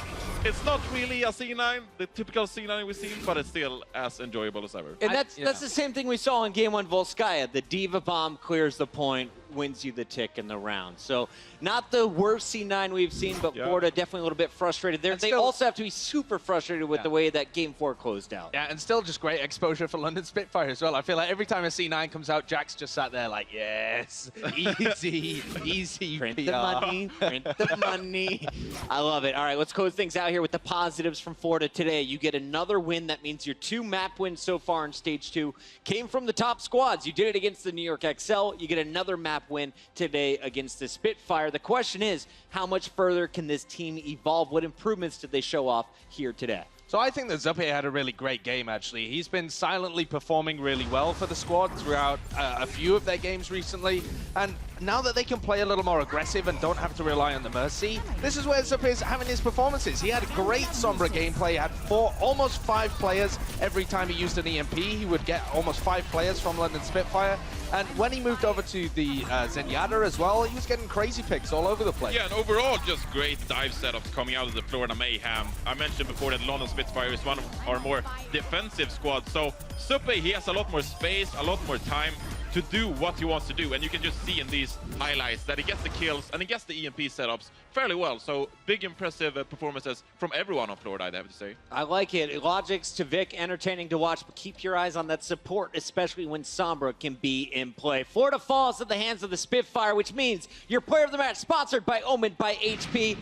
Speaker 5: it's not really a C9, the typical C9 we've seen, but it's still as enjoyable as ever.
Speaker 4: And that's the same thing we saw in Game 1 Volskaya. The Diva Bomb clears the point, wins you the tick in the round. So not the worst C9 we've seen, but Florida definitely a little bit frustrated there. They also have to be super frustrated with the way that Game 4 closed out.
Speaker 6: Yeah, and still just great exposure for London Spitfire as well. I feel like every time a C9 comes out, Jack's just sat there like, yes, easy, easy
Speaker 4: Print
Speaker 6: PR.
Speaker 4: the money, print the money. I love it. All right, let's close things out here with the positives from Florida today. You get another win. That means your 2 map wins so far in Stage 2 came from the top squads. You did it against the New York XL. You get another map win today against the Spitfire. The question is, how much further can this team evolve? What improvements did they show off here today?
Speaker 6: So I think that Zuppe had a really great game, actually. He's been silently performing really well for the squad throughout a few of their games recently. And now that they can play a little more aggressive and don't have to rely on the Mercy, this is where Zuppe is having his performances. He had a great Sombra gameplay, he had almost 5 players every time he used an EMP. He would get almost 5 players from London Spitfire. And when he moved over to the Zenyatta as well, he was getting crazy picks all over the place.
Speaker 5: Yeah, and overall, just great dive setups coming out of the Florida Mayhem. I mentioned before that London Spitfire is one of our more defensive squads. So Zuppe, he has a lot more space, a lot more time to do what he wants to do. And you can just see in these highlights that he gets the kills and he gets the EMP setups fairly well. So big, impressive performances from everyone on Florida, I'd have to say.
Speaker 4: I like it. Logix to Vic, entertaining to watch, but keep your eyes on that support, especially when Sombra can be in play. Florida falls at the hands of the Spitfire, which means your player of the match, sponsored by Omen by HP.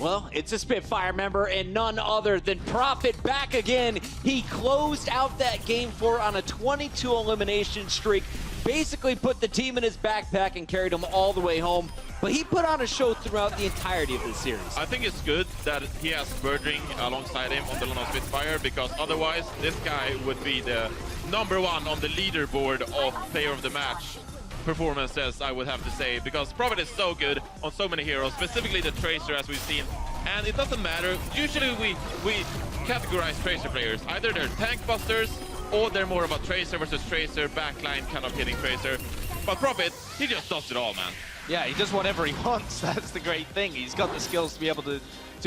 Speaker 4: Well, it's a Spitfire member and none other than Prophet back again. He closed out that Game 4 on a 22 elimination streak, basically put the team in his backpack and carried him all the way home. But he put on a show throughout the entirety of the series.
Speaker 5: I think it's good that he has Birdring alongside him on the London Spitfire, because otherwise this guy would be the #1 on the leaderboard of player of the match performances, I would have to say, because Prophet is so good on so many heroes, specifically the Tracer, as we've seen. And it doesn't matter. Usually we categorize Tracer players. Either they're tank busters, or they're more of a Tracer versus Tracer, backline kind of hitting Tracer. But Prophet, he just does it all, man.
Speaker 6: Yeah, he does whatever he wants. That's the great thing. He's got the skills to be able to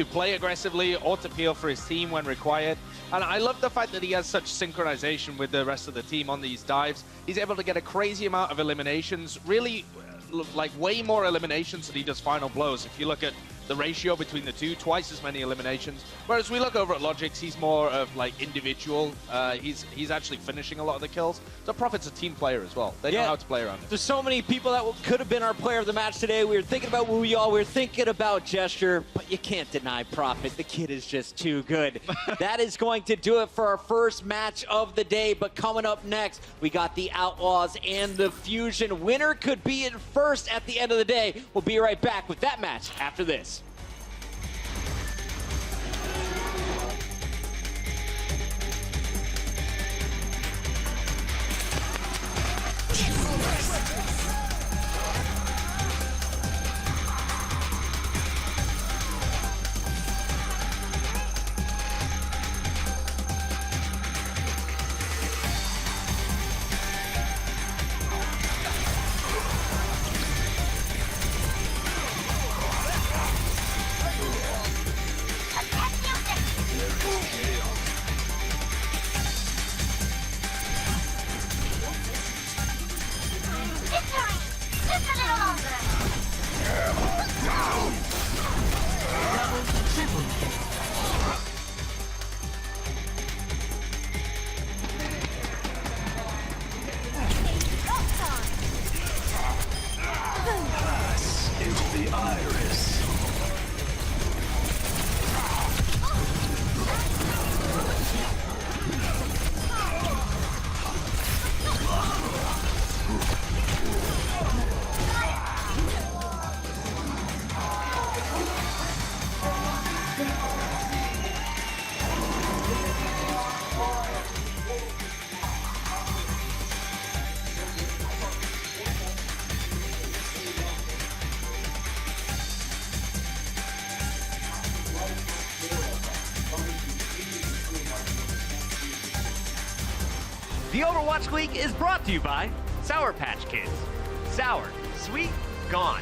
Speaker 6: play aggressively or to peel for his team when required. And I love the fact that he has such synchronization with the rest of the team on these dives. He's able to get a crazy amount of eliminations, really like way more eliminations than he does final blows. If you look at the ratio between the two, twice as many eliminations. Whereas we look over at Logix, he's more of like individual. He's actually finishing a lot of the kills. So Prophet's a team player as well. They know how to play around it.
Speaker 4: There's so many people that could have been our player of the match today. We were thinking about Wu Yao, we were thinking about Gesture, but you can't deny Prophet. The kid is just too good. That is going to do it for our first match of the day. But coming up next, we got the Outlaws and the Fusion. Winner could be in first at the end of the day. We'll be right back with that match after this.
Speaker 11: The Overwatch League is brought to you by Sour Patch Kids. Sour, sweet, gone.